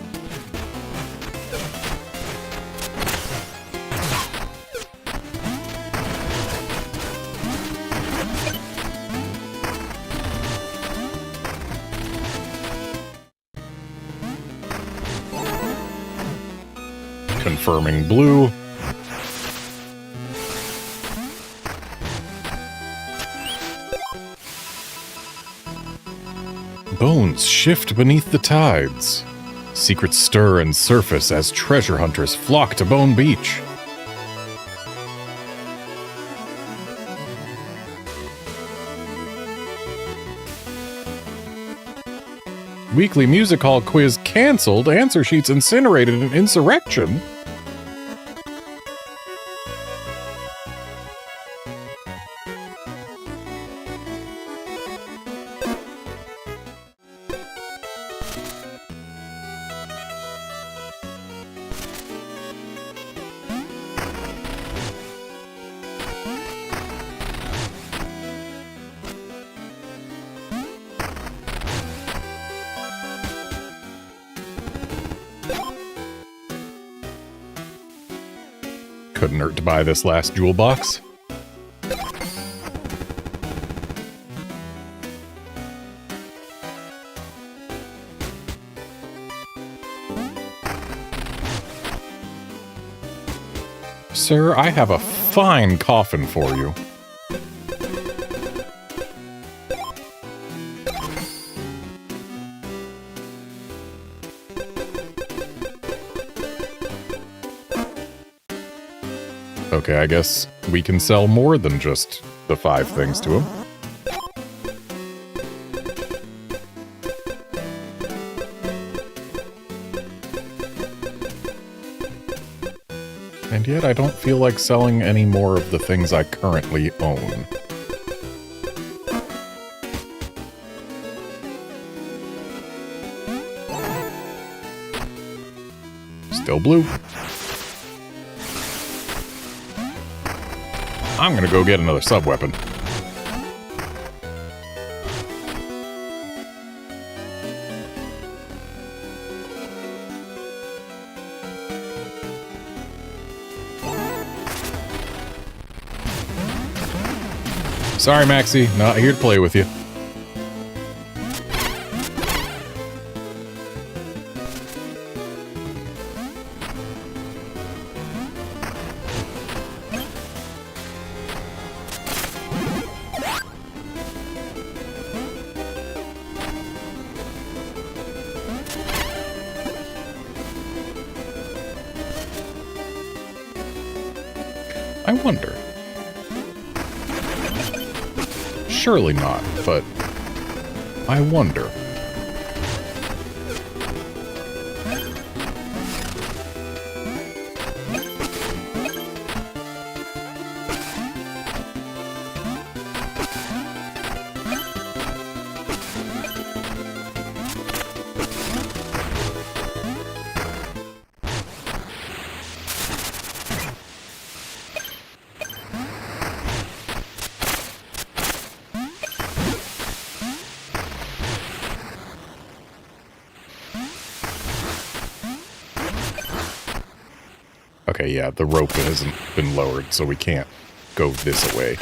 Speaker 1: Confirming blue. Bones shift beneath the tides. Secrets stir and surface as treasure hunters flock to Bone Beach. Weekly music hall quiz canceled. Answer sheets incinerated in insurrection. Couldn't hurt to buy this last jewel box. Sir, I have a fine coffin for you. Okay, I guess we can sell more than just the 5 things to him. And yet I don't feel like selling any more of the things I currently own. Still blue. I'm gonna go get another sub-weapon. Sorry, Maxie. Not here to play with you. I wonder. Surely not, but I wonder. Okay, yeah, the rope hasn't been lowered, so we can't go this way.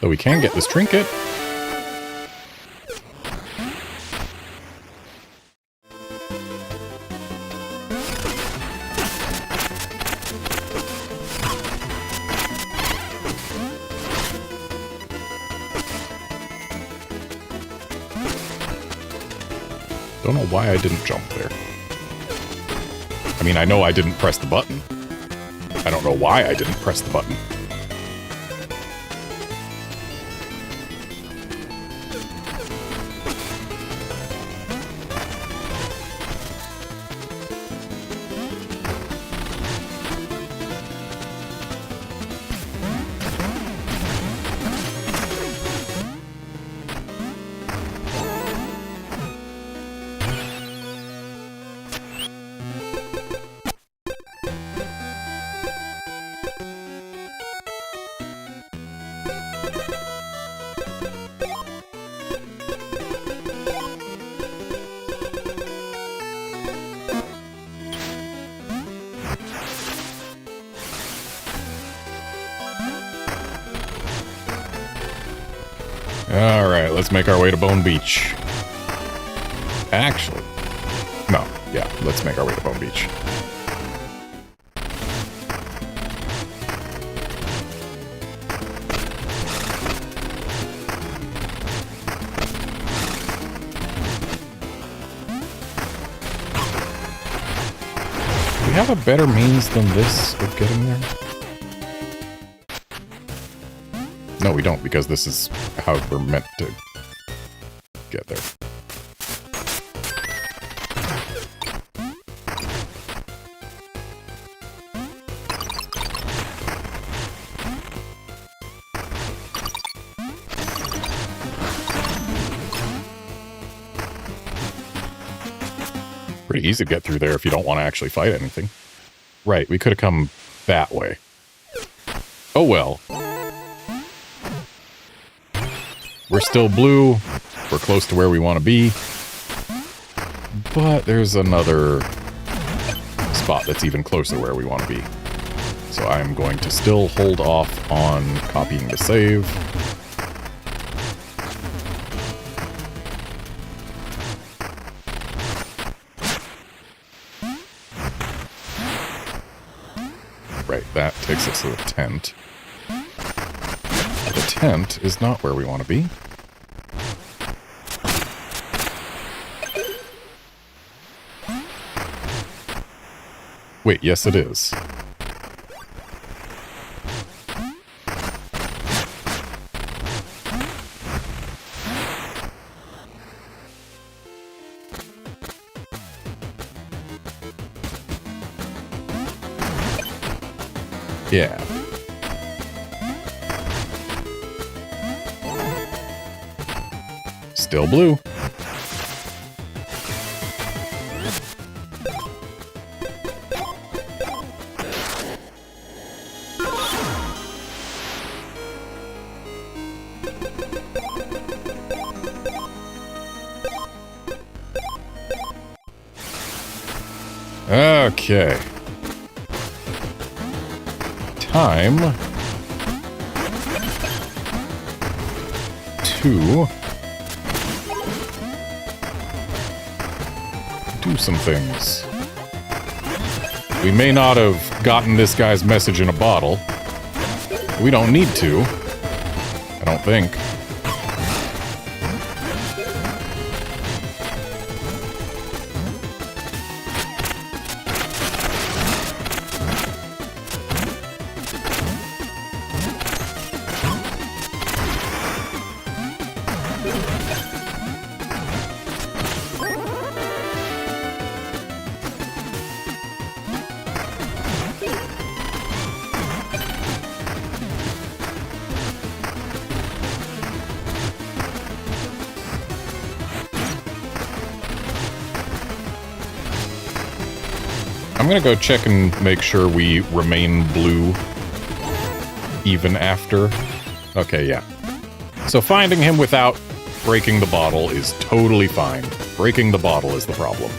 Speaker 1: Though we can get this trinket. Don't know why I didn't jump there. I mean, I know I didn't press the button. I don't know why I didn't press the button. Alright, let's make our way to Bone Beach. Actually, no, yeah, let's make our way to Bone Beach. Do we have a better means than this of getting there? No, we don't, because this is how we're meant to get there. Pretty easy to get through there if you don't want to actually fight anything. Right, we could have come that way. Oh well. We're still blue. We're close to where we want to be. But there's another spot that's even closer where we want to be. So I'm going to still hold off on copying the save. Right, that takes us to the tent. The tent is not where we want to be. Wait, yes it is. Yeah. Still blue. Okay. Time to do some things. We may not have gotten this guy's message in a bottle. We don't need to. I don't think. I'm gonna go check and make sure we remain blue even after. Okay, yeah. So finding him without breaking the bottle is totally fine. Breaking the bottle is the problem.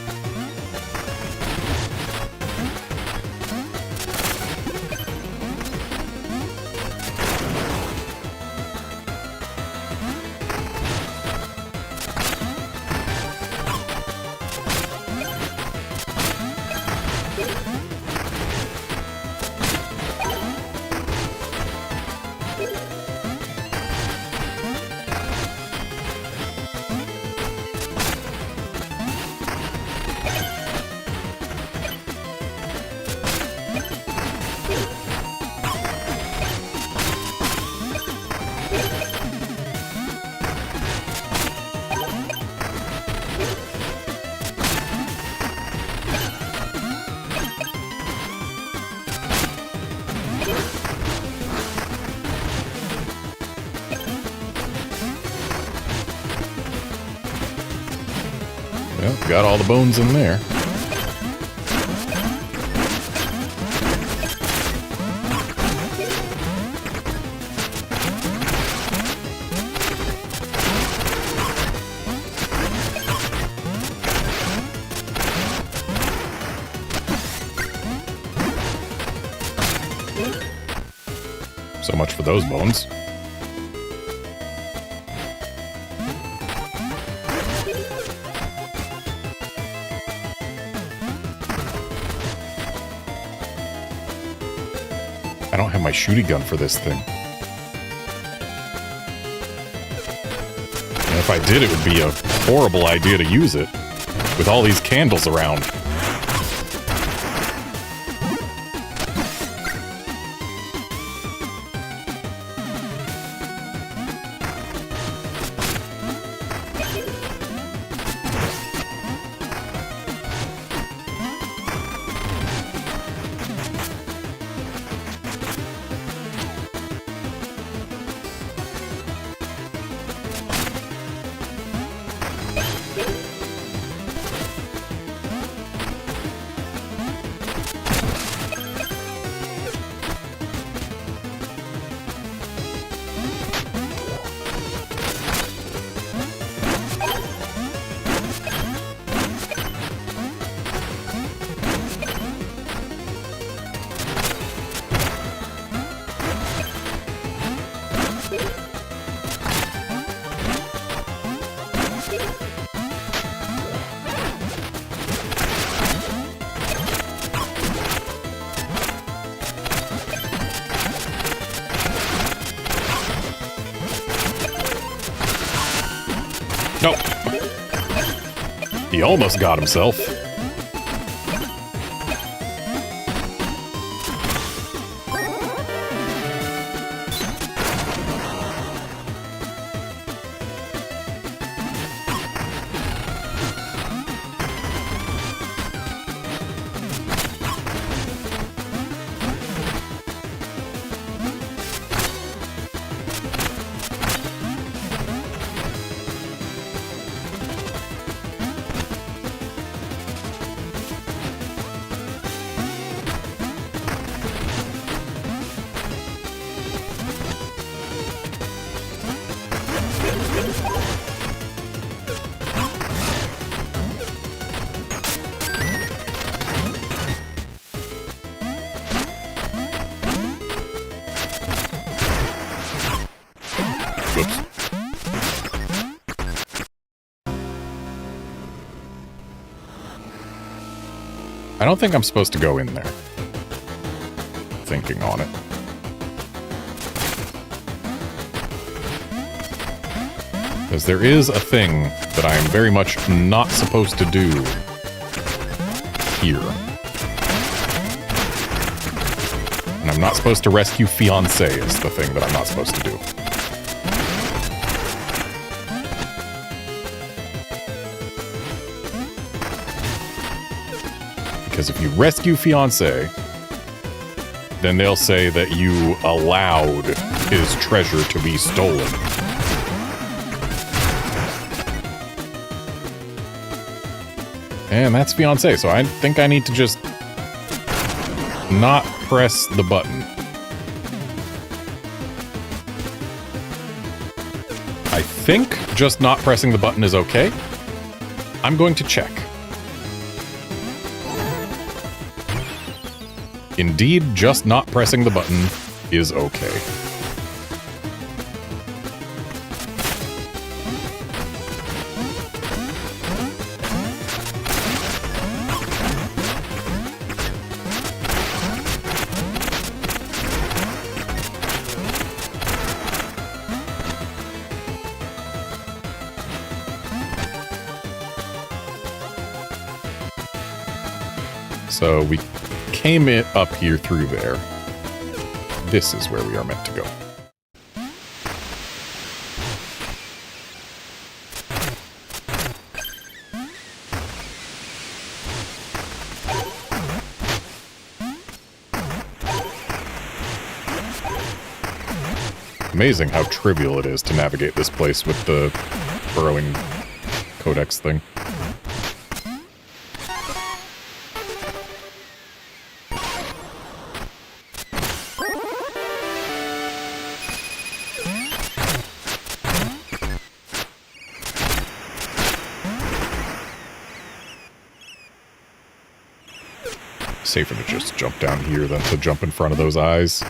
Speaker 1: Well, got all the bones in there. So much for those bones. I don't have my shooting gun for this thing. And if I did, it would be a horrible idea to use it with all these candles around. Nope. He almost got himself. I don't think I'm supposed to go in there. Thinking on it. Because there is a thing that I am very much not supposed to do here. And I'm not supposed to rescue fiancé is the thing that I'm not supposed to do. Because if you rescue fiancé, then they'll say that you allowed his treasure to be stolen. And that's fiancé, so I think I need to just not press the button. I think just not pressing the button is okay. I'm going to check. Indeed, just not pressing the button is okay. So we came up here through there. This is where we are meant to go. Amazing how trivial it is to navigate this place with the burrowing codex thing. Safer to just jump down here than to jump in front of those eyes.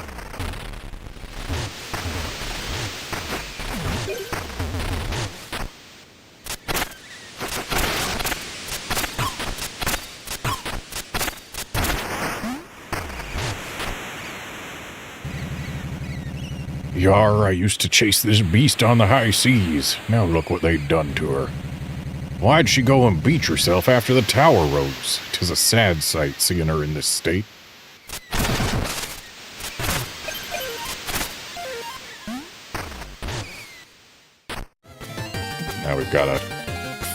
Speaker 2: Yar, I used to chase this beast on the high seas. Now look what they've done to her. Why'd she go and beach herself after the tower rose? 'Tis a sad sight seeing her in this state.
Speaker 1: Now we've got a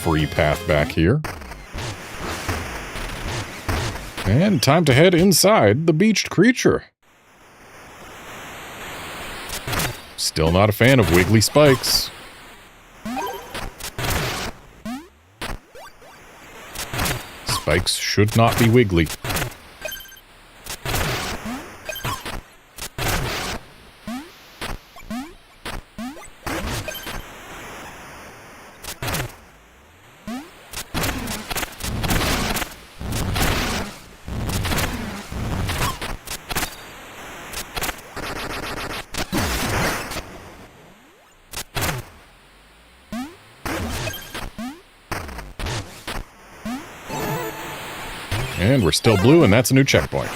Speaker 1: free path back here. And time to head inside the beached creature. Still not a fan of wiggly spikes. Spikes should not be wiggly. And we're still blue, and that's a new checkpoint.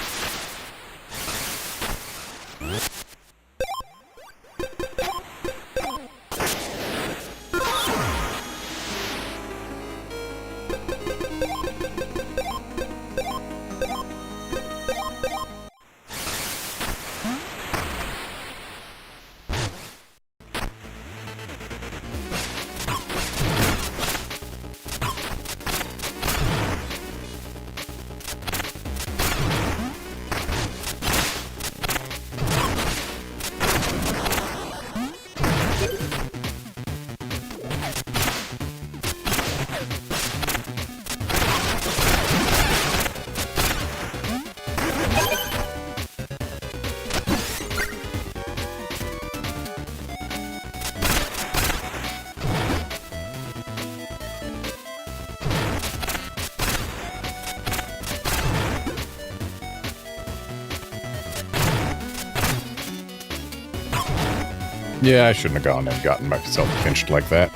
Speaker 1: Yeah, I shouldn't have gone and gotten myself pinched like that.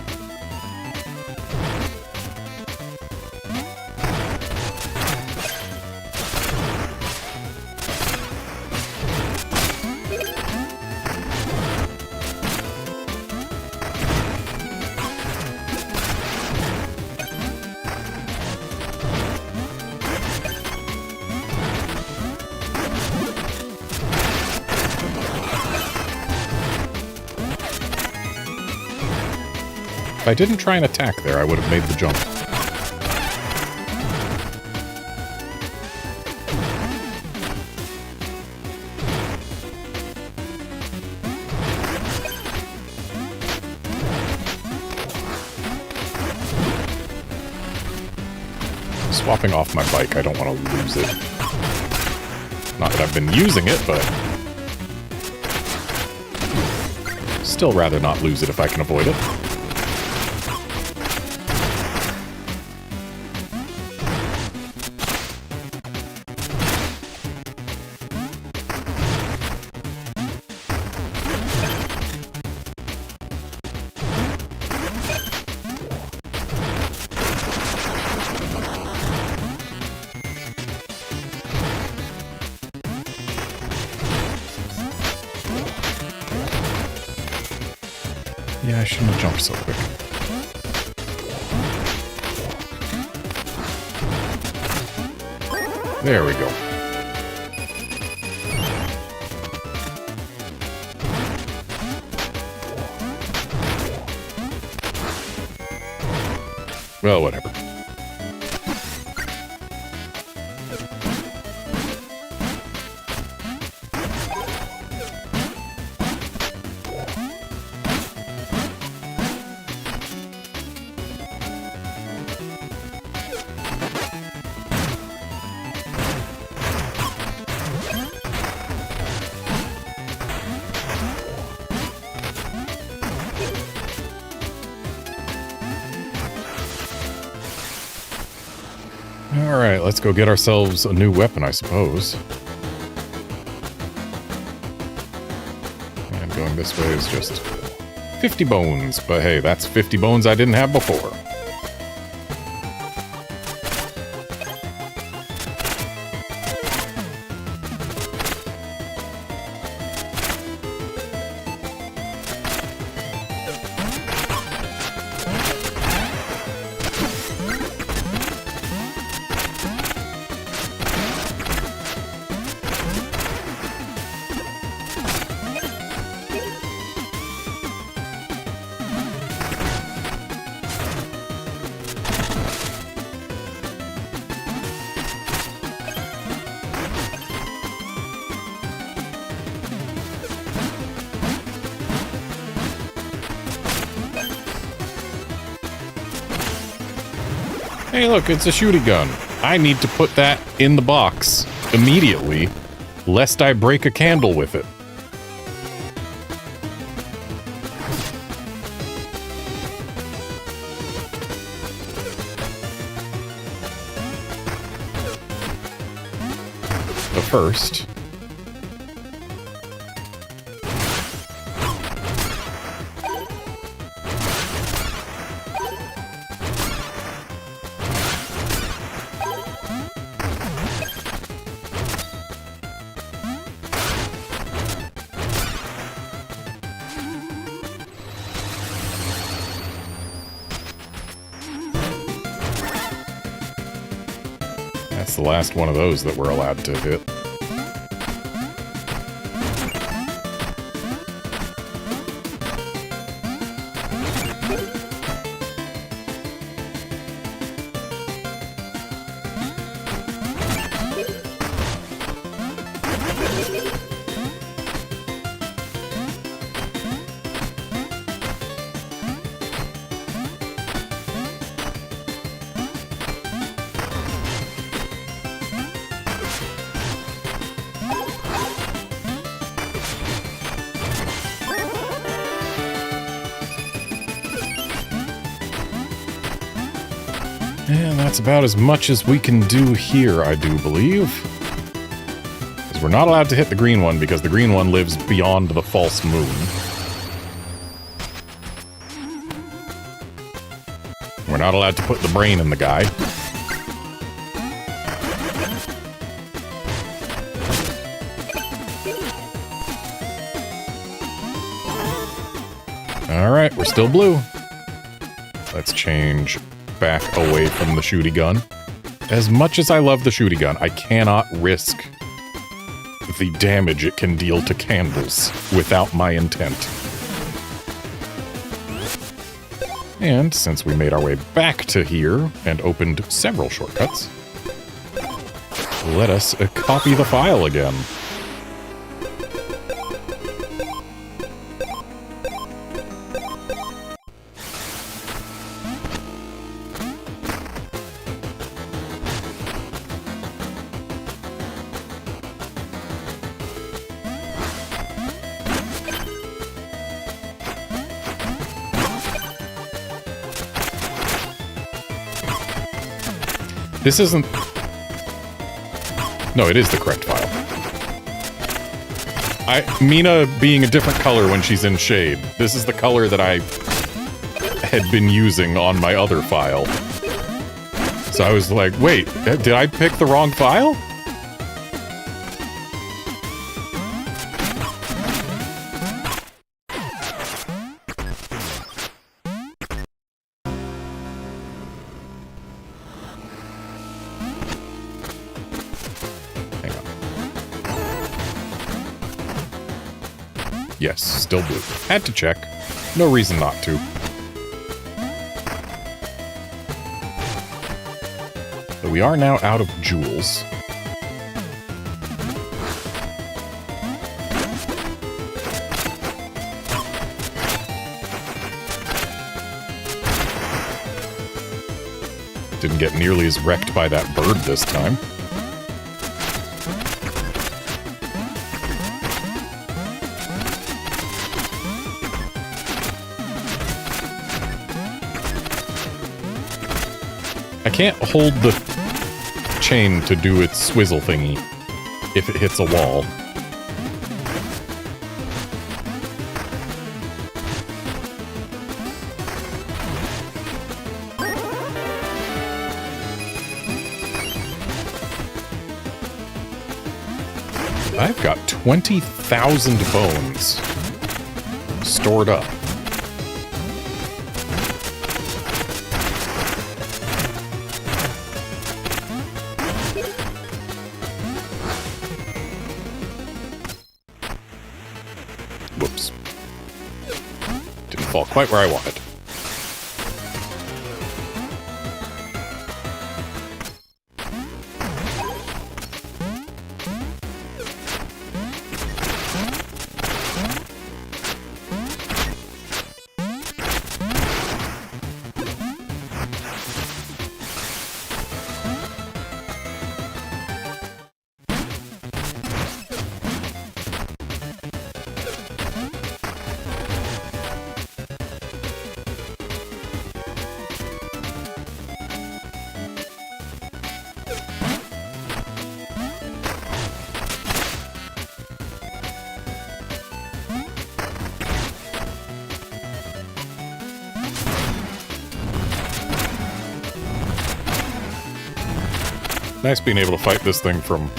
Speaker 1: If I didn't try and attack there, I would have made the jump. Swapping off my bike, I don't want to lose it. Not that I've been using it, but... still rather not lose it if I can avoid it. Yeah, I shouldn't have jumped so quick. There we go. Well, whatever. Alright, let's go get ourselves a new weapon, I suppose. And going this way is just 50 bones, but hey, that's 50 bones I didn't have before. Hey, look, it's a shooty gun. I need to put that in the box immediately, lest I break a candle with it. But first... That's the last one of those that we're allowed to hit. And that's about as much as we can do here, I do believe. Because we're not allowed to hit the green one, because the green one lives beyond the false moon. We're not allowed to put the brain in the guy. Alright, we're still blue. Let's change back away from the shooty gun. As much as I love the shooty gun, I cannot risk the damage it can deal to candles without my intent. And since we made our way back to here and opened several shortcuts, let us copy the file again. This isn't... No, it is the correct file. Mina being a different color when she's in shade. This is the color that I had been using on my other file. So I was like, wait, did I pick the wrong file? Yes, still blue. Had to check. No reason not to. So we are now out of jewels. Didn't get nearly as wrecked by that bird this time. I can't hold the chain to do its swizzle thingy if it hits a wall. I've got 20,000 bones stored up. Whoops. Didn't fall quite where I wanted. Nice being able to fight this thing from...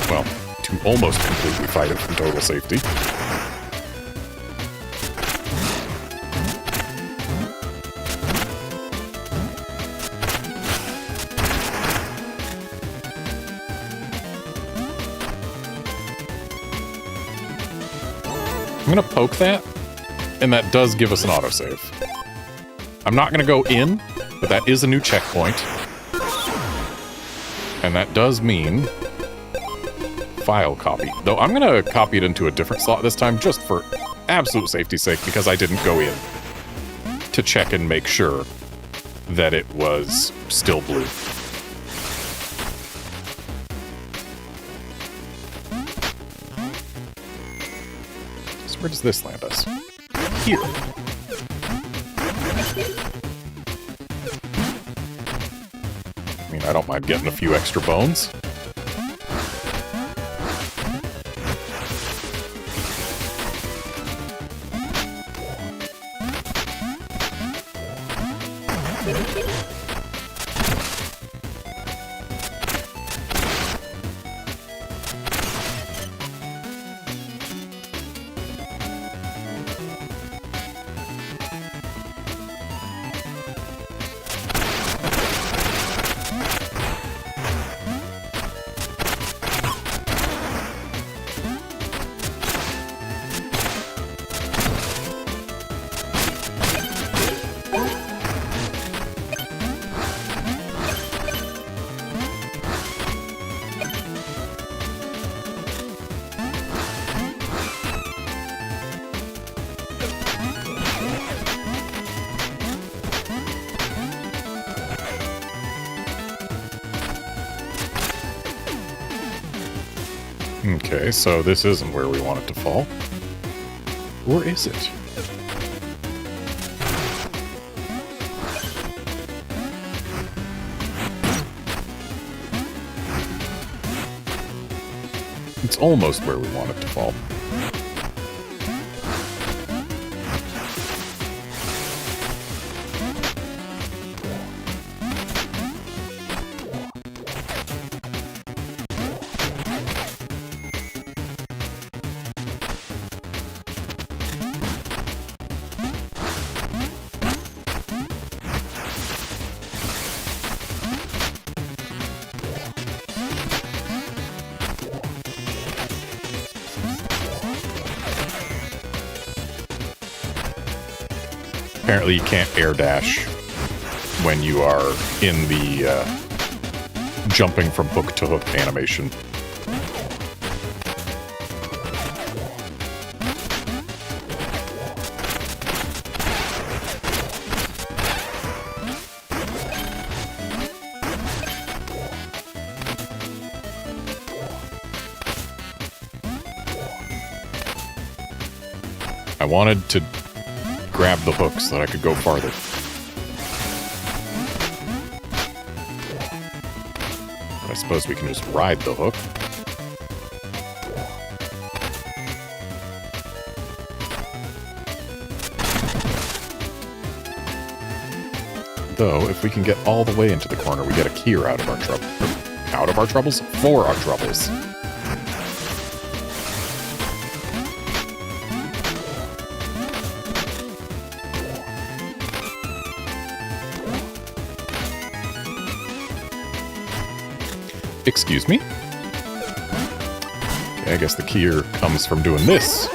Speaker 1: well, to almost completely fight it from total safety. I'm gonna poke that, and that does give us an autosave. I'm not gonna go in, but that is a new checkpoint. And that does mean file copy. Though I'm gonna copy it into a different slot this time, just for absolute safety's sake, because I didn't go in to check and make sure that it was still blue. So where does this land us? Here. I don't mind getting a few extra bones. Okay, so this isn't where we want it to fall. Or is it? It's almost where we want it to fall. Apparently you can't air dash when you are in the jumping from hook to hook animation. I wanted to grab the hook so that I could go farther. But I suppose we can just ride the hook. Though, if we can get all the way into the corner, we get a cure out of our trouble. Out of our troubles? For our troubles. Excuse me? Okay, I guess the key comes from doing this.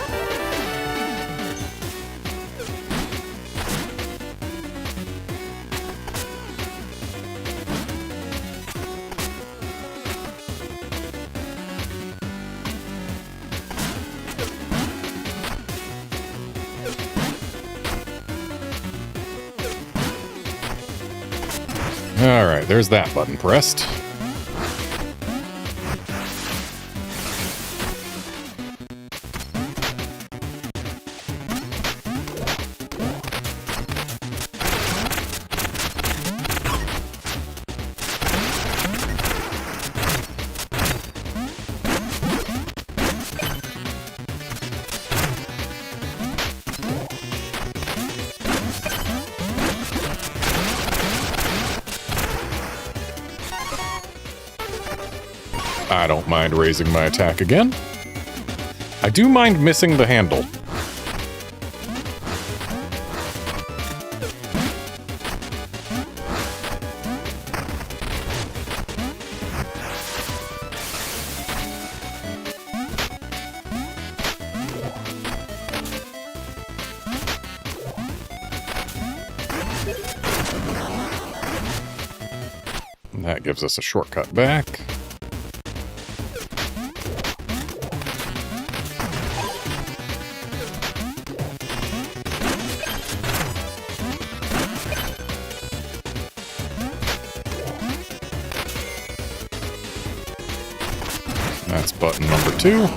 Speaker 1: Alright, there's that button pressed. I don't mind raising my attack again. I do mind missing the handle. And that gives us a shortcut back. That's button number 2.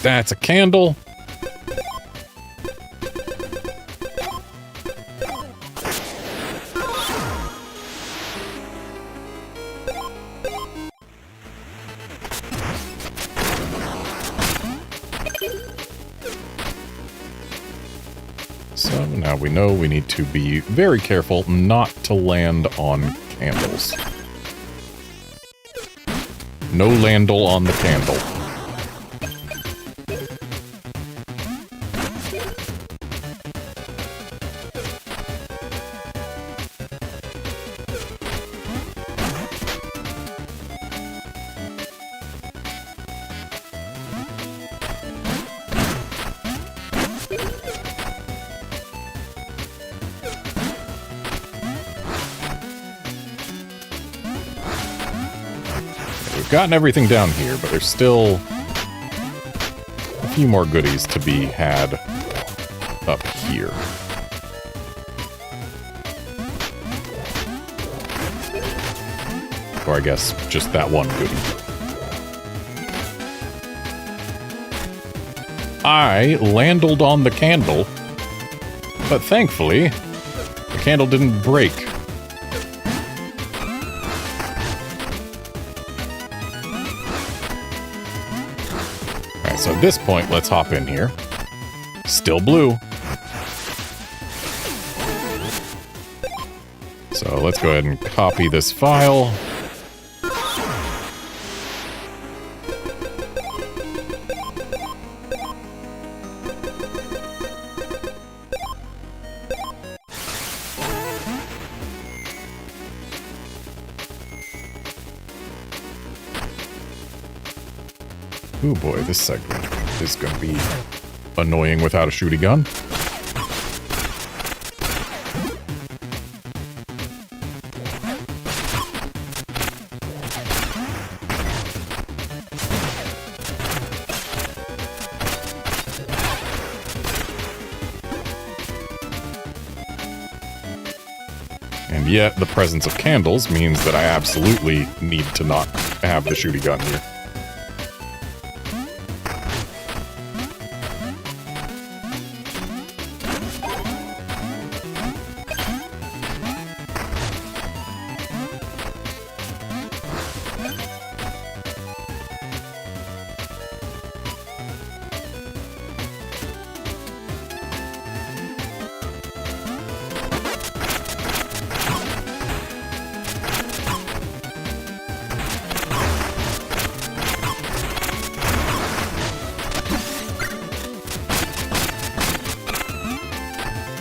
Speaker 1: That's a candle. So now we know we need to be very careful not to land on candles. No landle on the candle. We've gotten everything down here, but there's still a few more goodies to be had up here. Or I guess just that one goodie. I landed on the candle, but thankfully, the candle didn't break. Alright, so at this point, let's hop in here. Still blue. So let's go ahead and copy this file. Oh boy, this segment is going to be annoying without a shooty gun. And yet, the presence of candles means that I absolutely need to not have the shooty gun here.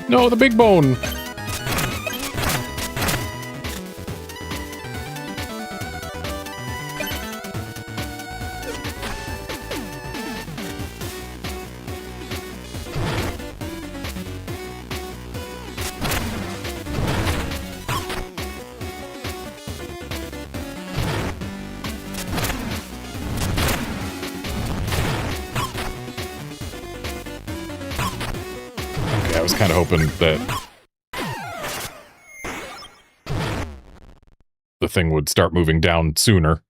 Speaker 1: No, the big bone! I was kind of hoping that the thing would start moving down sooner.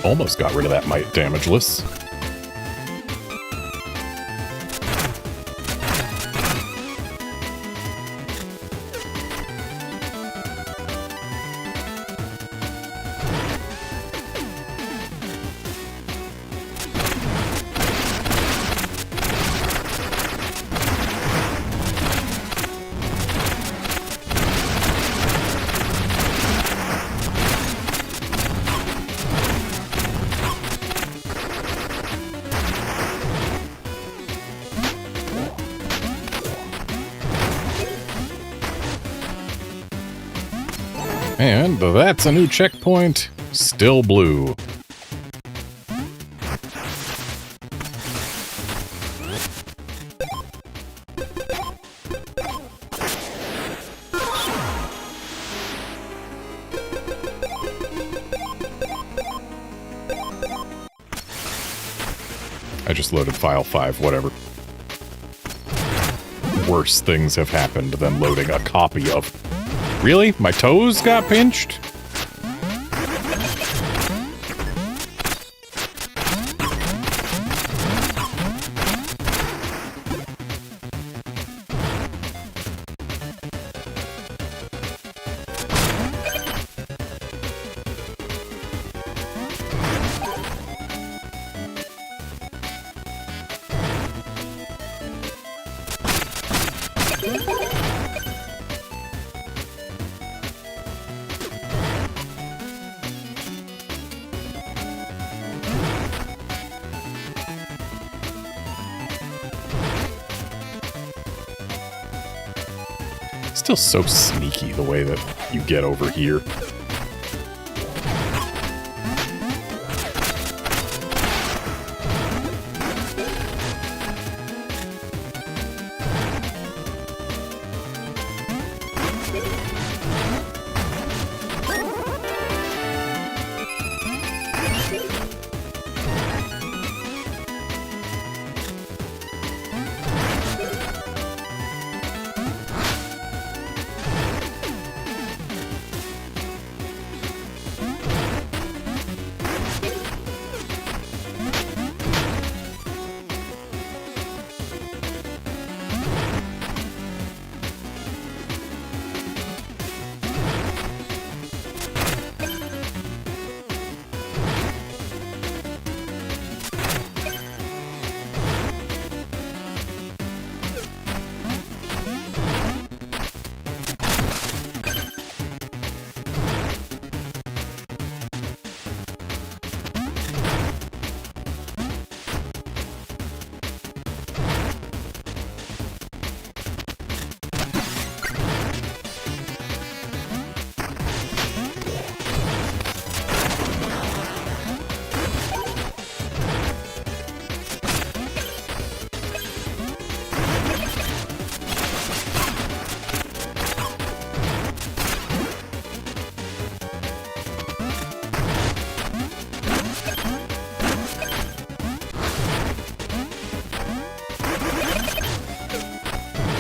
Speaker 1: Almost got rid of that mite damageless. And that's a new checkpoint, still blue. I just loaded file 5, whatever. Worse things have happened than loading a copy of... Really? My toes got pinched? Still so sneaky the way that you get over here.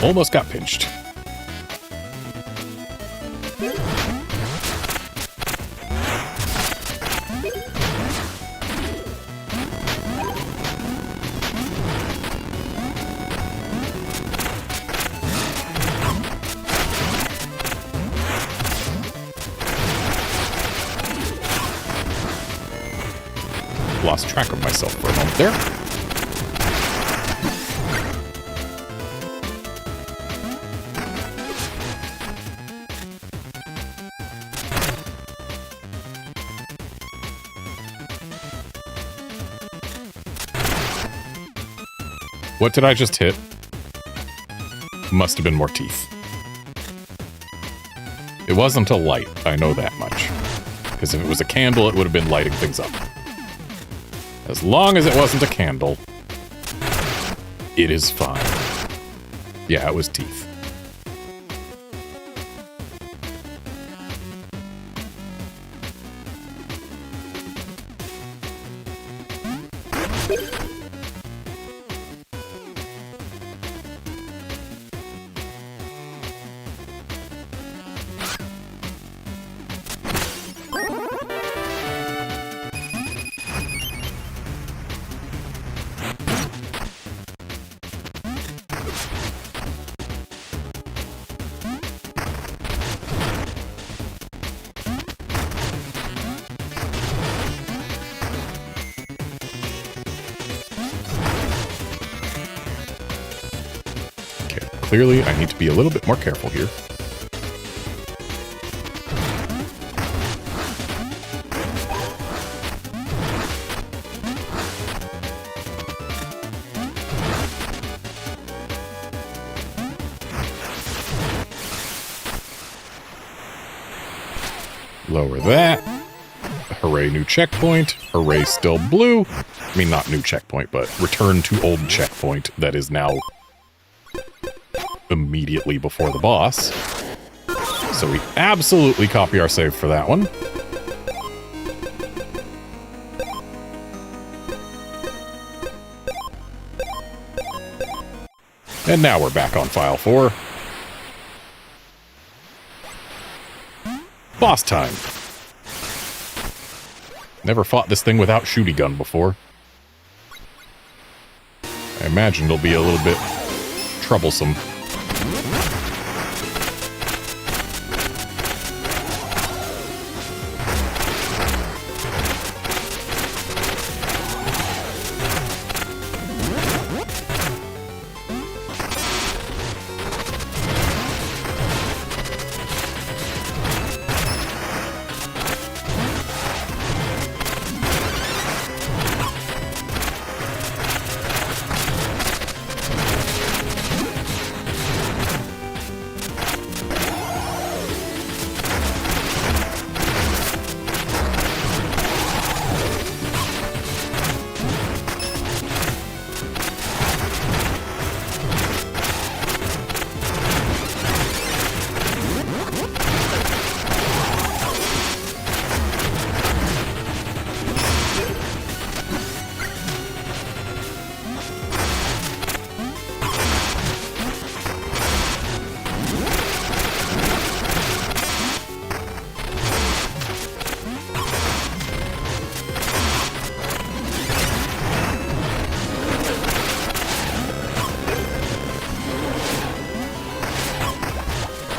Speaker 1: Almost got pinched. Lost track of myself for a moment there. What did I just hit? Must have been more teeth. It wasn't a light, I know that much. Because if it was a candle, it would have been lighting things up. As long as it wasn't a candle, it is fine. Yeah, it was teeth. Clearly, I need to be a little bit more careful here. Lower that. Hooray, new checkpoint. Hooray, still blue. I mean, not new checkpoint, but return to old checkpoint that is now immediately before the boss. So we absolutely copy our save for that one. And now we're back on file 4. Boss time. Never fought this thing without shooty gun before. I imagine it'll be a little bit troublesome.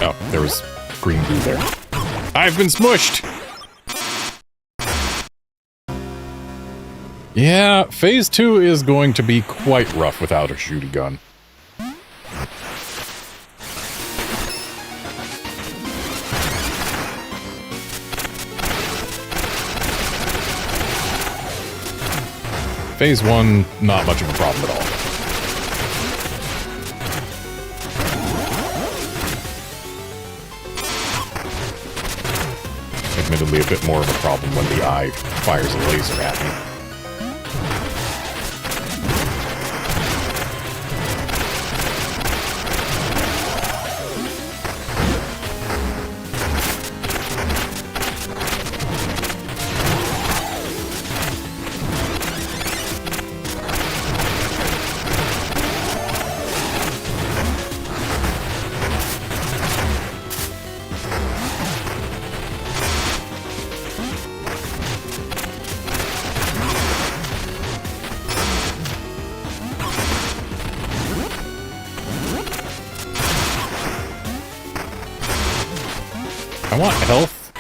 Speaker 1: Oh, there was green goo there. I've been smushed! Yeah, Phase 2 is going to be quite rough without a shooty gun. Phase 1, not much of a problem at all. Admittedly, a bit more of a problem when the eye fires a laser at me. I want health,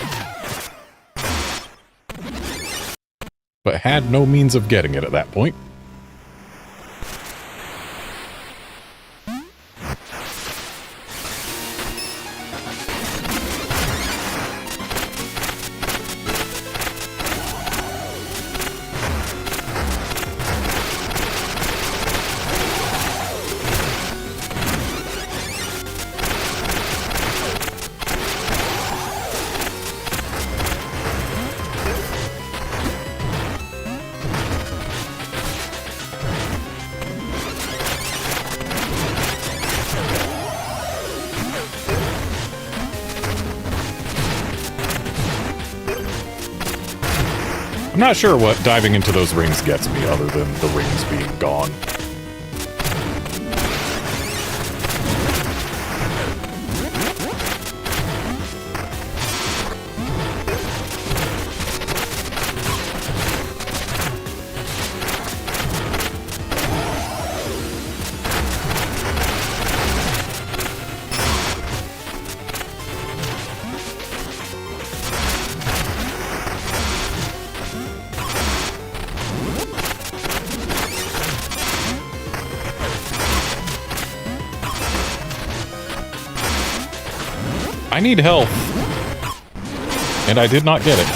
Speaker 1: but had no means of getting it at that point. I'm not sure what diving into those rings gets me other than the rings being gone. I need health, and I did not get it.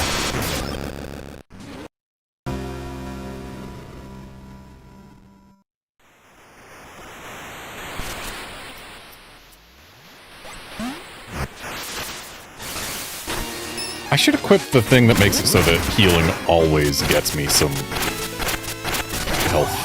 Speaker 1: I should equip the thing that makes it so that healing always gets me some health.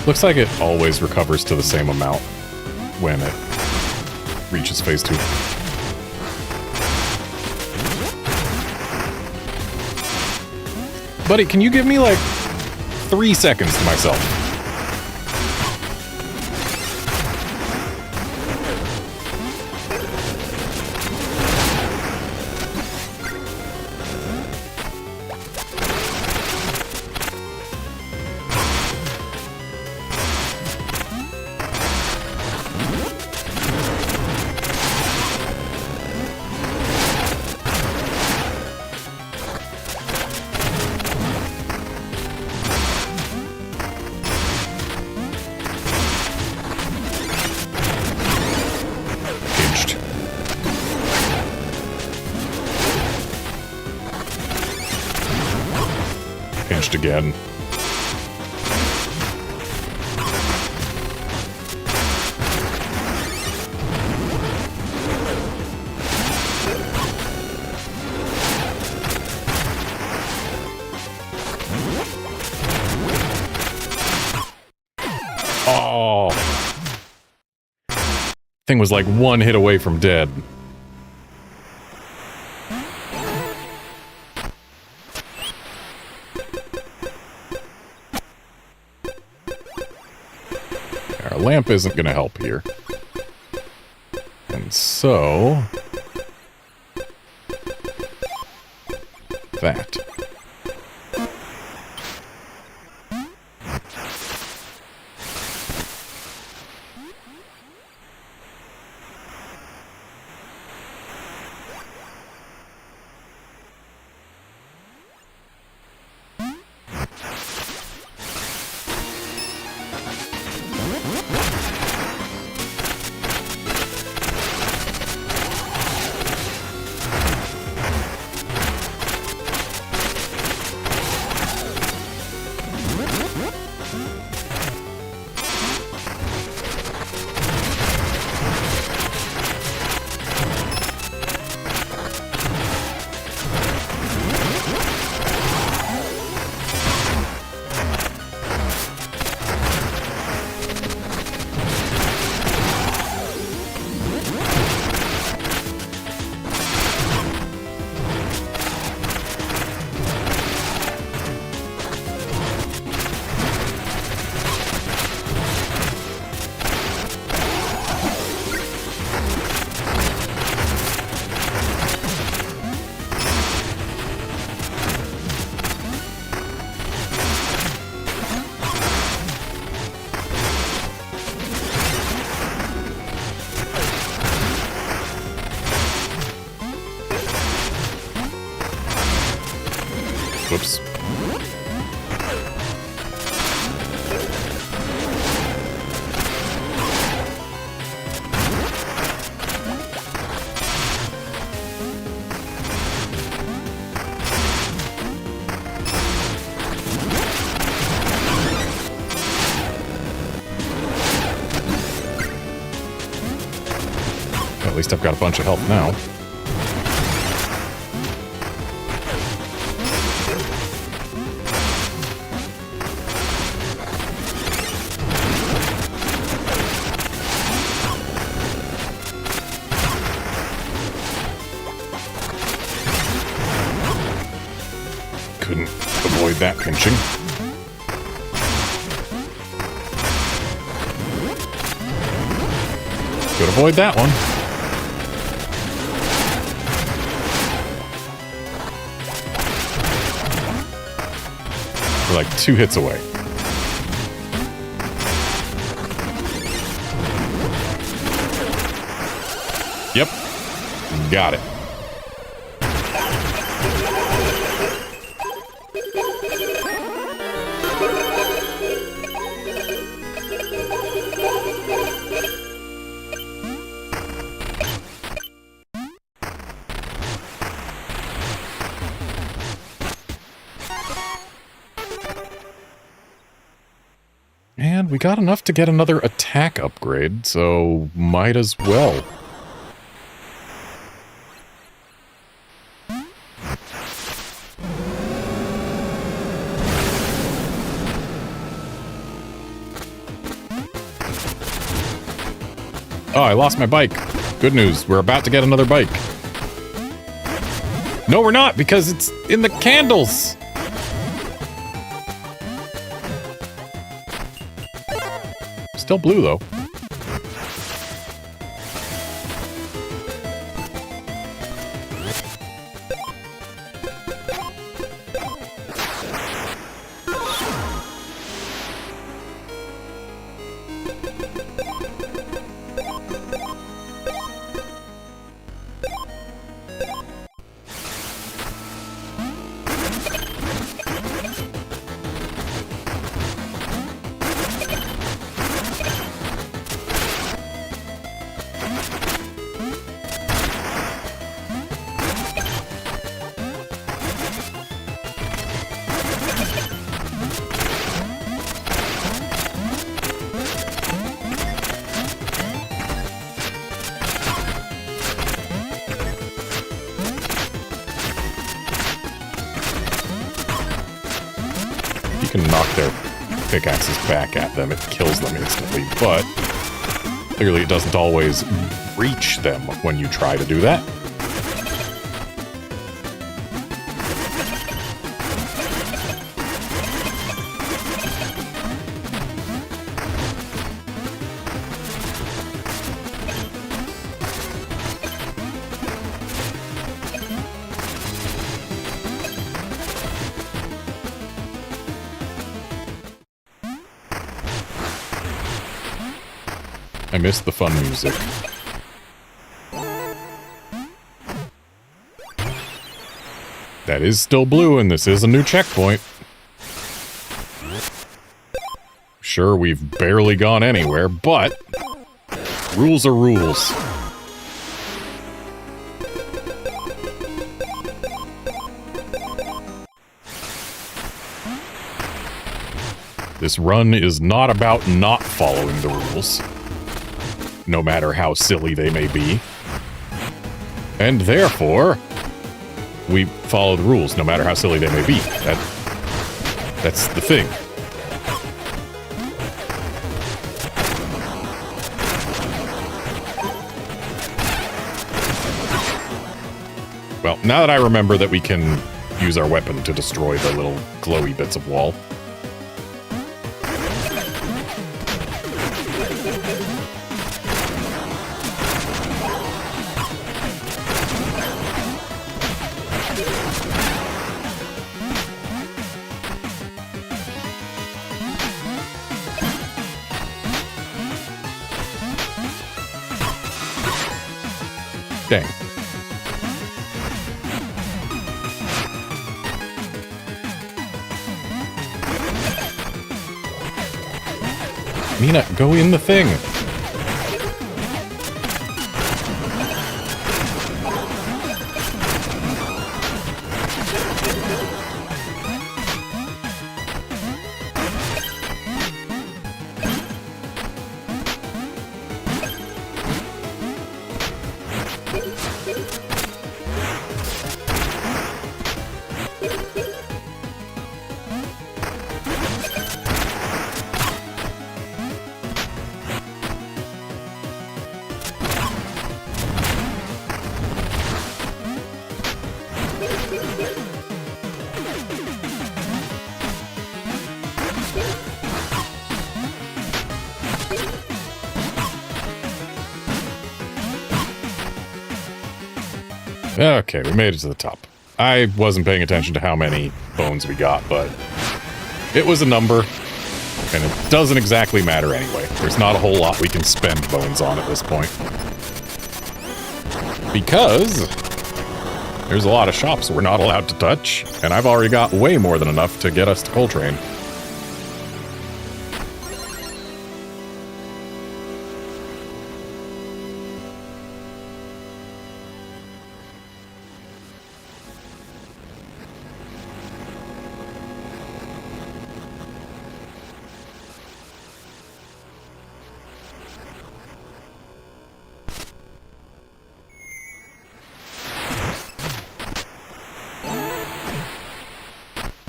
Speaker 1: Looks like it always recovers to the same amount when it reaches phase 2. Buddy, can you give me like 3 seconds to myself? Again. Oh. Thing was like 1 hit away from dead. Lamp isn't going to help here. And so... that. Whoops. At least I've got a bunch of health now. Couldn't avoid that pinching. Could avoid that one. We're like 2 hits away. Yep. Got it. And we got enough to get another attack upgrade, so might as well. Oh, I lost my bike. Good news, we're about to get another bike. No, we're not, because it's in the candles. Still blue, though. Can knock their pickaxes back at them, it kills them instantly, but clearly it doesn't always reach them when you try to do that. I missed the fun music. That is still blue, and this is a new checkpoint. Sure, we've barely gone anywhere, but rules are rules. This run is not about not following the rules, no matter how silly they may be. And therefore, we follow the rules, no matter how silly they may be. That's the thing. Well, now that I remember that we can use our weapon to destroy the little glowy bits of wall. Dang. Mina, go in the thing. Okay, we made it to the top. I wasn't paying attention to how many bones we got, but it was a number, and it doesn't exactly matter anyway. There's not a whole lot we can spend bones on at this point. Because there's a lot of shops we're not allowed to touch, and I've already got way more than enough to get us to Coltrane.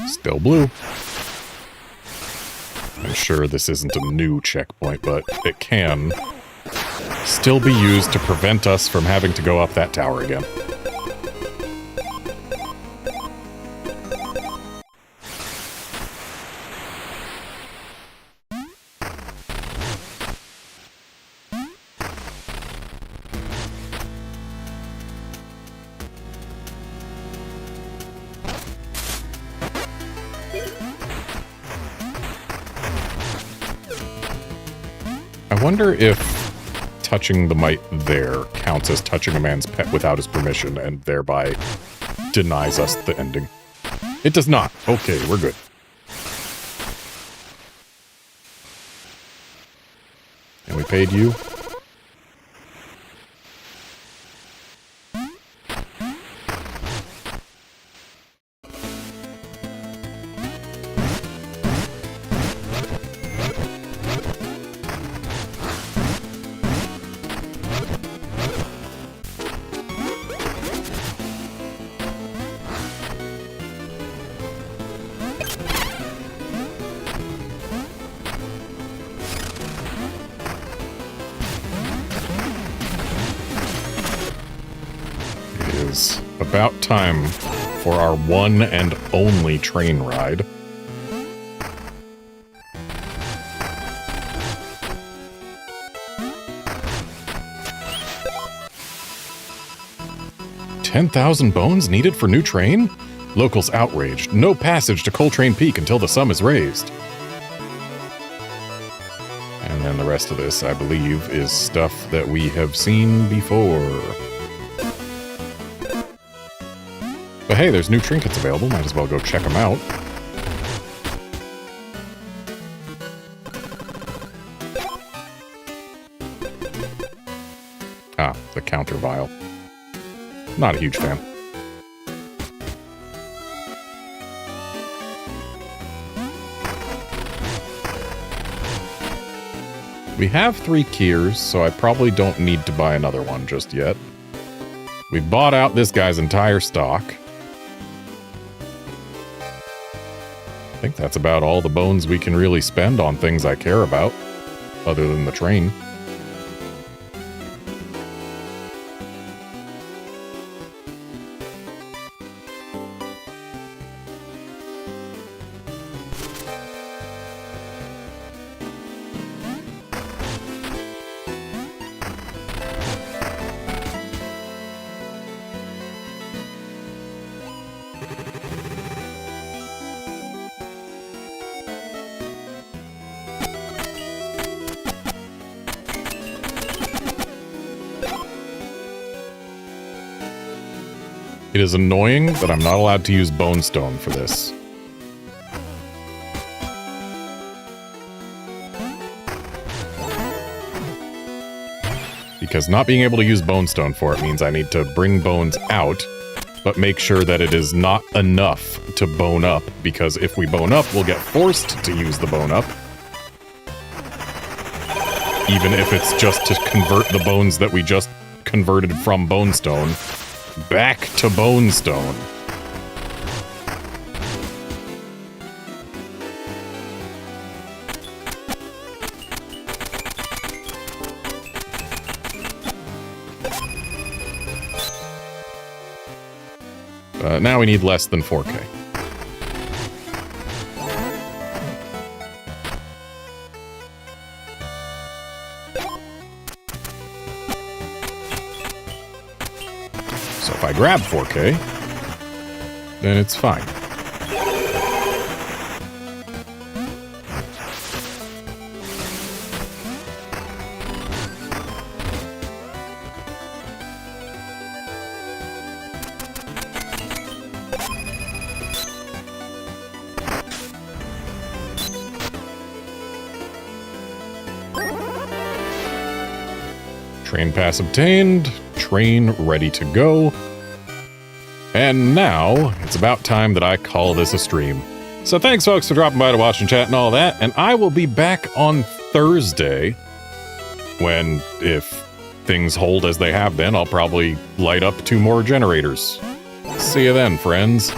Speaker 1: Still blue. I'm sure this isn't a new checkpoint, but it can still be used to prevent us from having to go up that tower again. I wonder if touching the mite there counts as touching a man's pet without his permission and thereby denies us the ending. It does not. Okay, we're good. And we paid you. About time for our one and only train ride. $10,000 bones needed for new train? Locals outraged. No passage to Coltrane Peak until the sum is raised. And then the rest of this, I believe, is stuff that we have seen before. But hey, there's new trinkets available. Might as well go check them out. Ah, the counter vial. Not a huge fan. We have 3 Kiers, so I probably don't need to buy another one just yet. We've bought out this guy's entire stock. I think that's about all the bones we can really spend on things I care about, other than the train. It is annoying that I'm not allowed to use Bone Stone for this. Because not being able to use Bone Stone for it means I need to bring bones out, but make sure that it is not enough to bone up, because if we bone up, we'll get forced to use the bone up. Even if it's just to convert the bones that we just converted from Bone Stone back to Bone Stone. Now we need less than 4K. So if I grab 4K, then it's fine. Train pass obtained, train ready to go. And now, it's about time that I call this a stream. So thanks folks for dropping by to watch and chat and all that, and I will be back on Thursday when, if things hold as they have been, I'll probably light up 2 more generators. See you then, friends.